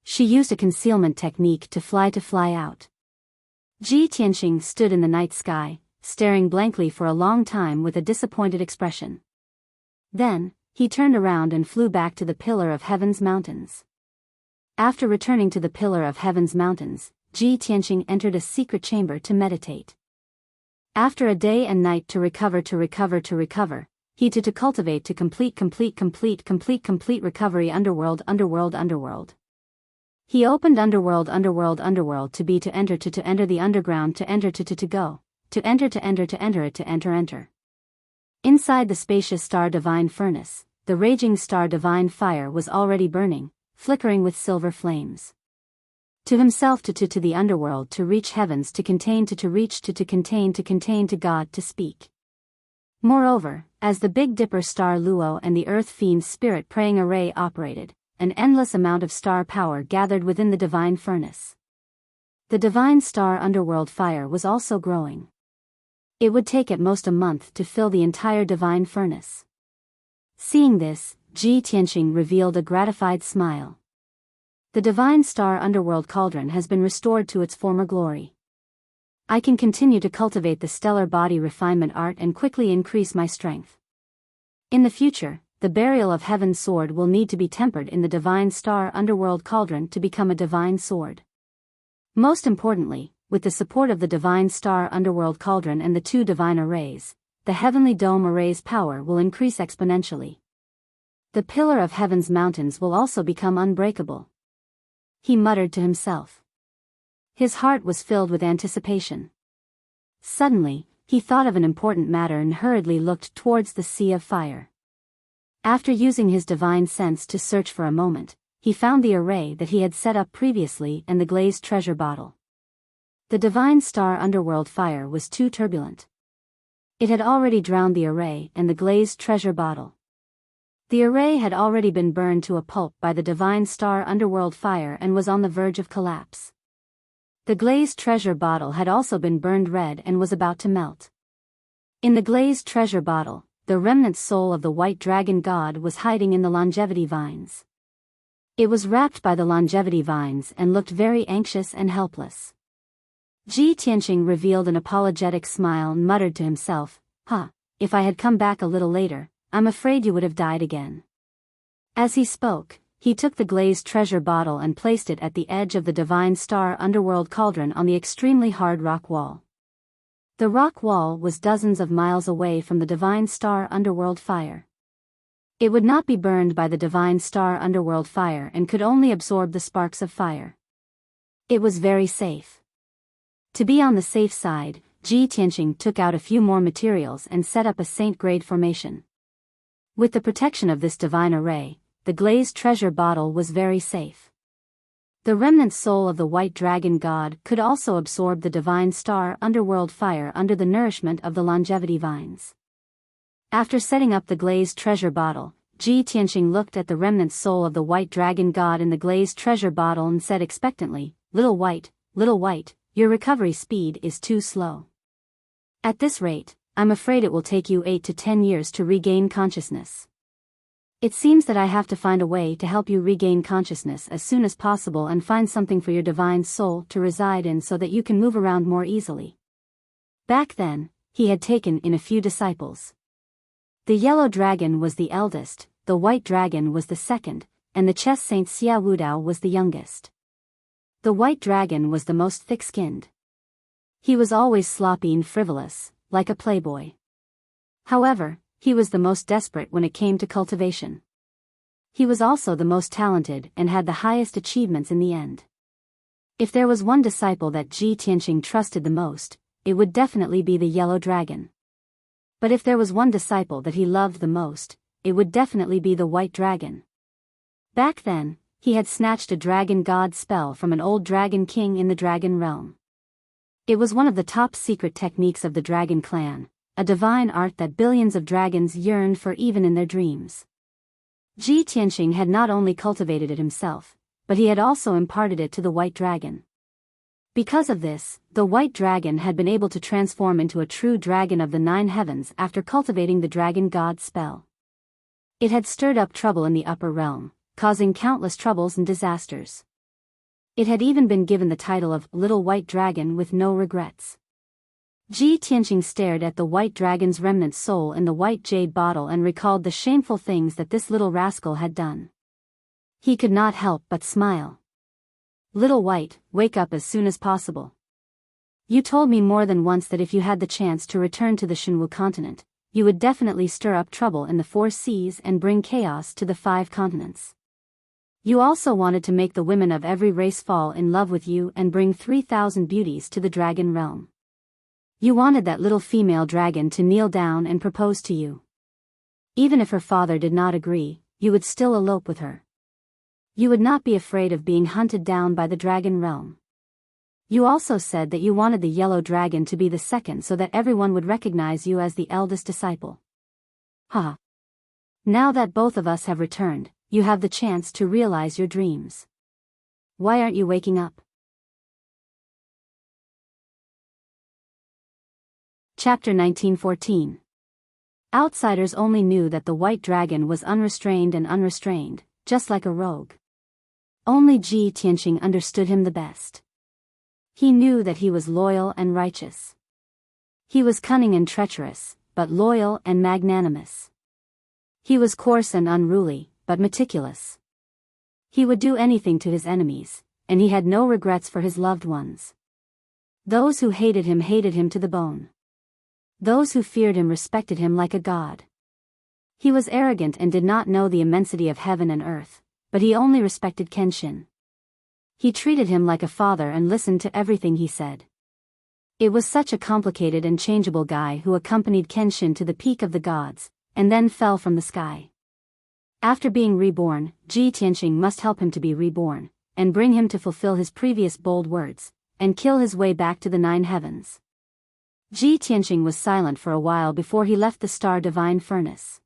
She used a concealment technique to fly out. Ji Tianqing stood in the night sky, staring blankly for a long time with a disappointed expression. Then, he turned around and flew back to the Pillar of Heaven's mountains. After returning to the Pillar of Heaven's mountains, Ji Tianqing entered a secret chamber to meditate. After a day and night to recover, he to cultivate to complete recovery underworld. He opened underworld to be to enter the underground to enter. Inside the spacious star divine furnace, the raging star divine fire was already burning, flickering with silver flames. To himself to the underworld to reach heavens to contain to reach to contain to God to speak. Moreover, as the Big Dipper star Luo and the Earth Fiend's spirit praying array operated, an endless amount of star power gathered within the divine furnace. The divine star underworld fire was also growing. It would take at most a month to fill the entire divine furnace. Seeing this, Ji Tianqing revealed a gratified smile. The divine star underworld cauldron has been restored to its former glory. I can continue to cultivate the stellar body refinement art and quickly increase my strength. In the future, the burial of heaven's sword will need to be tempered in the divine star underworld cauldron to become a divine sword. Most importantly, with the support of the divine star underworld cauldron and the 2 divine arrays, the heavenly dome array's power will increase exponentially. The Pillar of Heaven's mountains will also become unbreakable. He muttered to himself. His heart was filled with anticipation. Suddenly, he thought of an important matter and hurriedly looked towards the sea of fire. After using his divine sense to search for a moment, he found the array that he had set up previously and the glazed treasure bottle. The divine star underworld fire was too turbulent. It had already drowned the array and the glazed treasure bottle. The array had already been burned to a pulp by the divine star underworld fire and was on the verge of collapse. The glazed treasure bottle had also been burned red and was about to melt. In the glazed treasure bottle, the remnant soul of the white dragon god was hiding in the longevity vines. It was wrapped by the longevity vines and looked very anxious and helpless. Ji Tianqing revealed an apologetic smile and muttered to himself, if I had come back a little later, I'm afraid you would have died again." As he spoke, he took the glazed treasure bottle and placed it at the edge of the divine star underworld cauldron on the extremely hard rock wall. The rock wall was dozens of miles away from the divine star underworld fire. It would not be burned by the divine star underworld fire and could only absorb the sparks of fire. It was very safe. To be on the safe side, Ji Tianqing took out a few more materials and set up a saint-grade formation. With the protection of this divine array, the glazed treasure bottle was very safe. The remnant soul of the white dragon god could also absorb the divine star underworld fire under the nourishment of the longevity vines. After setting up the glazed treasure bottle, Ji Tianqing looked at the remnant soul of the white dragon god in the glazed treasure bottle and said expectantly, Little white, your recovery speed is too slow. At this rate, I'm afraid it will take you 8 to 10 years to regain consciousness. It seems that I have to find a way to help you regain consciousness as soon as possible and find something for your divine soul to reside in so that you can move around more easily. Back then, he had taken in a few disciples. The yellow dragon was the eldest, the white dragon was the second, and the chess saint Xia Wudao was the youngest. The white dragon was the most thick-skinned. He was always sloppy and frivolous, like a playboy. However, he was the most desperate when it came to cultivation. He was also the most talented and had the highest achievements in the end. If there was one disciple that Ji Tianqing trusted the most, it would definitely be the yellow dragon. But if there was one disciple that he loved the most, it would definitely be the white dragon. Back then, he had snatched a dragon god spell from an old dragon king in the dragon realm. It was one of the top secret techniques of the dragon clan, a divine art that billions of dragons yearned for even in their dreams. Ji Tianqing had not only cultivated it himself, but he had also imparted it to the white dragon. Because of this, the white dragon had been able to transform into a true dragon of the 9 heavens after cultivating the dragon god spell. It had stirred up trouble in the upper realm, causing countless troubles and disasters. It had even been given the title of Little White Dragon with no regrets. Ji Tianqing stared at the white dragon's remnant soul in the white jade bottle and recalled the shameful things that this little rascal had done. He could not help but smile. Little White, wake up as soon as possible. You told me more than once that if you had the chance to return to the Shenwu continent, you would definitely stir up trouble in the 4 seas and bring chaos to the 5 continents. You also wanted to make the women of every race fall in love with you and bring 3,000 beauties to the dragon realm. You wanted that little female dragon to kneel down and propose to you. Even if her father did not agree, you would still elope with her. You would not be afraid of being hunted down by the dragon realm. You also said that you wanted the yellow dragon to be the second so that everyone would recognize you as the eldest disciple. Ha! Now that both of us have returned, you have the chance to realize your dreams. Why aren't you waking up? Chapter 1914. Outsiders only knew that the white dragon was unrestrained, just like a rogue. Only Ji Tianqing understood him the best. He knew that he was loyal and righteous. He was cunning and treacherous, but loyal and magnanimous. He was coarse and unruly, but meticulous. He would do anything to his enemies, and he had no regrets for his loved ones. Those who hated him to the bone. Those who feared him respected him like a god. He was arrogant and did not know the immensity of heaven and earth, but he only respected Kenshin. He treated him like a father and listened to everything he said. It was such a complicated and changeable guy who accompanied Kenshin to the peak of the gods, and then fell from the sky. After being reborn, Ji Tianqing must help him to be reborn, and bring him to fulfill his previous bold words, and kill his way back to the 9 heavens. Ji Tianqing was silent for a while before he left the star divine furnace.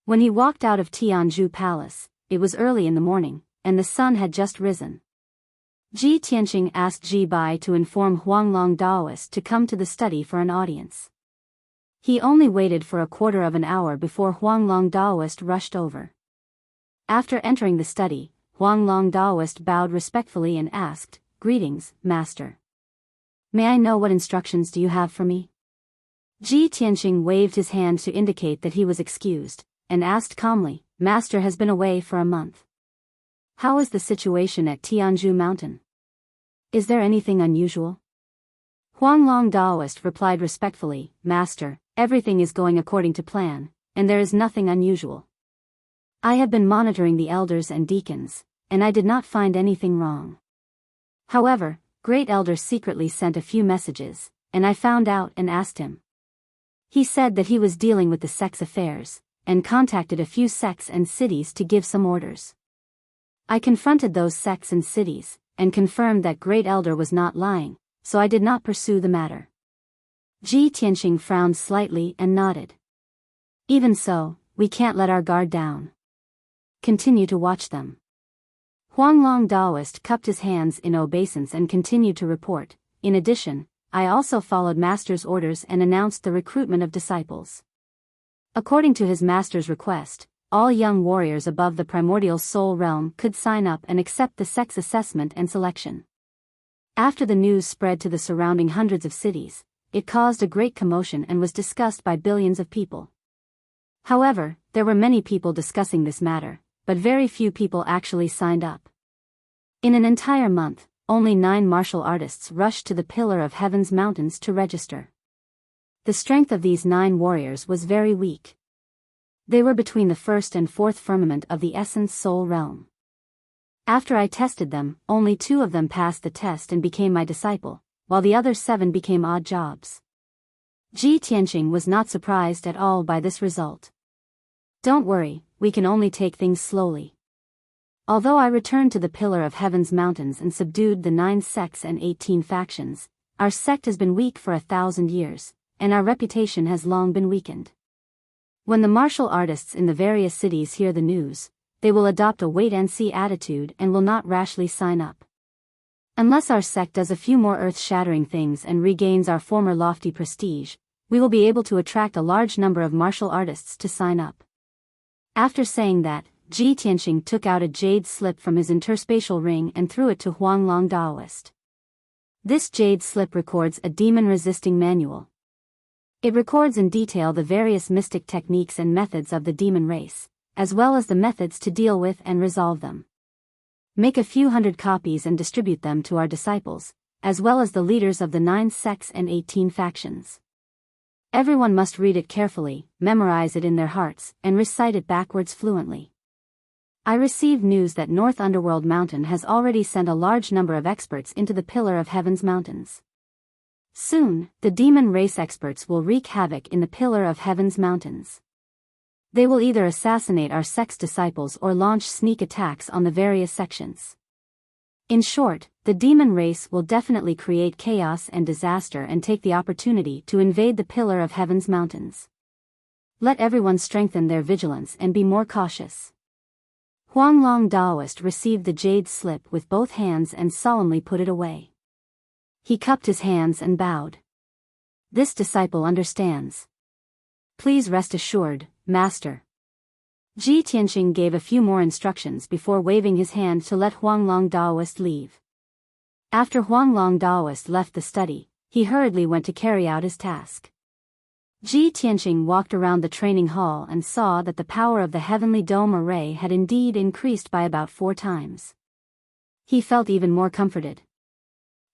When he walked out of Tianzhu Palace, it was early in the morning, and the sun had just risen. Ji Tianqing asked Ji Bai to inform Huanglong Daoist to come to the study for an audience. He only waited for a quarter of an hour before Huanglong Daoist rushed over. After entering the study, Huanglong Daoist bowed respectfully and asked, "Greetings, Master. May I know what instructions do you have for me?" Ji Tianqing waved his hand to indicate that he was excused, and asked calmly, "Master has been away for a month. How is the situation at Tianzhu Mountain? Is there anything unusual?" Huanglong Daoist replied respectfully, "Master, everything is going according to plan, and there is nothing unusual. I have been monitoring the elders and deacons, and I did not find anything wrong. However, Great Elder secretly sent a few messages, and I found out and asked him. He said that he was dealing with the sect's affairs, and contacted a few sects and cities to give some orders. I confronted those sects and cities, and confirmed that Great Elder was not lying, so I did not pursue the matter. Ji Tianqing frowned slightly and nodded. Even so, we can't let our guard down. Continue to watch them. Huanglong Daoist cupped his hands in obeisance and continued to report. In addition, I also followed Master's orders and announced the recruitment of disciples. According to his Master's request, all young warriors above the primordial soul realm could sign up and accept the sex assessment and selection. After the news spread to the surrounding hundreds of cities, it caused a great commotion and was discussed by billions of people. However, there were many people discussing this matter, but very few people actually signed up. In an entire month, only 9 martial artists rushed to the Pillar of Heaven's mountains to register. The strength of these 9 warriors was very weak. They were between the 1st and 4th firmament of the Essence Soul realm. After I tested them, only 2 of them passed the test and became my disciple, while the other 7 became odd jobs. Ji Tianqing was not surprised at all by this result. Don't worry, we can only take things slowly. Although I returned to the Pillar of Heaven's mountains and subdued the 9 sects and 18 factions, our sect has been weak for 1,000 years, and our reputation has long been weakened. When the martial artists in the various cities hear the news, they will adopt a wait-and-see attitude and will not rashly sign up. Unless our sect does a few more earth-shattering things and regains our former lofty prestige, we will be able to attract a large number of martial artists to sign up. After saying that, Ji Tianqing took out a jade slip from his interspatial ring and threw it to Huanglong Daoist. This jade slip records a demon-resisting manual. It records in detail the various mystic techniques and methods of the demon race, as well as the methods to deal with and resolve them. Make a few hundred copies and distribute them to our disciples, as well as the leaders of the 9 sects and 18 factions. Everyone must read it carefully, memorize it in their hearts, and recite it backwards fluently. I received news that North Underworld Mountain has already sent a large number of experts into the Pillar of Heaven's mountains. Soon, the demon race experts will wreak havoc in the Pillar of Heaven's mountains. They will either assassinate our sect's disciples or launch sneak attacks on the various sections. In short, the demon race will definitely create chaos and disaster and take the opportunity to invade the Pillar of Heaven's mountains. Let everyone strengthen their vigilance and be more cautious. Huanglong Daoist received the jade slip with both hands and solemnly put it away. He cupped his hands and bowed. This disciple understands. Please rest assured, Master. Ji Tianqing gave a few more instructions before waving his hand to let Huanglong Daoist leave. After Huanglong Daoist left the study, he hurriedly went to carry out his task. Ji Tianqing walked around the training hall and saw that the power of the heavenly dome array had indeed increased by about 4 times. He felt even more comforted.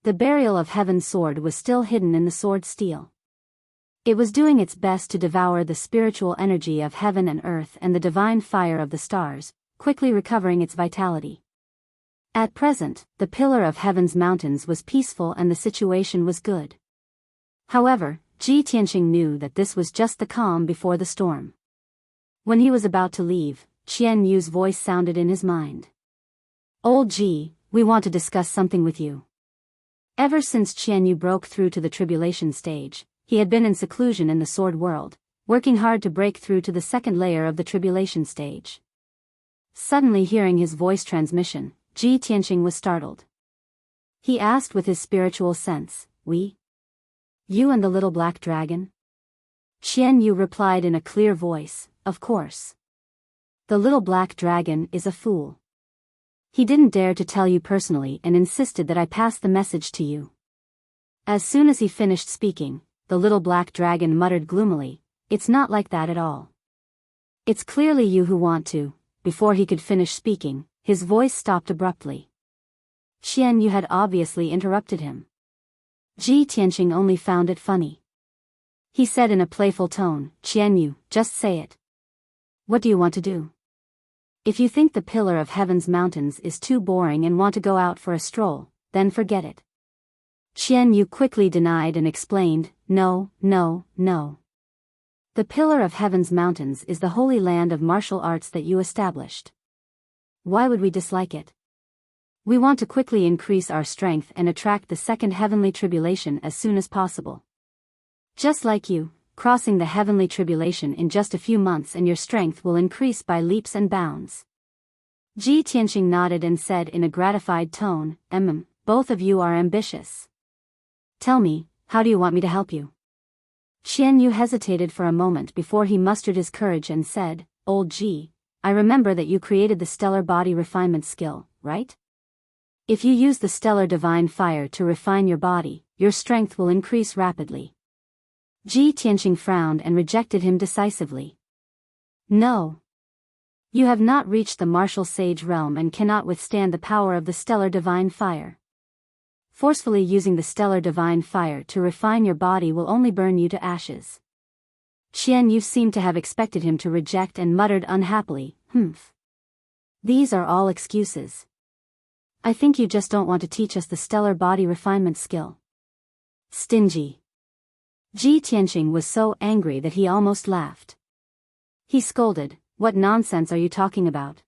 The burial of Heaven's sword was still hidden in the sword steel. It was doing its best to devour the spiritual energy of heaven and earth and the divine fire of the stars, quickly recovering its vitality. At present, the Pillar of Heaven's mountains was peaceful and the situation was good. However, Ji Tianqing knew that this was just the calm before the storm. When he was about to leave, Qian Yu's voice sounded in his mind. Old Ji, we want to discuss something with you. Ever since Qian Yu broke through to the tribulation stage, he had been in seclusion in the sword world, working hard to break through to the second layer of the tribulation stage. Suddenly hearing his voice transmission, Ji Tianqing was startled. He asked with his spiritual sense, "We? You and the little black dragon?" Qian Yu replied in a clear voice, "Of course. The little black dragon is a fool. He didn't dare to tell you personally and insisted that I pass the message to you." As soon as he finished speaking, the little black dragon muttered gloomily, "It's not like that at all. It's clearly you who want to." Before he could finish speaking, his voice stopped abruptly. Qian Yu had obviously interrupted him. Ji Tianqing only found it funny. He said in a playful tone, "Qian Yu, just say it. What do you want to do? If you think the Pillar of Heaven's mountains is too boring and want to go out for a stroll, then forget it." Qian Yu quickly denied and explained, "No, no, no. The Pillar of Heaven's mountains is the holy land of martial arts that you established. Why would we dislike it? We want to quickly increase our strength and attract the second heavenly tribulation as soon as possible. Just like you, crossing the heavenly tribulation in just a few months and your strength will increase by leaps and bounds. Ji Tianqing nodded and said in a gratified tone, both of you are ambitious. Tell me, how do you want me to help you? Qian Yu hesitated for a moment before he mustered his courage and said, Old Ji, I remember that you created the stellar body refinement skill, right? If you use the stellar divine fire to refine your body, your strength will increase rapidly. Ji Tianqing frowned and rejected him decisively. No. You have not reached the martial sage realm and cannot withstand the power of the stellar divine fire. Forcefully using the stellar divine fire to refine your body will only burn you to ashes. Qian Yu seemed to have expected him to reject and muttered unhappily, These are all excuses. I think you just don't want to teach us the stellar body refinement skill. Stingy. Ji Tianqing was so angry that he almost laughed. He scolded, What nonsense are you talking about?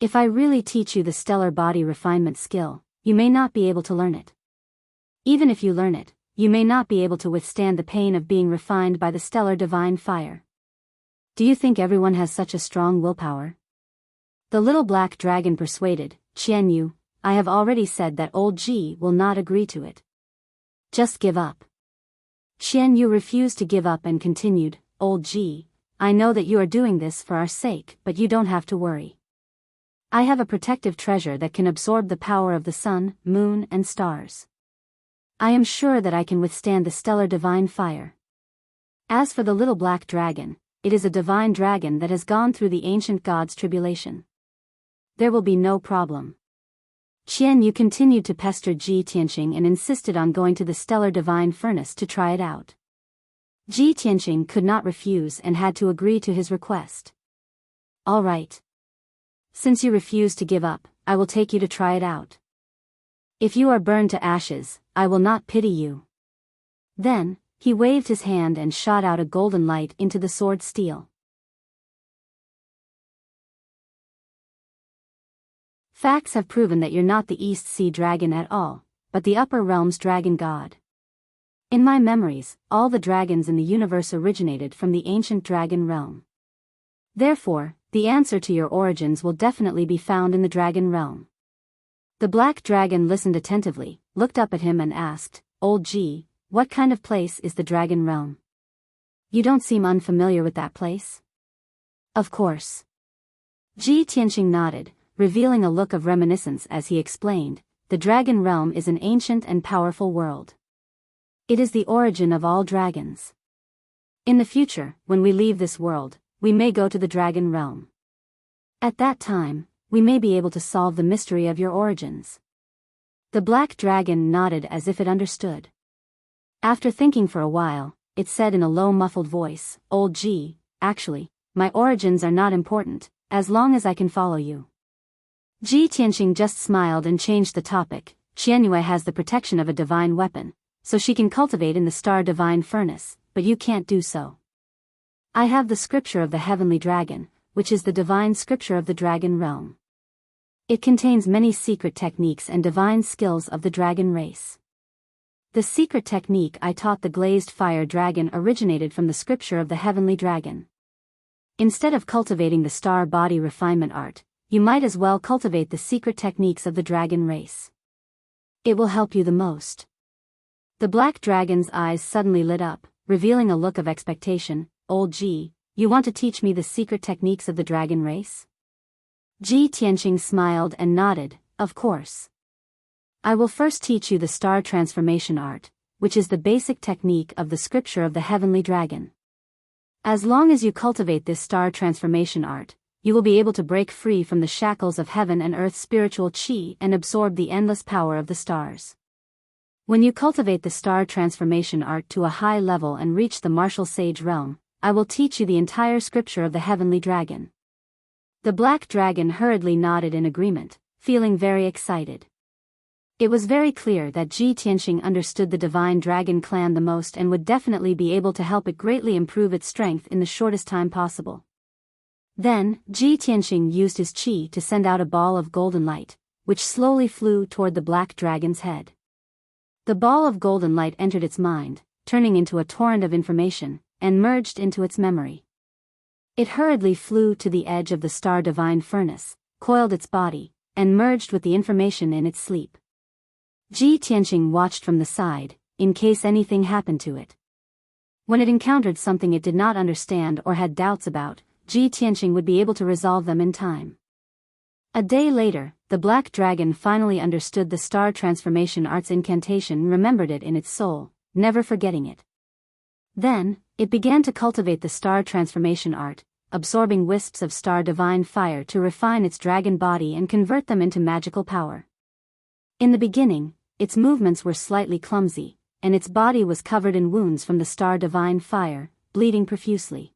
If I really teach you the stellar body refinement skill, you may not be able to learn it. Even if you learn it, you may not be able to withstand the pain of being refined by the stellar divine fire. Do you think everyone has such a strong willpower? The little black dragon persuaded, Qian Yu, I have already said that old Ji will not agree to it. Just give up. Qian Yu refused to give up and continued, Old Ji, I know that you are doing this for our sake, but you don't have to worry. I have a protective treasure that can absorb the power of the sun, moon, and stars. I am sure that I can withstand the stellar divine fire. As for the little black dragon, it is a divine dragon that has gone through the ancient god's tribulation. There will be no problem. Qian Yu continued to pester Ji Tianqing and insisted on going to the stellar divine furnace to try it out. Ji Tianqing could not refuse and had to agree to his request. All right. Since you refuse to give up, I will take you to try it out. If you are burned to ashes, I will not pity you. Then, he waved his hand and shot out a golden light into the sword steel. Facts have proven that you're not the East Sea Dragon at all, but the Upper Realm's Dragon God. In my memories, all the dragons in the universe originated from the ancient dragon realm. Therefore, the answer to your origins will definitely be found in the dragon realm. The black dragon listened attentively, looked up at him and asked, Old Ji, what kind of place is the dragon realm? You don't seem unfamiliar with that place. Of course. Ji Tianqing nodded, revealing a look of reminiscence as he explained, the dragon realm is an ancient and powerful world. It is the origin of all dragons. In the future, when we leave this world, we may go to the dragon realm. At that time, we may be able to solve the mystery of your origins. The black dragon nodded as if it understood. After thinking for a while, it said in a low muffled voice, Old Ji, actually, my origins are not important, as long as I can follow you. Ji Tianqing just smiled and changed the topic. Qianyue has the protection of a divine weapon, so she can cultivate in the star divine furnace, but you can't do so. I have the scripture of the heavenly dragon, which is the divine scripture of the dragon realm. It contains many secret techniques and divine skills of the dragon race. The secret technique I taught the glazed fire dragon originated from the scripture of the heavenly dragon. Instead of cultivating the star body refinement art, you might as well cultivate the secret techniques of the dragon race. It will help you the most. The black dragon's eyes suddenly lit up, revealing a look of expectation. Old Ji, you want to teach me the secret techniques of the dragon race? Ji Tianqing smiled and nodded, of course. I will first teach you the star transformation art, which is the basic technique of the scripture of the heavenly dragon. As long as you cultivate this star transformation art, you will be able to break free from the shackles of heaven and earth's spiritual qi and absorb the endless power of the stars. When you cultivate the star transformation art to a high level and reach the martial sage realm, I will teach you the entire scripture of the heavenly dragon. The black dragon hurriedly nodded in agreement, feeling very excited. It was very clear that Ji Tianqing understood the divine dragon clan the most and would definitely be able to help it greatly improve its strength in the shortest time possible. Then, Ji Tianxing used his qi to send out a ball of golden light, which slowly flew toward the black dragon's head. The ball of golden light entered its mind, turning into a torrent of information, and merged into its memory. It hurriedly flew to the edge of the star divine furnace, coiled its body, and merged with the information in its sleep. Ji Tianxing watched from the side, in case anything happened to it. When it encountered something it did not understand or had doubts about, Ji Tianxing would be able to resolve them in time. A day later, the black dragon finally understood the star transformation art's incantation and remembered it in its soul, never forgetting it. Then, it began to cultivate the star transformation art, absorbing wisps of star divine fire to refine its dragon body and convert them into magical power. In the beginning, its movements were slightly clumsy, and its body was covered in wounds from the star divine fire, bleeding profusely.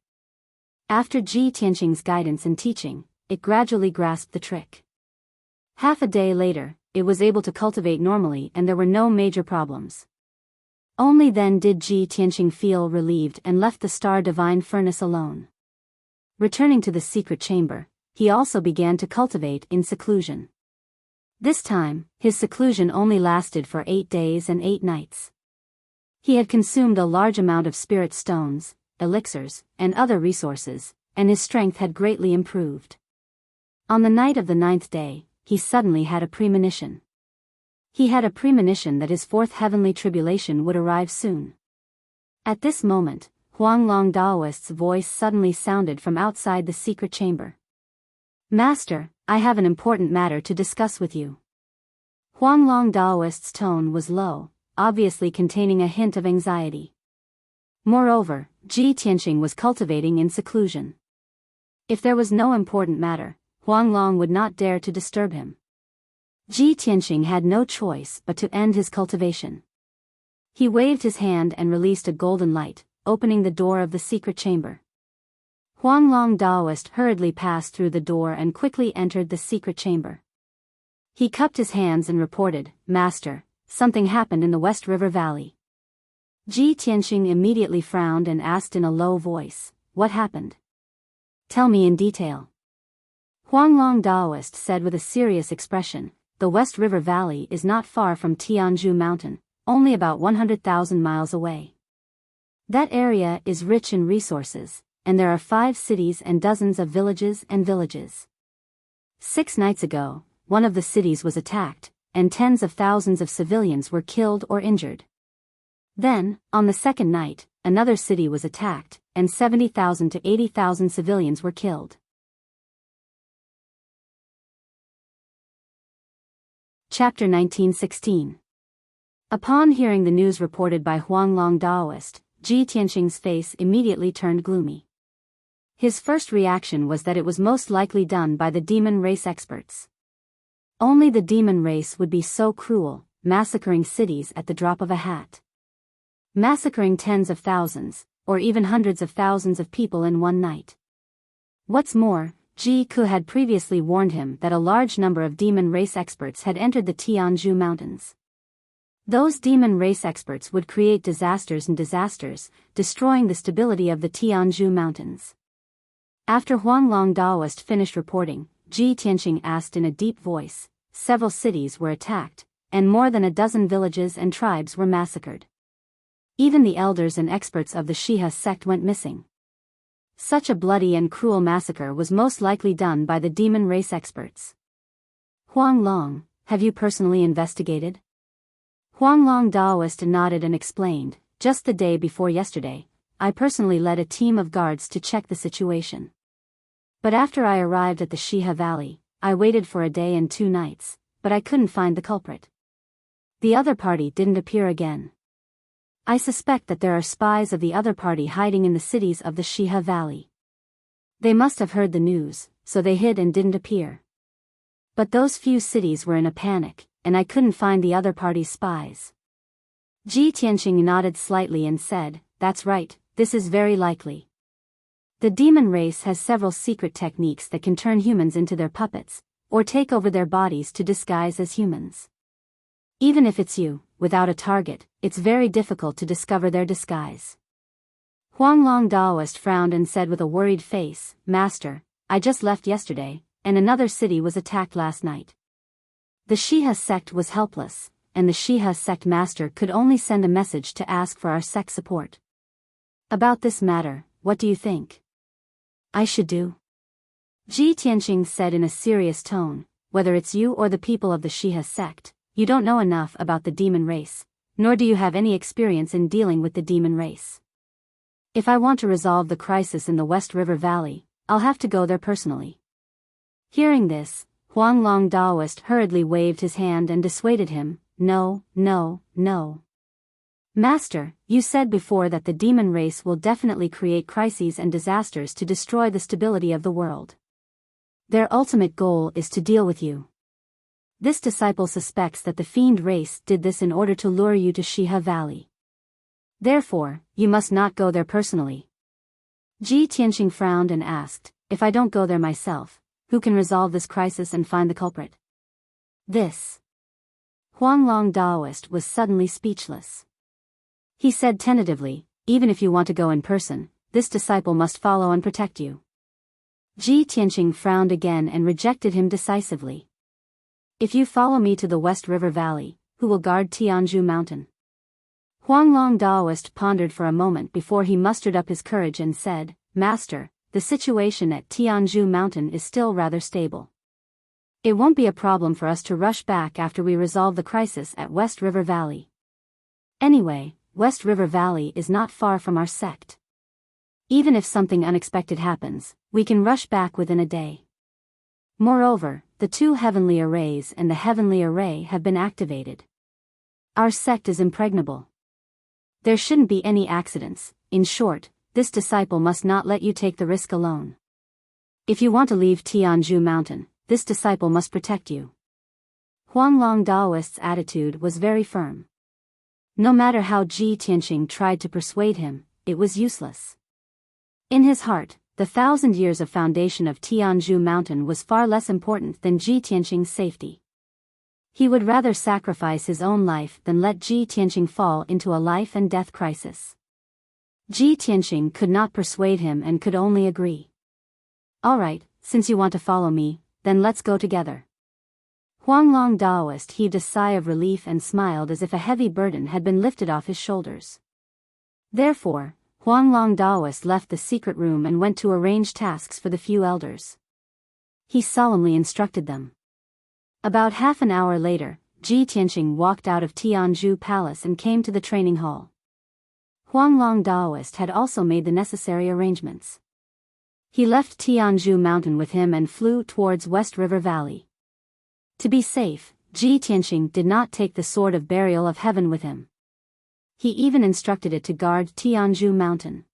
After Ji Tianxing's guidance and teaching, it gradually grasped the trick. Half a day later, it was able to cultivate normally and there were no major problems. Only then did Ji Tianxing feel relieved and left the star divine furnace alone. Returning to the secret chamber, he also began to cultivate in seclusion. This time, his seclusion only lasted for 8 days and 8 nights. He had consumed a large amount of spirit stones, elixirs, and other resources, and his strength had greatly improved. On the night of the 9th day, he suddenly had a premonition. He had a premonition that his 4th heavenly tribulation would arrive soon. At this moment, Huanglong Daoist's voice suddenly sounded from outside the secret chamber. "Master, I have an important matter to discuss with you." Huanglong Daoist's tone was low, obviously containing a hint of anxiety. Moreover, Ji Tianxing was cultivating in seclusion. If there was no important matter, Huanglong would not dare to disturb him. Ji Tianxing had no choice but to end his cultivation. He waved his hand and released a golden light, opening the door of the secret chamber. Huanglong Daoist hurriedly passed through the door and quickly entered the secret chamber. He cupped his hands and reported, "Master, something happened in the West River Valley." Ji Tianxing immediately frowned and asked in a low voice, "What happened? Tell me in detail." Huanglong Daoist said with a serious expression, "The West River Valley is not far from Tianzhu Mountain, only about 100,000 miles away. That area is rich in resources, and there are 5 cities and dozens of villages and villages. 6 nights ago, one of the cities was attacked, and tens of thousands of civilians were killed or injured. Then, on the 2nd night, another city was attacked, and 70,000 to 80,000 civilians were killed." Chapter 1916. Upon hearing the news reported by Huanglong Daoist, Ji Tianxing's face immediately turned gloomy. His first reaction was that it was most likely done by the demon race experts. Only the demon race would be so cruel, massacring cities at the drop of a hat. Massacring tens of thousands, or even hundreds of thousands of people in one night. What's more, Ji Ku had previously warned him that a large number of demon race experts had entered the Tianzhu Mountains. Those demon race experts would create disasters and disasters, destroying the stability of the Tianzhu Mountains. After Huanglong Daoist finished reporting, Ji Tianxing asked in a deep voice, "Several cities were attacked, and more than a dozen villages and tribes were massacred. Even the elders and experts of the Shiha sect went missing. Such a bloody and cruel massacre was most likely done by the demon race experts. Huanglong, have you personally investigated?" Huanglong Daoist nodded and explained, "Just the day before yesterday, I personally led a team of guards to check the situation. But after I arrived at the Shiha Valley, I waited for a day and 2 nights, but I couldn't find the culprit. The other party didn't appear again. I suspect that there are spies of the other party hiding in the cities of the Shiha Valley. They must have heard the news, so they hid and didn't appear. But those few cities were in a panic, and I couldn't find the other party's spies." Ji Tianxing nodded slightly and said, "That's right, this is very likely. The demon race has several secret techniques that can turn humans into their puppets, or take over their bodies to disguise as humans. Even if it's you, without a target, it's very difficult to discover their disguise." Huanglong Daoist frowned and said with a worried face, "Master, I just left yesterday, and another city was attacked last night. The Shiha sect was helpless, and the Shiha sect master could only send a message to ask for our sect support. About this matter, what do you think I should do? Ji Tianqing said in a serious tone, whether it's you or the people of the Shiha sect, you don't know enough about the demon race, nor do you have any experience in dealing with the demon race. If I want to resolve the crisis in the West River Valley, I'll have to go there personally. Hearing this, Huang Long Daoist hurriedly waved his hand and dissuaded him. No, no, no. Master, you said before that the demon race will definitely create crises and disasters to destroy the stability of the world. Their ultimate goal is to deal with you. This disciple suspects that the fiend race did this in order to lure you to Shiha Valley. Therefore, you must not go there personally. Ji Tianqing frowned and asked, if I don't go there myself, who can resolve this crisis and find the culprit? This. Huang Long Daoist was suddenly speechless. He said tentatively, even if you want to go in person, this disciple must follow and protect you. Ji Tianqing frowned again and rejected him decisively. If you follow me to the West River Valley, who will guard Tianzhu Mountain? Huang Long Daoist pondered for a moment before he mustered up his courage and said, Master, the situation at Tianzhu Mountain is still rather stable. It won't be a problem for us to rush back after we resolve the crisis at West River Valley. Anyway, West River Valley is not far from our sect. Even if something unexpected happens, we can rush back within a day. Moreover, the two heavenly arrays and the heavenly array have been activated. Our sect is impregnable. There shouldn't be any accidents. In short, this disciple must not let you take the risk alone. If you want to leave Tianzhu Mountain, this disciple must protect you. Huang Long Daoist's attitude was very firm. No matter how Ji Tianqing tried to persuade him, it was useless. In his heart, the 1,000 years of foundation of Tianzhu Mountain was far less important than Ji Tianqing's safety. He would rather sacrifice his own life than let Ji Tianqing fall into a life and death crisis. Ji Tianqing could not persuade him and could only agree. All right, since you want to follow me, then let's go together. Huang Long Daoist heaved a sigh of relief and smiled as if a heavy burden had been lifted off his shoulders. Therefore, Huang Long Daoist left the secret room and went to arrange tasks for the few elders. He solemnly instructed them. About half an hour later, Ji Tianqing walked out of Tianzhu Palace and came to the training hall. Huang Long Daoist had also made the necessary arrangements. He left Tianzhu Mountain with him and flew towards West River Valley. To be safe, Ji Tianqing did not take the Sword of Burial of Heaven with him. He even instructed it to guard Tianzhu Mountain.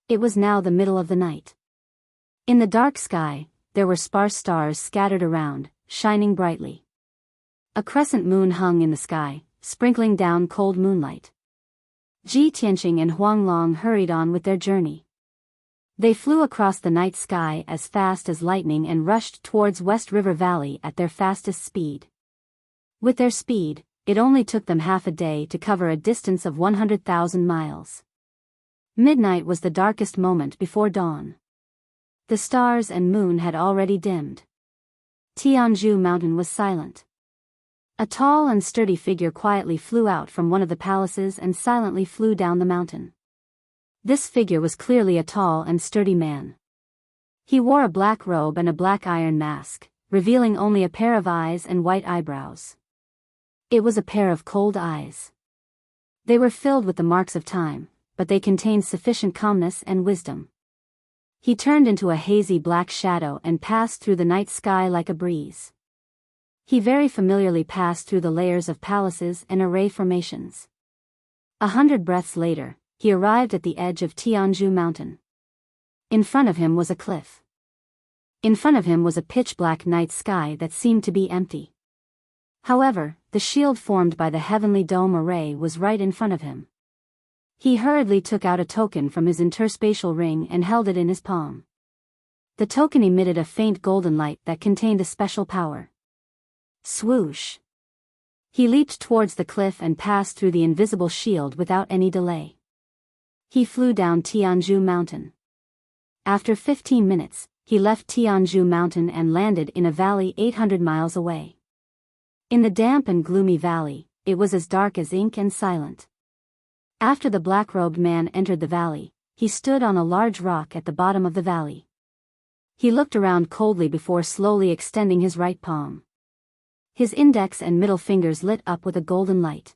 It was now the middle of the night. In the dark sky, there were sparse stars scattered around, shining brightly. A crescent moon hung in the sky, sprinkling down cold moonlight. Ji Tianqing and Huang Long hurried on with their journey. They flew across the night sky as fast as lightning and rushed towards West River Valley at their fastest speed. With their speed, it only took them half a day to cover a distance of 100,000 miles. Midnight was the darkest moment before dawn. The stars and moon had already dimmed. Tianzhu Mountain was silent. A tall and sturdy figure quietly flew out from one of the palaces and silently flew down the mountain. This figure was clearly a tall and sturdy man. He wore a black robe and a black iron mask, revealing only a pair of eyes and white eyebrows. It was a pair of cold eyes. They were filled with the marks of time, but they contained sufficient calmness and wisdom. He turned into a hazy black shadow and passed through the night sky like a breeze. He very familiarly passed through the layers of palaces and array formations. 100 breaths later, he arrived at the edge of Tianzhu Mountain. In front of him was a cliff. In front of him was a pitch-black night sky that seemed to be empty. However, the shield formed by the heavenly dome array was right in front of him. He hurriedly took out a token from his interspatial ring and held it in his palm. The token emitted a faint golden light that contained a special power. Swoosh! He leaped towards the cliff and passed through the invisible shield without any delay. He flew down Tianzhu Mountain. After 15 minutes, he left Tianzhu Mountain and landed in a valley 800 miles away. In the damp and gloomy valley, it was as dark as ink and silent. After the black-robed man entered the valley, he stood on a large rock at the bottom of the valley. He looked around coldly before slowly extending his right palm. His index and middle fingers lit up with a golden light.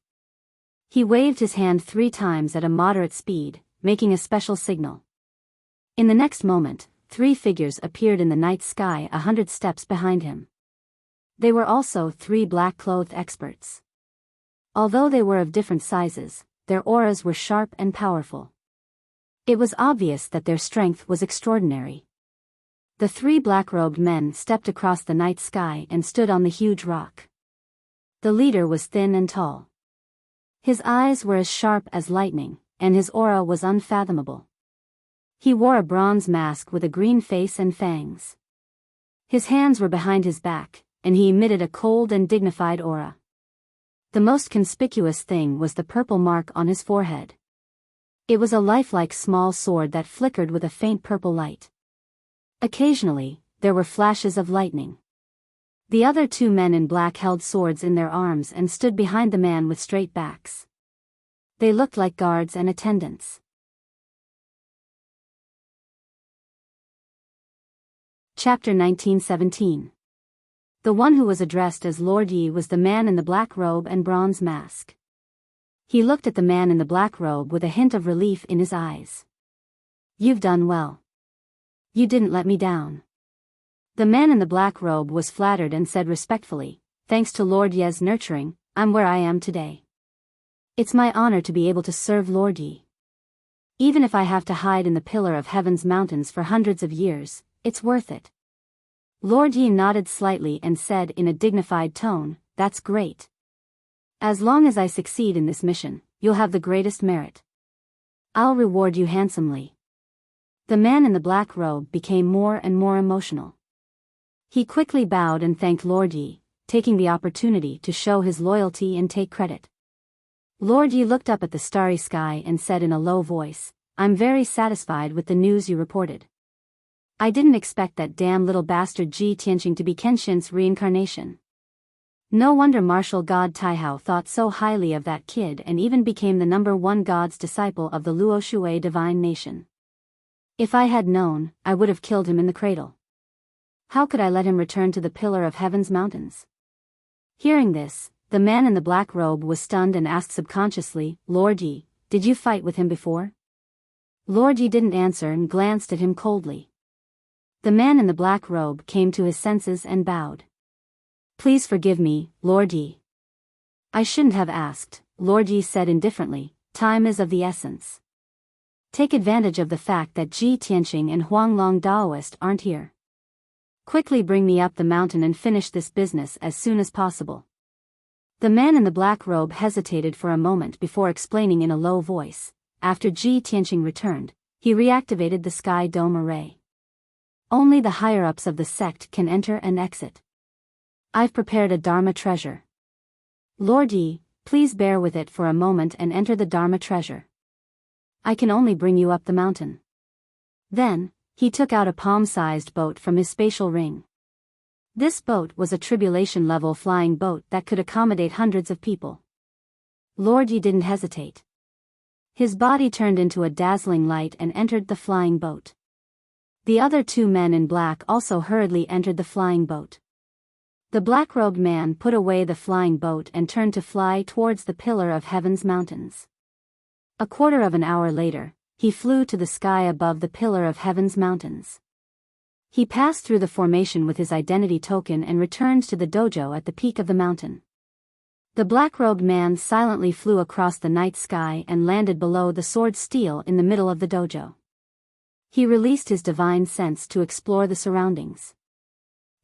He waved his hand 3 times at a moderate speed, making a special signal. In the next moment, 3 figures appeared in the night sky 100 steps behind him. They were also 3 black-clothed experts. Although they were of different sizes, their auras were sharp and powerful. It was obvious that their strength was extraordinary. The 3 black-robed men stepped across the night sky and stood on the huge rock. The leader was thin and tall. His eyes were as sharp as lightning, and his aura was unfathomable. He wore a bronze mask with a green face and fangs. His hands were behind his back, and he emitted a cold and dignified aura. The most conspicuous thing was the purple mark on his forehead. It was a lifelike small sword that flickered with a faint purple light. Occasionally, there were flashes of lightning. The other 2 men in black held swords in their arms and stood behind the man with straight backs. They looked like guards and attendants. Chapter 1917. The one who was addressed as Lord Yi was the man in the black robe and bronze mask. He looked at the man in the black robe with a hint of relief in his eyes. "You've done well. You didn't let me down." The man in the black robe was flattered and said respectfully, "Thanks to Lord Ye's nurturing, I'm where I am today. It's my honor to be able to serve Lord Yi. Even if I have to hide in the pillar of heaven's mountains for hundreds of years, it's worth it." Lord Yi nodded slightly and said in a dignified tone, "That's great. As long as I succeed in this mission, you'll have the greatest merit. I'll reward you handsomely." The man in the black robe became more and more emotional. He quickly bowed and thanked Lord Yi, taking the opportunity to show his loyalty and take credit. Lord Yi looked up at the starry sky and said in a low voice, "I'm very satisfied with the news you reported. I didn't expect that damn little bastard Ji Tianqing to be Kenshin's reincarnation. No wonder martial god Taihao thought so highly of that kid and even became the #1 god's disciple of the Luoshui divine nation. If I had known, I would have killed him in the cradle. How could I let him return to the pillar of heaven's mountains?" Hearing this, the man in the black robe was stunned and asked subconsciously, "Lord Yi, did you fight with him before?" Lord Yi didn't answer and glanced at him coldly. The man in the black robe came to his senses and bowed. "Please forgive me, Lord Yi." "I shouldn't have asked," Lord Yi said indifferently, "time is of the essence. Take advantage of the fact that Ji Tianqing and Huanglong Daoist aren't here. Quickly bring me up the mountain and finish this business as soon as possible." The man in the black robe hesitated for a moment before explaining in a low voice. After Ji Tianqing returned, he reactivated the sky dome array. Only the higher-ups of the sect can enter and exit. I've prepared a Dharma treasure. Lord Yi, please bear with it for a moment and enter the Dharma treasure. I can only bring you up the mountain. Then, he took out a palm-sized boat from his spatial ring. This boat was a tribulation-level flying boat that could accommodate hundreds of people. Lord Yi didn't hesitate. His body turned into a dazzling light and entered the flying boat. The other 2 men in black also hurriedly entered the flying boat. The black-robed man put away the flying boat and turned to fly towards the pillar of heaven's mountains. A quarter of an hour later, he flew to the sky above the pillar of heaven's mountains. He passed through the formation with his identity token and returned to the dojo at the peak of the mountain. The black-robed man silently flew across the night sky and landed below the sword steel in the middle of the dojo. He released his divine sense to explore the surroundings.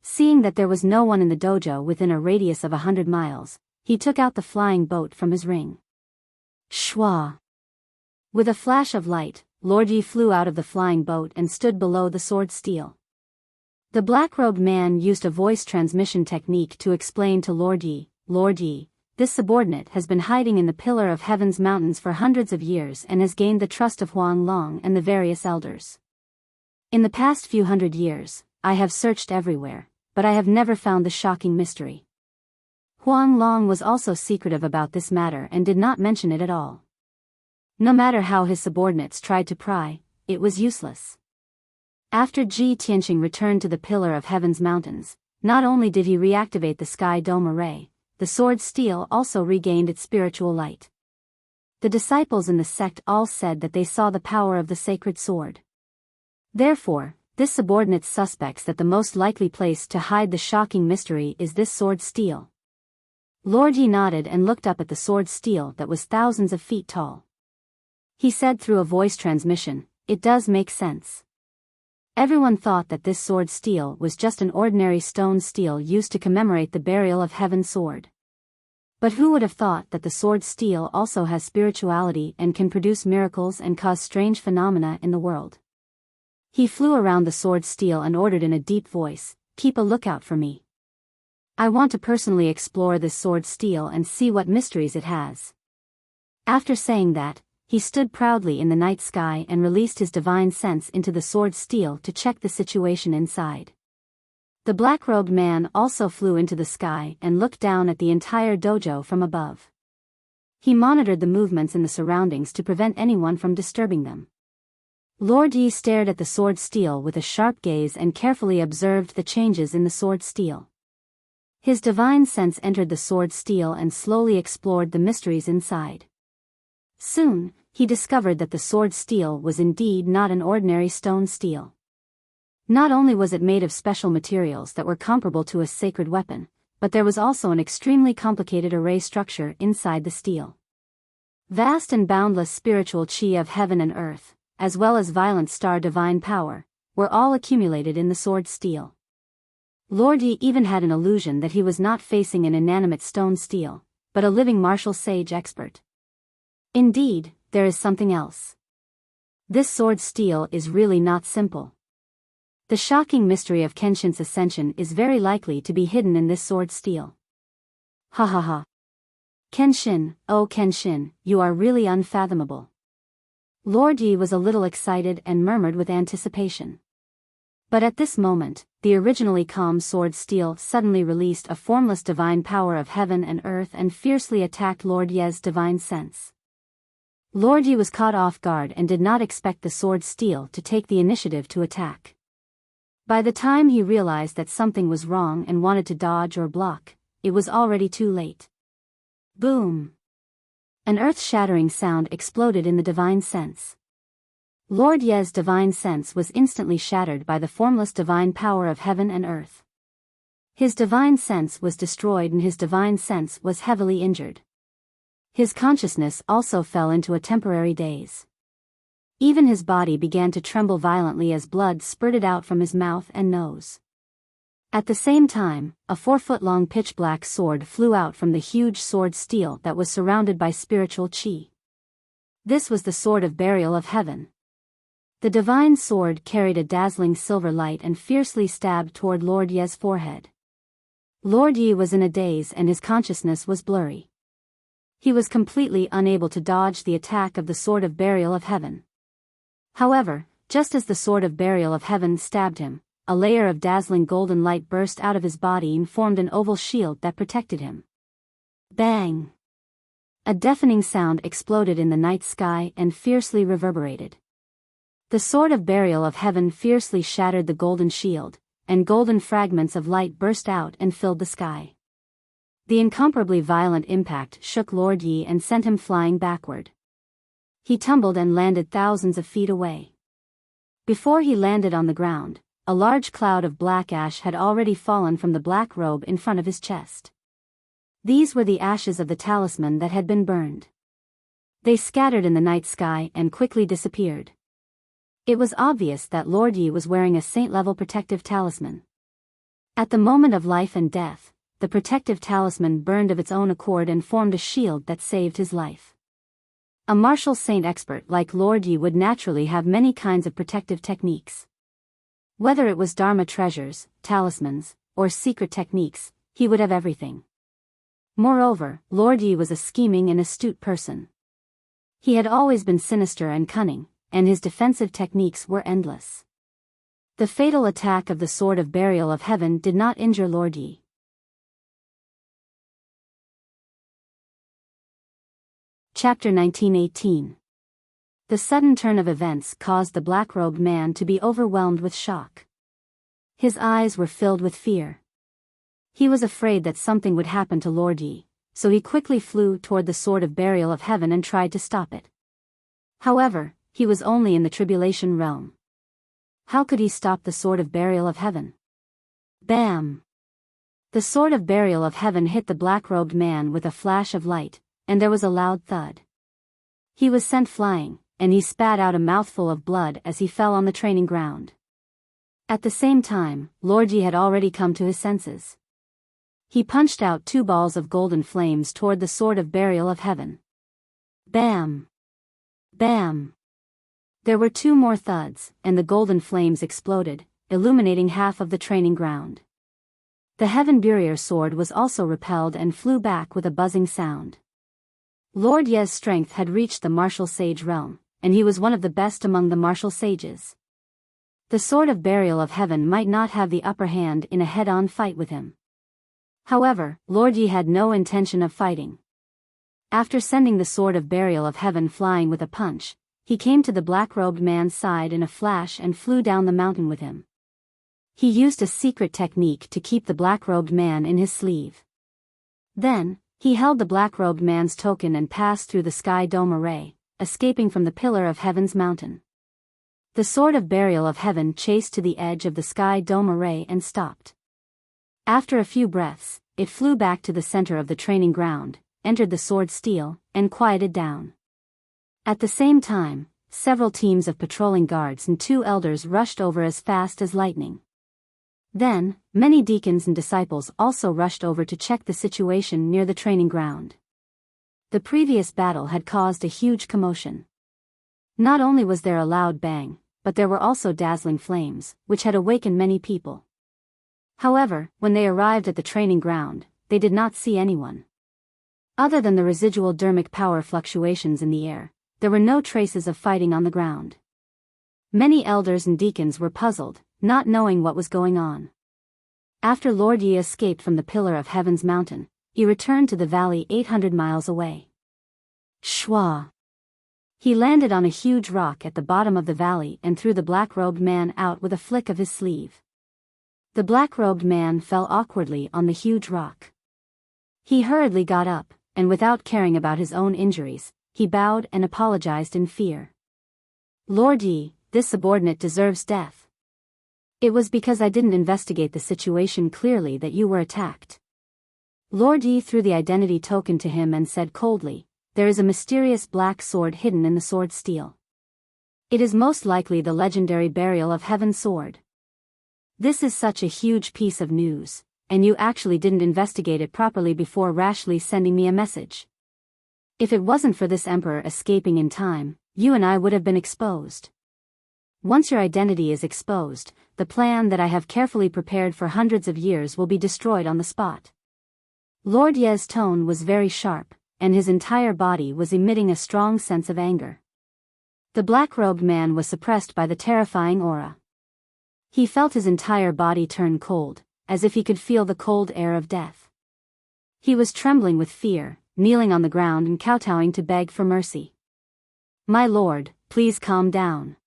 Seeing that there was no one in the dojo within a radius of 100 miles, he took out the flying boat from his ring. Shwa! With a flash of light, Lord Yi flew out of the flying boat and stood below the sword steel. The black-robed man used a voice transmission technique to explain to Lord Yi, "Lord Yi, this subordinate has been hiding in the pillar of heaven's mountains for hundreds of years and has gained the trust of Huang Long and the various elders. In the past few hundred years, I have searched everywhere, but I have never found the shocking mystery. Huang Long was also secretive about this matter and did not mention it at all. No matter how his subordinates tried to pry, it was useless. After Ji Tianqing returned to the Pillar of Heaven's mountains, not only did he reactivate the sky dome array, the sword steel also regained its spiritual light. The disciples in the sect all said that they saw the power of the sacred sword. Therefore, this subordinate suspects that the most likely place to hide the shocking mystery is this sword steel. Lord Yi nodded and looked up at the sword steel that was thousands of feet tall. He said through a voice transmission, "It does make sense." Everyone thought that this sword steel was just an ordinary stone steel used to commemorate the burial of Heaven's sword. But who would have thought that the sword steel also has spirituality and can produce miracles and cause strange phenomena in the world? He flew around the sword steel and ordered in a deep voice, "Keep a lookout for me. I want to personally explore this sword steel and see what mysteries it has." After saying that, he stood proudly in the night sky and released his divine sense into the sword steel to check the situation inside. The black-robed man also flew into the sky and looked down at the entire dojo from above. He monitored the movements in the surroundings to prevent anyone from disturbing them. Lord Yi stared at the sword steel with a sharp gaze and carefully observed the changes in the sword steel. His divine sense entered the sword steel and slowly explored the mysteries inside. Soon, he discovered that the sword steel was indeed not an ordinary stone steel. Not only was it made of special materials that were comparable to a sacred weapon, but there was also an extremely complicated array structure inside the steel. Vast and boundless spiritual chi of heaven and earth, as well as violent star divine power, were all accumulated in the sword steel. Lord Yi even had an illusion that he was not facing an inanimate stone steel, but a living martial sage expert. Indeed, there is something else. This sword steel is really not simple. The shocking mystery of Kenshin's ascension is very likely to be hidden in this sword steel. Ha ha ha. Kenshin, oh Kenshin, you are really unfathomable. Lord Yi was a little excited and murmured with anticipation. But at this moment, the originally calm sword steel suddenly released a formless divine power of heaven and earth and fiercely attacked Lord Ye's divine sense. Lord Yi was caught off guard and did not expect the sword steel to take the initiative to attack. By the time he realized that something was wrong and wanted to dodge or block, it was already too late. Boom! An earth-shattering sound exploded in the divine sense. Lord Ye's divine sense was instantly shattered by the formless divine power of heaven and earth. His divine sense was destroyed and his divine sense was heavily injured. His consciousness also fell into a temporary daze. Even his body began to tremble violently as blood spurted out from his mouth and nose. At the same time, a 4-foot-long pitch-black sword flew out from the huge sword steel that was surrounded by spiritual chi. This was the sword of burial of heaven. The divine sword carried a dazzling silver light and fiercely stabbed toward Lord Ye's forehead. Lord Yi was in a daze and his consciousness was blurry. He was completely unable to dodge the attack of the sword of burial of heaven. However, just as the sword of burial of heaven stabbed him, a layer of dazzling golden light burst out of his body and formed an oval shield that protected him. Bang! A deafening sound exploded in the night sky and fiercely reverberated. The sword of burial of heaven fiercely shattered the golden shield, and golden fragments of light burst out and filled the sky. The incomparably violent impact shook Lord Yi and sent him flying backward. He tumbled and landed thousands of feet away. Before he landed on the ground, a large cloud of black ash had already fallen from the black robe in front of his chest. These were the ashes of the talisman that had been burned. They scattered in the night sky and quickly disappeared. It was obvious that Lord Yi was wearing a saint-level protective talisman. At the moment of life and death, the protective talisman burned of its own accord and formed a shield that saved his life. A martial saint expert like Lord Yi would naturally have many kinds of protective techniques. Whether it was Dharma treasures, talismans, or secret techniques, he would have everything. Moreover, Lord Yi was a scheming and astute person. He had always been sinister and cunning, and his defensive techniques were endless. The fatal attack of the Sword of Burial of Heaven did not injure Lord Yi. Chapter 1918. The sudden turn of events caused the black-robed man to be overwhelmed with shock. His eyes were filled with fear. He was afraid that something would happen to Lord Yi, so he quickly flew toward the Sword of Burial of Heaven and tried to stop it. However, he was only in the tribulation realm. How could he stop the Sword of Burial of Heaven? Bam! The Sword of Burial of Heaven hit the black-robed man with a flash of light, and there was a loud thud. He was sent flying, and he spat out a mouthful of blood as he fell on the training ground. At the same time, Lord Yi had already come to his senses. He punched out 2 balls of golden flames toward the Sword of Burial of Heaven. Bam! Bam! There were 2 more thuds, and the golden flames exploded, illuminating half of the training ground. The Heaven Burial sword was also repelled and flew back with a buzzing sound. Lord Ye's strength had reached the martial sage realm, and he was one of the best among the martial sages. The Sword of Burial of Heaven might not have the upper hand in a head-on fight with him. However, Lord Yi had no intention of fighting. After sending the Sword of Burial of Heaven flying with a punch, he came to the black-robed man's side in a flash and flew down the mountain with him. He used a secret technique to keep the black-robed man in his sleeve. Then, he held the black-robed man's token and passed through the sky dome array, escaping from the pillar of Heaven's mountain. The Sword of Burial of Heaven chased to the edge of the sky dome array and stopped. After a few breaths, it flew back to the center of the training ground, entered the sword steel, and quieted down. At the same time, several teams of patrolling guards and 2 elders rushed over as fast as lightning. Then, many deacons and disciples also rushed over to check the situation near the training ground. The previous battle had caused a huge commotion. Not only was there a loud bang, but there were also dazzling flames, which had awakened many people. However, when they arrived at the training ground, they did not see anyone. Other than the residual dermic power fluctuations in the air, there were no traces of fighting on the ground. Many elders and deacons were puzzled, not knowing what was going on. After Lord Yi escaped from the pillar of Heaven's mountain, he returned to the valley 800 miles away. Shwa! He landed on a huge rock at the bottom of the valley and threw the black-robed man out with a flick of his sleeve. The black-robed man fell awkwardly on the huge rock. He hurriedly got up, and without caring about his own injuries, he bowed and apologized in fear. Lord Yi, this subordinate deserves death. It was because I didn't investigate the situation clearly that you were attacked. Lord Yi threw the identity token to him and said coldly, "There is a mysterious black sword hidden in the sword steel. It is most likely the legendary Burial of Heaven sword. This is such a huge piece of news, and you actually didn't investigate it properly before rashly sending me a message. If it wasn't for this emperor escaping in time, you and I would have been exposed. Once your identity is exposed, the plan that I have carefully prepared for hundreds of years will be destroyed on the spot." Lord Ye's tone was very sharp, and his entire body was emitting a strong sense of anger. The black-robed man was suppressed by the terrifying aura. He felt his entire body turn cold, as if he could feel the cold air of death. He was trembling with fear, kneeling on the ground and kowtowing to beg for mercy. "My lord, please calm down.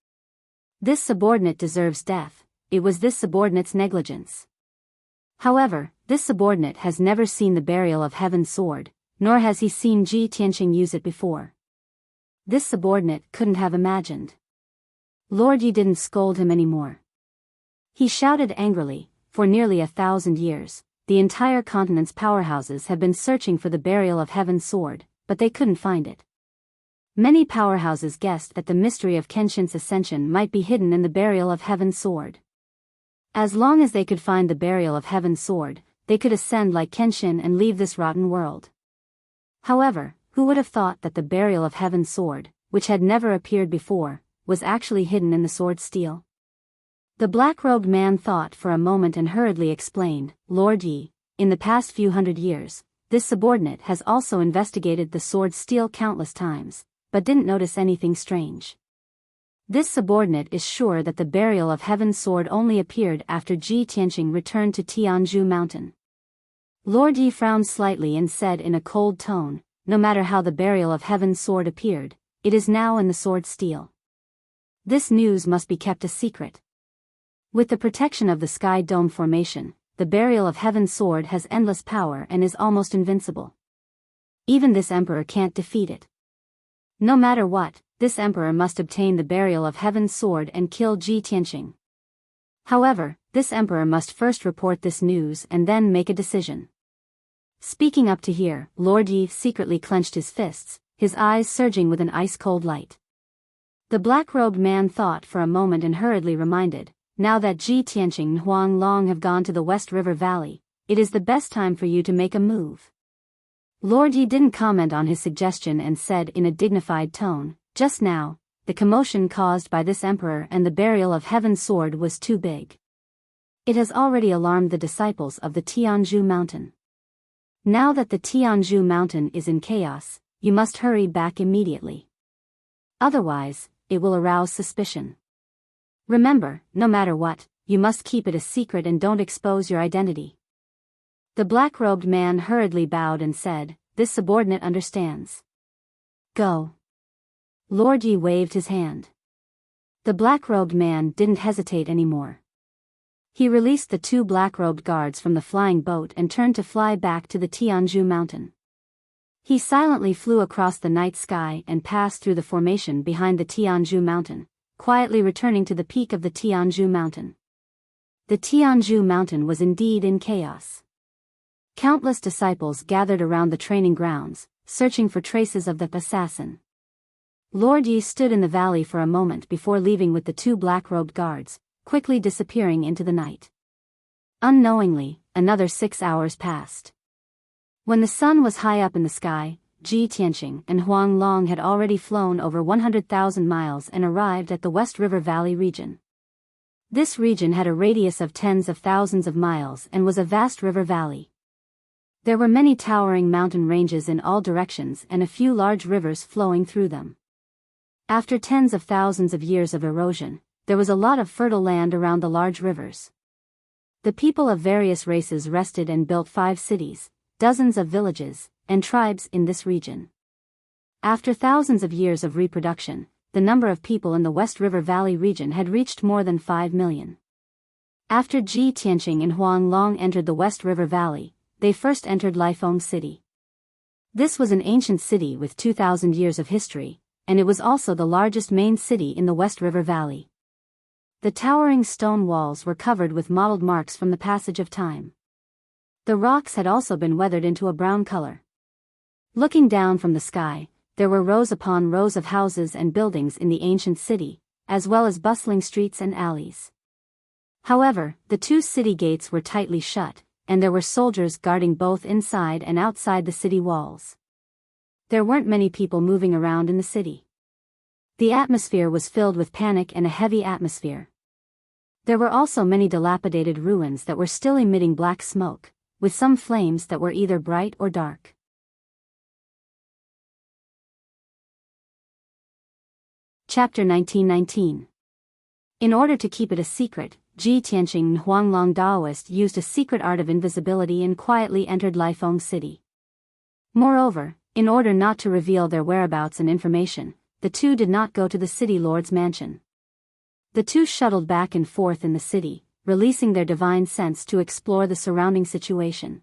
This subordinate deserves death. It was this subordinate's negligence." However, this subordinate has never seen the Burial of Heaven's sword, nor has he seen Ji Tianqing use it before. This subordinate couldn't have imagined. Lord Yi didn't scold him anymore. He shouted angrily, "For nearly 1,000 years, the entire continent's powerhouses have been searching for the Burial of Heaven's sword, but they couldn't find it. Many powerhouses guessed that the mystery of Kenshin's ascension might be hidden in the Burial of Heaven's sword. As long as they could find the Burial of Heaven's sword, they could ascend like Kenshin and leave this rotten world. However, who would have thought that the Burial of Heaven's sword, which had never appeared before, was actually hidden in the sword steel?" The black-robed man thought for a moment and hurriedly explained, "Lord Yi, in the past few hundred years, this subordinate has also investigated the sword steel countless times, but didn't notice anything strange. This subordinate is sure that the burial of Heaven's sword only appeared after Ji Tianqing returned to Tianzhu Mountain. Lord Yi frowned slightly and said in a cold tone, "No matter how the burial of Heaven's sword appeared, it is now in the sword steel. This news must be kept a secret. With the protection of the Sky Dome formation, the burial of Heaven's sword has endless power and is almost invincible. Even this emperor can't defeat it. No matter what, this emperor must obtain the burial of Heaven's sword and kill Ji Tianqing. However, this emperor must first report this news and then make a decision." Speaking up to hear, Lord Yi secretly clenched his fists, his eyes surging with an ice-cold light. The black-robed man thought for a moment and hurriedly reminded, "Now that Ji Tianqing and Huang Long have gone to the West River Valley, it is the best time for you to make a move." Lord Yi didn't comment on his suggestion and said in a dignified tone, "Just now, the commotion caused by this emperor and the burial of Heaven's sword was too big. It has already alarmed the disciples of the Tianzhu Mountain. Now that the Tianzhu Mountain is in chaos, you must hurry back immediately. Otherwise, it will arouse suspicion. Remember, no matter what, you must keep it a secret and don't expose your identity." The black-robed man hurriedly bowed and said, "This subordinate understands. Go." Lord Yi waved his hand. The black-robed man didn't hesitate anymore. He released the two black-robed guards from the flying boat and turned to fly back to the Tianzhu Mountain. He silently flew across the night sky and passed through the formation behind the Tianzhu Mountain, quietly returning to the peak of the Tianzhu Mountain. The Tianzhu Mountain was indeed in chaos. Countless disciples gathered around the training grounds, searching for traces of the assassin. Lord Yi stood in the valley for a moment before leaving with the two black-robed guards, quickly disappearing into the night. Unknowingly, another 6 hours passed. When the sun was high up in the sky, Ji Tianqing and Huang Long had already flown over 100,000 miles and arrived at the West River Valley region. This region had a radius of tens of thousands of miles and was a vast river valley. There were many towering mountain ranges in all directions and a few large rivers flowing through them. After tens of thousands of years of erosion, there was a lot of fertile land around the large rivers. The people of various races rested and built 5 cities, dozens of villages, and tribes in this region. After thousands of years of reproduction, the number of people in the West River Valley region had reached more than 5 million. After Ji Tianqing and Huang Long entered the West River Valley, they first entered Lifeng City. This was an ancient city with 2,000 years of history, and it was also the largest main city in the West River Valley. The towering stone walls were covered with mottled marks from the passage of time. The rocks had also been weathered into a brown color. Looking down from the sky, there were rows upon rows of houses and buildings in the ancient city, as well as bustling streets and alleys. However, the 2 city gates were tightly shut, and there were soldiers guarding both inside and outside the city walls. There weren't many people moving around in the city. The atmosphere was filled with panic and a heavy atmosphere. There were also many dilapidated ruins that were still emitting black smoke, with some flames that were either bright or dark. Chapter 1919. In order to keep it a secret, Ji Tianqing and Huang Long Daoist used a secret art of invisibility and quietly entered Lifeng City. Moreover, in order not to reveal their whereabouts and information, the two did not go to the city lord's mansion. The two shuttled back and forth in the city, releasing their divine sense to explore the surrounding situation.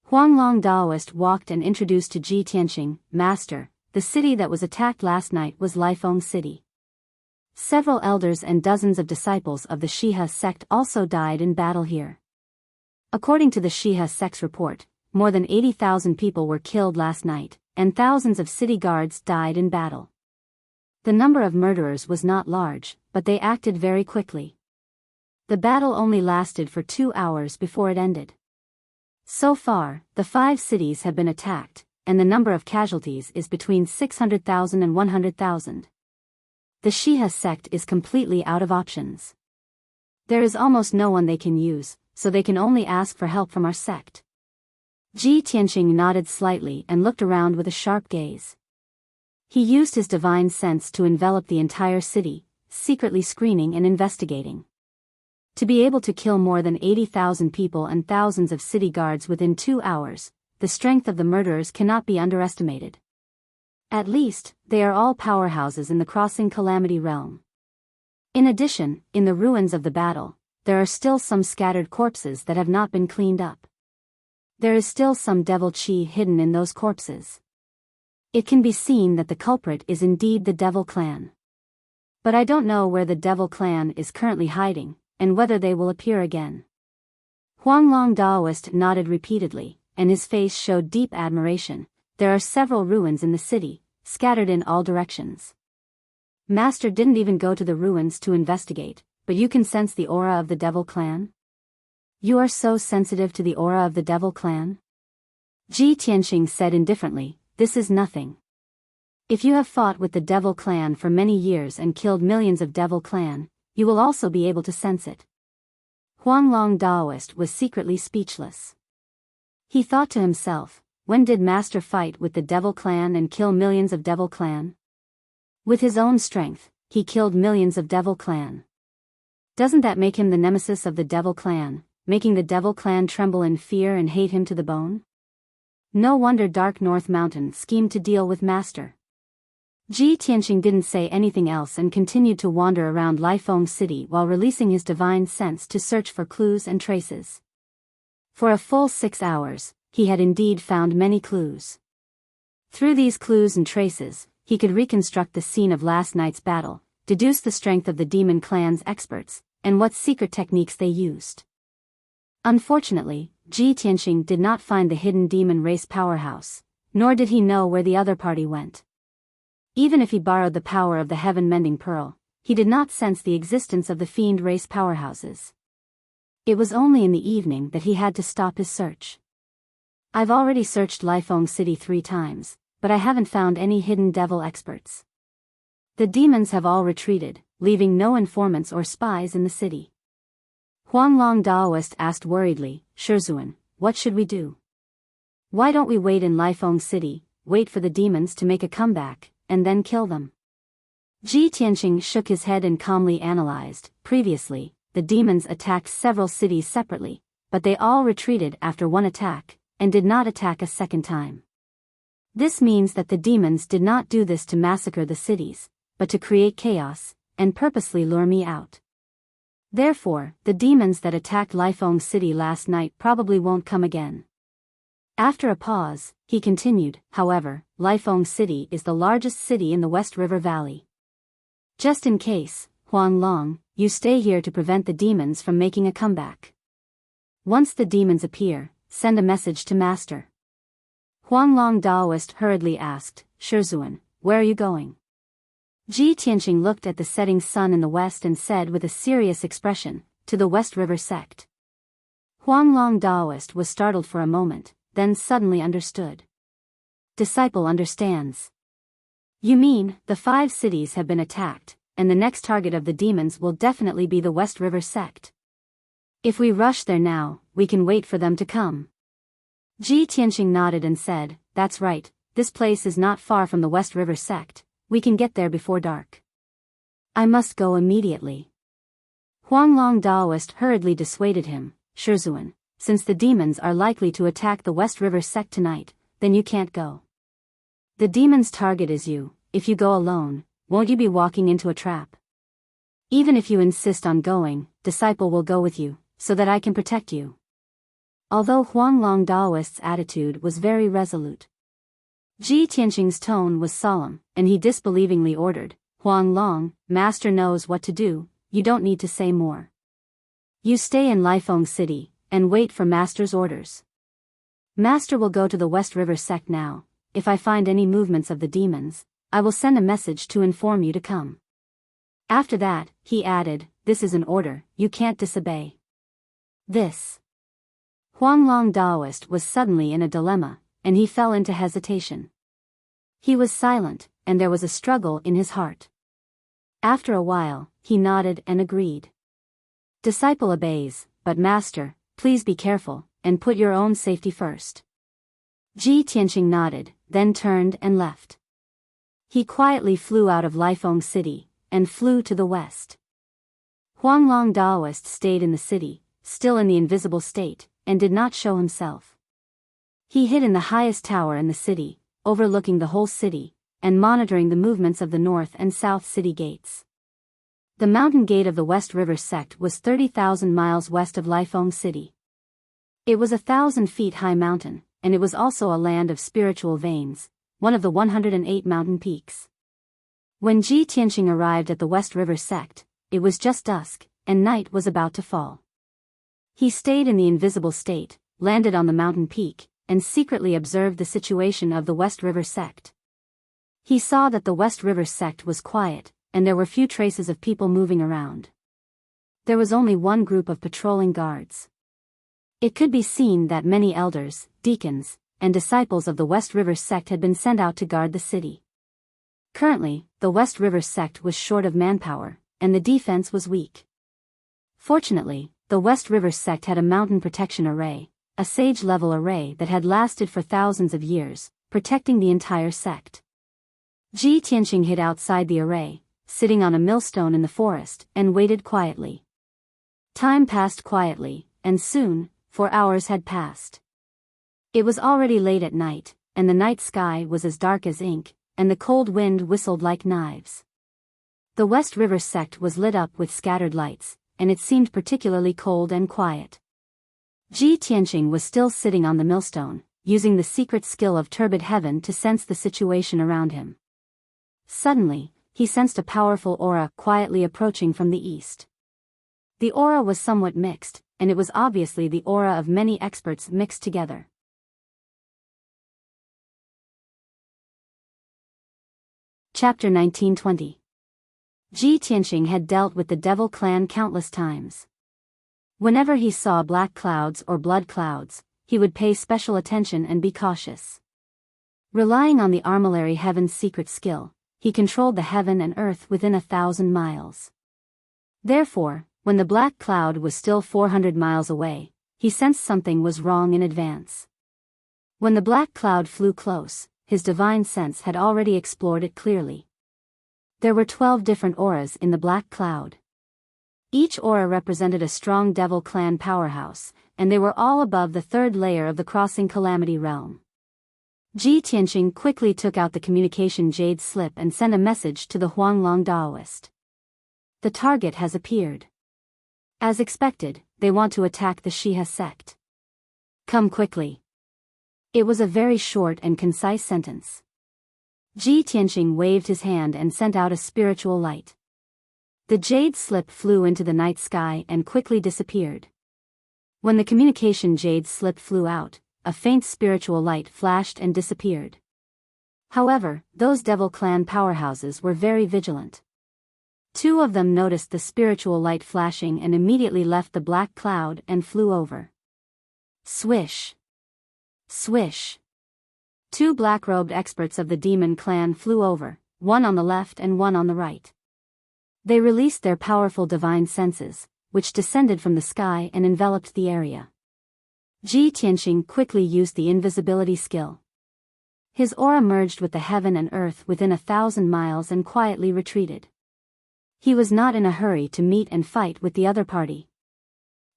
Huang Long Daoist walked and introduced to Ji Tianqing, "Master, the city that was attacked last night was Lifeng City. Several elders and dozens of disciples of the Shiha sect also died in battle here. According to the Shiha sect's report, more than 80,000 people were killed last night, and thousands of city guards died in battle. The number of murderers was not large, but they acted very quickly. The battle only lasted for 2 hours before it ended. So far, the 5 cities have been attacked, and the number of casualties is between 600,000 and 100,000. The Shiha sect is completely out of options. There is almost no one they can use, so they can only ask for help from our sect." Ji Tianqing nodded slightly and looked around with a sharp gaze. He used his divine sense to envelop the entire city, secretly screening and investigating. To be able to kill more than 80,000 people and thousands of city guards within 2 hours, the strength of the murderers cannot be underestimated. At least, they are all powerhouses in the Crossing Calamity realm. In addition, in the ruins of the battle, there are still some scattered corpses that have not been cleaned up. There is still some devil chi hidden in those corpses. It can be seen that the culprit is indeed the Devil Clan. But I don't know where the Devil Clan is currently hiding, and whether they will appear again. Huanglong Daoist nodded repeatedly, and his face showed deep admiration. There are several ruins in the city, scattered in all directions. Master didn't even go to the ruins to investigate, but you can sense the aura of the Devil Clan? You are so sensitive to the aura of the Devil Clan? Ji Tianxing said indifferently, this is nothing. If you have fought with the Devil Clan for many years and killed millions of Devil Clan, you will also be able to sense it. Huanglong Daoist was secretly speechless. He thought to himself, when did Master fight with the Devil Clan and kill millions of Devil Clan? With his own strength, he killed millions of Devil Clan. Doesn't that make him the nemesis of the Devil Clan, making the Devil Clan tremble in fear and hate him to the bone? No wonder Dark North Mountain schemed to deal with Master. Ji Tianxing didn't say anything else and continued to wander around Lifeng City while releasing his divine sense to search for clues and traces. For a full 6 hours, he had indeed found many clues. Through these clues and traces, he could reconstruct the scene of last night's battle, deduce the strength of the Demon Clan's experts, and what secret techniques they used. Unfortunately, Ji Tianxing did not find the hidden demon race powerhouse, nor did he know where the other party went. Even if he borrowed the power of the heaven-mending pearl, he did not sense the existence of the fiend race powerhouses. It was only in the evening that he had to stop his search. I've already searched Lifeng City 3 times, but I haven't found any hidden devil experts. The demons have all retreated, leaving no informants or spies in the city. Huanglong Daoist asked worriedly, Shizuan, what should we do? Why don't we wait in Lifeng City, wait for the demons to make a comeback, and then kill them? Ji Tianxing shook his head and calmly analyzed. Previously, the demons attacked several cities separately, but they all retreated after one attack, and did not attack a second time. This means that the demons did not do this to massacre the cities, but to create chaos, and purposely lure me out. Therefore, the demons that attacked Lifeng City last night probably won't come again. After a pause, he continued, however, Lifeng City is the largest city in the West River Valley. Just in case, Huanglong, you stay here to prevent the demons from making a comeback. Once the demons appear, send a message to Master. Huanglong Daoist hurriedly asked, Shizuan, where are you going? Ji Tianxing looked at the setting sun in the west and said with a serious expression, to the West River sect. Huanglong Daoist was startled for a moment, then suddenly understood. Disciple understands. You mean, the 5 cities have been attacked, and the next target of the demons will definitely be the West River sect. If we rush there now, we can wait for them to come. Ji Tianxing nodded and said, that's right, this place is not far from the West River sect, we can get there before dark. I must go immediately. Huanglong Daoist hurriedly dissuaded him, Shizuan, since the demons are likely to attack the West River sect tonight, then you can't go. The demon's target is you. If you go alone, won't you be walking into a trap? Even if you insist on going, Disciple will go with you, so that I can protect you. Although Huanglong Daoist's attitude was very resolute, Ji Tianxing's tone was solemn, and he disbelievingly ordered, Huanglong, Master knows what to do, you don't need to say more. You stay in Lifeng City, and wait for Master's orders. Master will go to the West River sect now. If I find any movements of the demons, I will send a message to inform you to come. After that, he added, this is an order, you can't disobey. This. Huanglong Daoist was suddenly in a dilemma, and he fell into hesitation. He was silent, and there was a struggle in his heart. After a while, he nodded and agreed. Disciple obeys, but Master, please be careful, and put your own safety first. Ji Tianxing nodded, then turned and left. He quietly flew out of Lifeng City, and flew to the west. Huanglong Daoist stayed in the city, still in the invisible state, and did not show himself. He hid in the highest tower in the city, overlooking the whole city, and monitoring the movements of the north and south city gates. The mountain gate of the West River sect was 30,000 miles west of Lifeng City. It was 1,000 feet high mountain, and it was also a land of spiritual veins, one of the 108 mountain peaks. When Ji Tianqing arrived at the West River sect, it was just dusk, and night was about to fall. He stayed in the invisible state, landed on the mountain peak, and secretly observed the situation of the West River sect. He saw that the West River sect was quiet, and there were few traces of people moving around. There was only one group of patrolling guards. It could be seen that many elders, deacons, and disciples of the West River sect had been sent out to guard the city. Currently, the West River sect was short of manpower, and the defense was weak. Fortunately, the West River sect had a mountain protection array, a sage-level array that had lasted for thousands of years, protecting the entire sect. Ji Tianqing hid outside the array, sitting on a millstone in the forest, and waited quietly. Time passed quietly, and soon, 4 hours had passed. It was already late at night, and the night sky was as dark as ink, and the cold wind whistled like knives. The West River sect was lit up with scattered lights, and it seemed particularly cold and quiet. Ji Tianqing was still sitting on the millstone, using the secret skill of turbid heaven to sense the situation around him. Suddenly, he sensed a powerful aura quietly approaching from the east. The aura was somewhat mixed, and it was obviously the aura of many experts mixed together. Chapter 1920. Ji Tianqing had dealt with the devil clan countless times. Whenever he saw black clouds or blood clouds, he would pay special attention and be cautious. Relying on the armillary heaven's secret skill, he controlled the heaven and earth within 1,000 miles. Therefore, when the black cloud was still 400 miles away, he sensed something was wrong in advance. When the black cloud flew close, his divine sense had already explored it clearly. There were 12 different auras in the black cloud. Each aura represented a strong devil clan powerhouse, and they were all above the third layer of the crossing calamity realm. Ji Tianqing quickly took out the communication jade slip and sent a message to the Huanglong Daoist. The target has appeared. As expected, they want to attack the Shiha sect. Come quickly. It was a very short and concise sentence. Ji Tianqing waved his hand and sent out a spiritual light. The jade slip flew into the night sky and quickly disappeared. When the communication jade slip flew out, a faint spiritual light flashed and disappeared. However, those devil clan powerhouses were very vigilant. 2 of them noticed the spiritual light flashing and immediately left the black cloud and flew over. Swish! Swish! 2 black-robed experts of the demon clan flew over, one on the left and one on the right. They released their powerful divine senses, which descended from the sky and enveloped the area. Ji Tianqing quickly used the invisibility skill. His aura merged with the heaven and earth within 1,000 miles and quietly retreated. He was not in a hurry to meet and fight with the other party.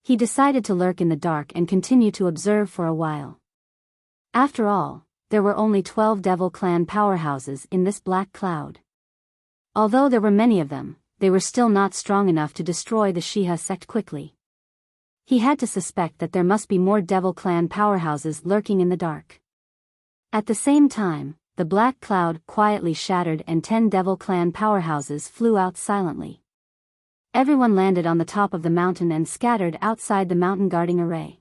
He decided to lurk in the dark and continue to observe for a while. After all, there were only 12 devil clan powerhouses in this black cloud. Although there were many of them, they were still not strong enough to destroy the Shiha sect quickly. He had to suspect that there must be more devil clan powerhouses lurking in the dark. At the same time, the black cloud quietly shattered and 10 devil clan powerhouses flew out silently. Everyone landed on the top of the mountain and scattered outside the mountain guarding array.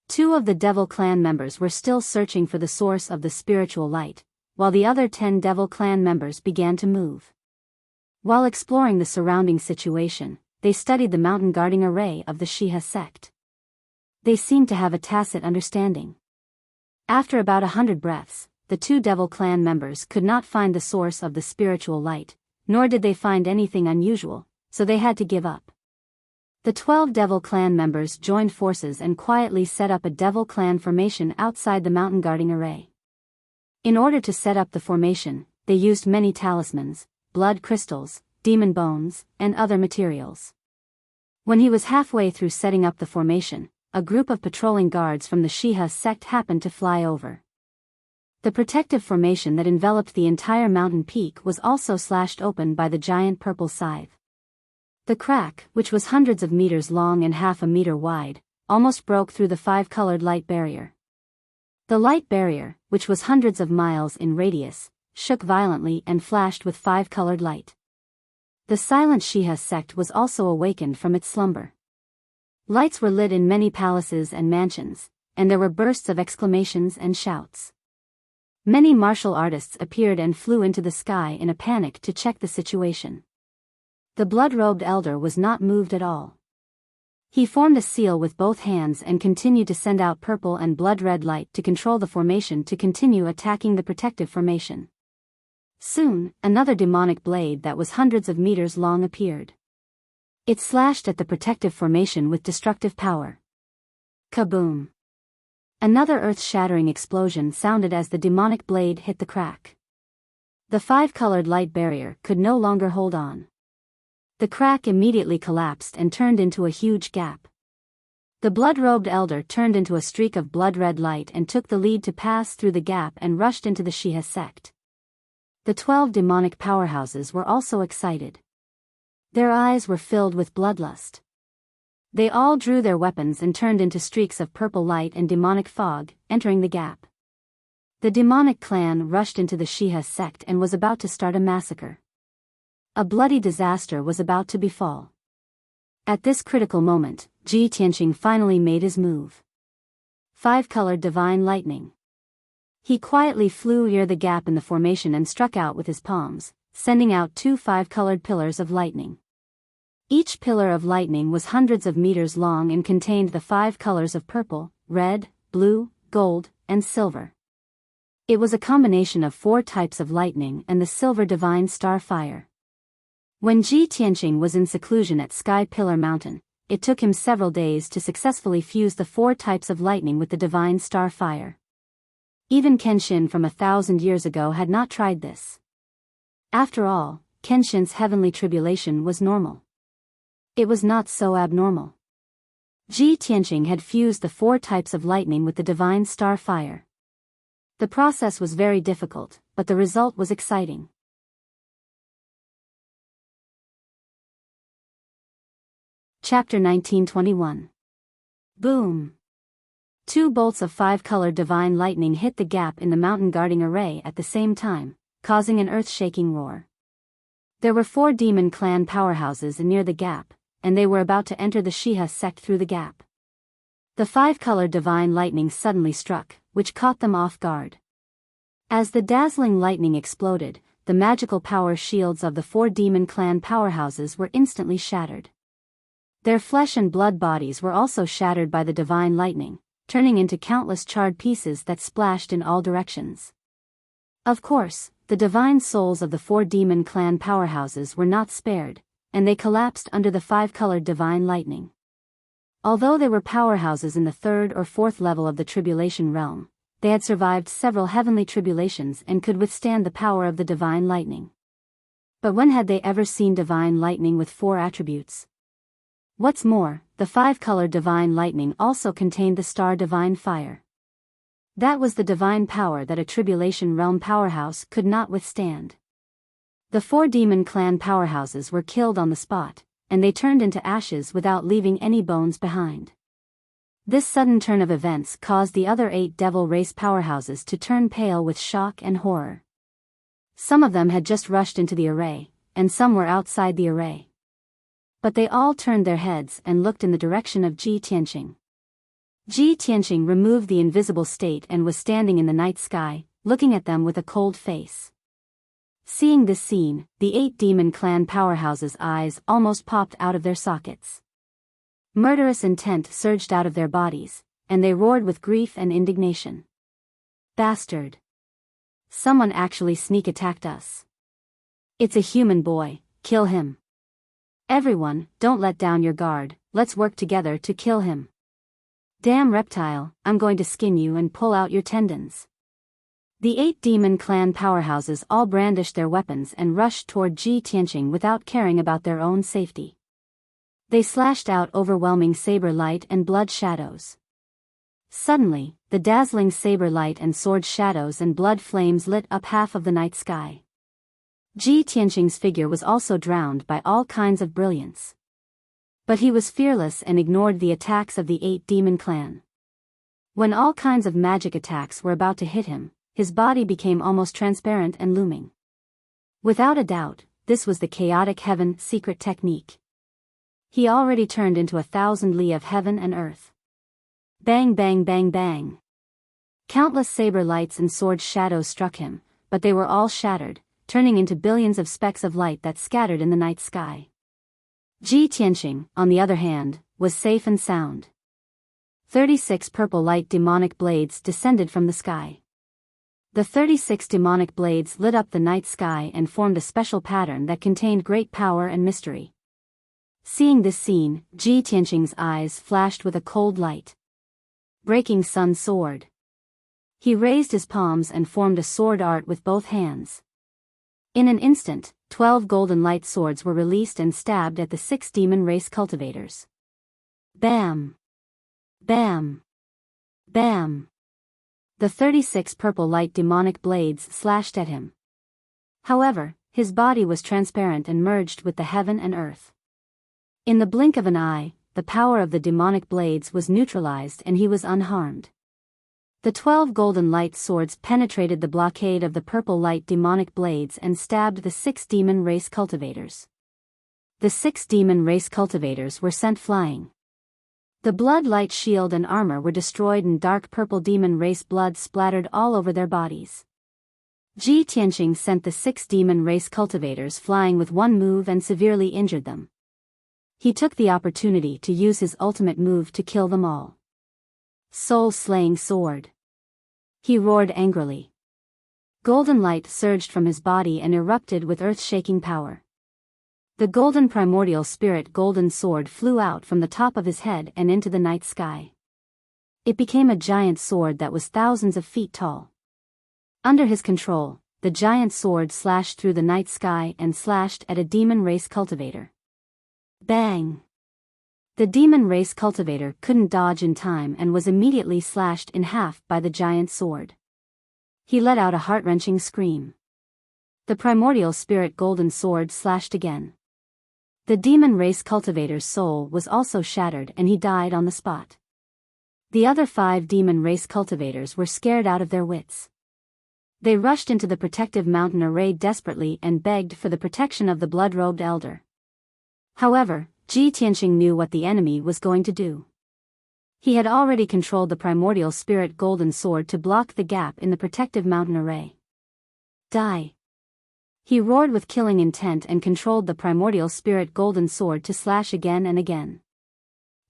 2 of the devil clan members were still searching for the source of the spiritual light, while the other 10 devil clan members began to move. While exploring the surrounding situation, they studied the mountain guarding array of the Shiha sect. They seemed to have a tacit understanding. After about 100 breaths, the 2 devil clan members could not find the source of the spiritual light, nor did they find anything unusual, so they had to give up. The 12 devil clan members joined forces and quietly set up a devil clan formation outside the mountain guarding array. In order to set up the formation, they used many talismans, blood crystals, demon bones, and other materials. When he was halfway through setting up the formation, a group of patrolling guards from the Shiha sect happened to fly over. The protective formation that enveloped the entire mountain peak was also slashed open by the giant purple scythe. The crack, which was hundreds of meters long and half a meter wide, almost broke through the five-colored light barrier. The light barrier, which was hundreds of miles in radius, shook violently and flashed with five-colored light. The silent Shiha sect was also awakened from its slumber. Lights were lit in many palaces and mansions, and there were bursts of exclamations and shouts. Many martial artists appeared and flew into the sky in a panic to check the situation. The blood-robed elder was not moved at all. He formed a seal with both hands and continued to send out purple and blood-red light to control the formation to continue attacking the protective formation. Soon, another demonic blade that was hundreds of meters long appeared. It slashed at the protective formation with destructive power. Kaboom! Another earth-shattering explosion sounded as the demonic blade hit the crack. The five-colored light barrier could no longer hold on. The crack immediately collapsed and turned into a huge gap. The blood-robed elder turned into a streak of blood-red light and took the lead to pass through the gap and rushed into the Shiha sect. The 12 demonic powerhouses were also excited. Their eyes were filled with bloodlust. They all drew their weapons and turned into streaks of purple light and demonic fog, entering the gap. The demonic clan rushed into the Shiha sect and was about to start a massacre. A bloody disaster was about to befall. At this critical moment, Ji Tianqing finally made his move. Five-colored divine lightning. He quietly flew near the gap in the formation and struck out with his palms, sending out two five-colored pillars of lightning. Each pillar of lightning was hundreds of meters long and contained the five colors of purple, red, blue, gold, and silver. It was a combination of four types of lightning and the silver divine star fire. When Ji Tianqing was in seclusion at Sky Pillar Mountain, it took him several days to successfully fuse the four types of lightning with the divine star fire. Even Kenshin from 1,000 years ago had not tried this. After all, Kenshin's heavenly tribulation was normal. It was not so abnormal. Ji Tianqing had fused the four types of lightning with the divine star fire. The process was very difficult, but the result was exciting. Chapter 1921. Boom! Two bolts of five-colored divine lightning hit the gap in the mountain guarding array at the same time, causing an earth-shaking roar. There were 4 demon clan powerhouses near the gap, and they were about to enter the Shiha sect through the gap. The five-colored divine lightning suddenly struck, which caught them off guard. As the dazzling lightning exploded, the magical power shields of the 4 demon clan powerhouses were instantly shattered. Their flesh and blood bodies were also shattered by the divine lightning, turning into countless charred pieces that splashed in all directions. Of course, the divine souls of the 4 demon clan powerhouses were not spared, and they collapsed under the five-colored divine lightning. Although they were powerhouses in the 3rd or 4th level of the tribulation realm, they had survived several heavenly tribulations and could withstand the power of the divine lightning. But when had they ever seen divine lightning with 4 attributes? What's more, the five-colored divine lightning also contained the star divine fire. That was the divine power that a tribulation realm powerhouse could not withstand. The 4 demon clan powerhouses were killed on the spot, and they turned into ashes without leaving any bones behind. This sudden turn of events caused the other 8 devil race powerhouses to turn pale with shock and horror. Some of them had just rushed into the array, and some were outside the array. But they all turned their heads and looked in the direction of Ji Tianqing. Ji Tianqing removed the invisible state and was standing in the night sky, looking at them with a cold face. Seeing this scene, the 8 demon clan powerhouses' eyes almost popped out of their sockets. Murderous intent surged out of their bodies, and they roared with grief and indignation. Bastard! Someone actually sneak attacked us. It's a human boy, kill him. Everyone, don't let down your guard, let's work together to kill him. Damn reptile, I'm going to skin you and pull out your tendons. The 8 demon clan powerhouses all brandished their weapons and rushed toward Ji Tianqing without caring about their own safety. They slashed out overwhelming saber light and blood shadows. Suddenly, the dazzling saber light and sword shadows and blood flames lit up half of the night sky. Ji Tianqing's figure was also drowned by all kinds of brilliance. But he was fearless and ignored the attacks of the 8 demon clan. When all kinds of magic attacks were about to hit him, his body became almost transparent and looming. Without a doubt, this was the chaotic heaven secret technique. He already turned into 1,000 li of heaven and earth. Bang bang bang bang. Countless saber lights and sword shadows struck him, but they were all shattered, turning into billions of specks of light that scattered in the night sky. Ji Tianqing, on the other hand, was safe and sound. 36 purple light demonic blades descended from the sky. The 36 demonic blades lit up the night sky and formed a special pattern that contained great power and mystery. Seeing this scene, Ji Tianqing's eyes flashed with a cold light. Breaking Sun Sword. He raised his palms and formed a sword art with both hands. In an instant, 12 golden light swords were released and stabbed at the 6 demon race cultivators. Bam! Bam! Bam! The 36 purple light demonic blades slashed at him. However, his body was transparent and merged with the heaven and earth. In the blink of an eye, the power of the demonic blades was neutralized and he was unharmed. The 12 golden light swords penetrated the blockade of the purple light demonic blades and stabbed the 6 demon race cultivators. The 6 demon race cultivators were sent flying. The blood light shield and armor were destroyed and dark purple demon race blood splattered all over their bodies. Ji Tianqing sent the 6 demon race cultivators flying with one move and severely injured them. He took the opportunity to use his ultimate move to kill them all. Soul-slaying sword. He roared angrily. Golden light surged from his body and erupted with earth-shaking power. The golden primordial spirit golden sword flew out from the top of his head and into the night sky. It became a giant sword that was thousands of feet tall. Under his control, the giant sword slashed through the night sky and slashed at a demon race cultivator. Bang! The demon race cultivator couldn't dodge in time and was immediately slashed in half by the giant sword. He let out a heart-wrenching scream. The primordial spirit golden sword slashed again. The demon race cultivator's soul was also shattered and he died on the spot. The other 5 demon race cultivators were scared out of their wits. They rushed into the protective mountain array desperately and begged for the protection of the blood-robed elder. However, Ji Tianqing knew what the enemy was going to do. He had already controlled the primordial spirit golden sword to block the gap in the protective mountain array. Die! He roared with killing intent and controlled the primordial spirit golden sword to slash again and again.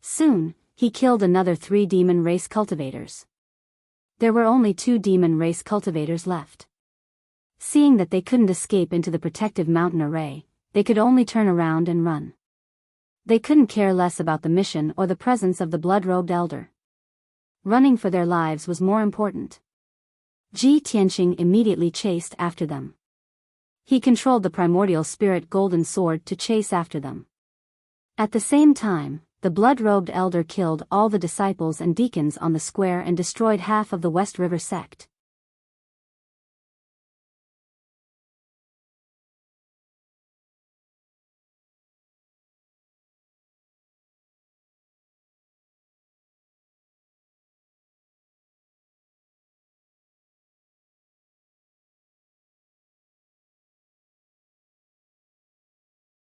Soon, he killed another 3 demon race cultivators. There were only 2 demon race cultivators left. Seeing that they couldn't escape into the protective mountain array, they could only turn around and run. They couldn't care less about the mission or the presence of the blood-robed elder. Running for their lives was more important. Ji Tianqing immediately chased after them. He controlled the primordial spirit golden sword to chase after them. At the same time, the blood-robed elder killed all the disciples and deacons on the square and destroyed half of the West River sect.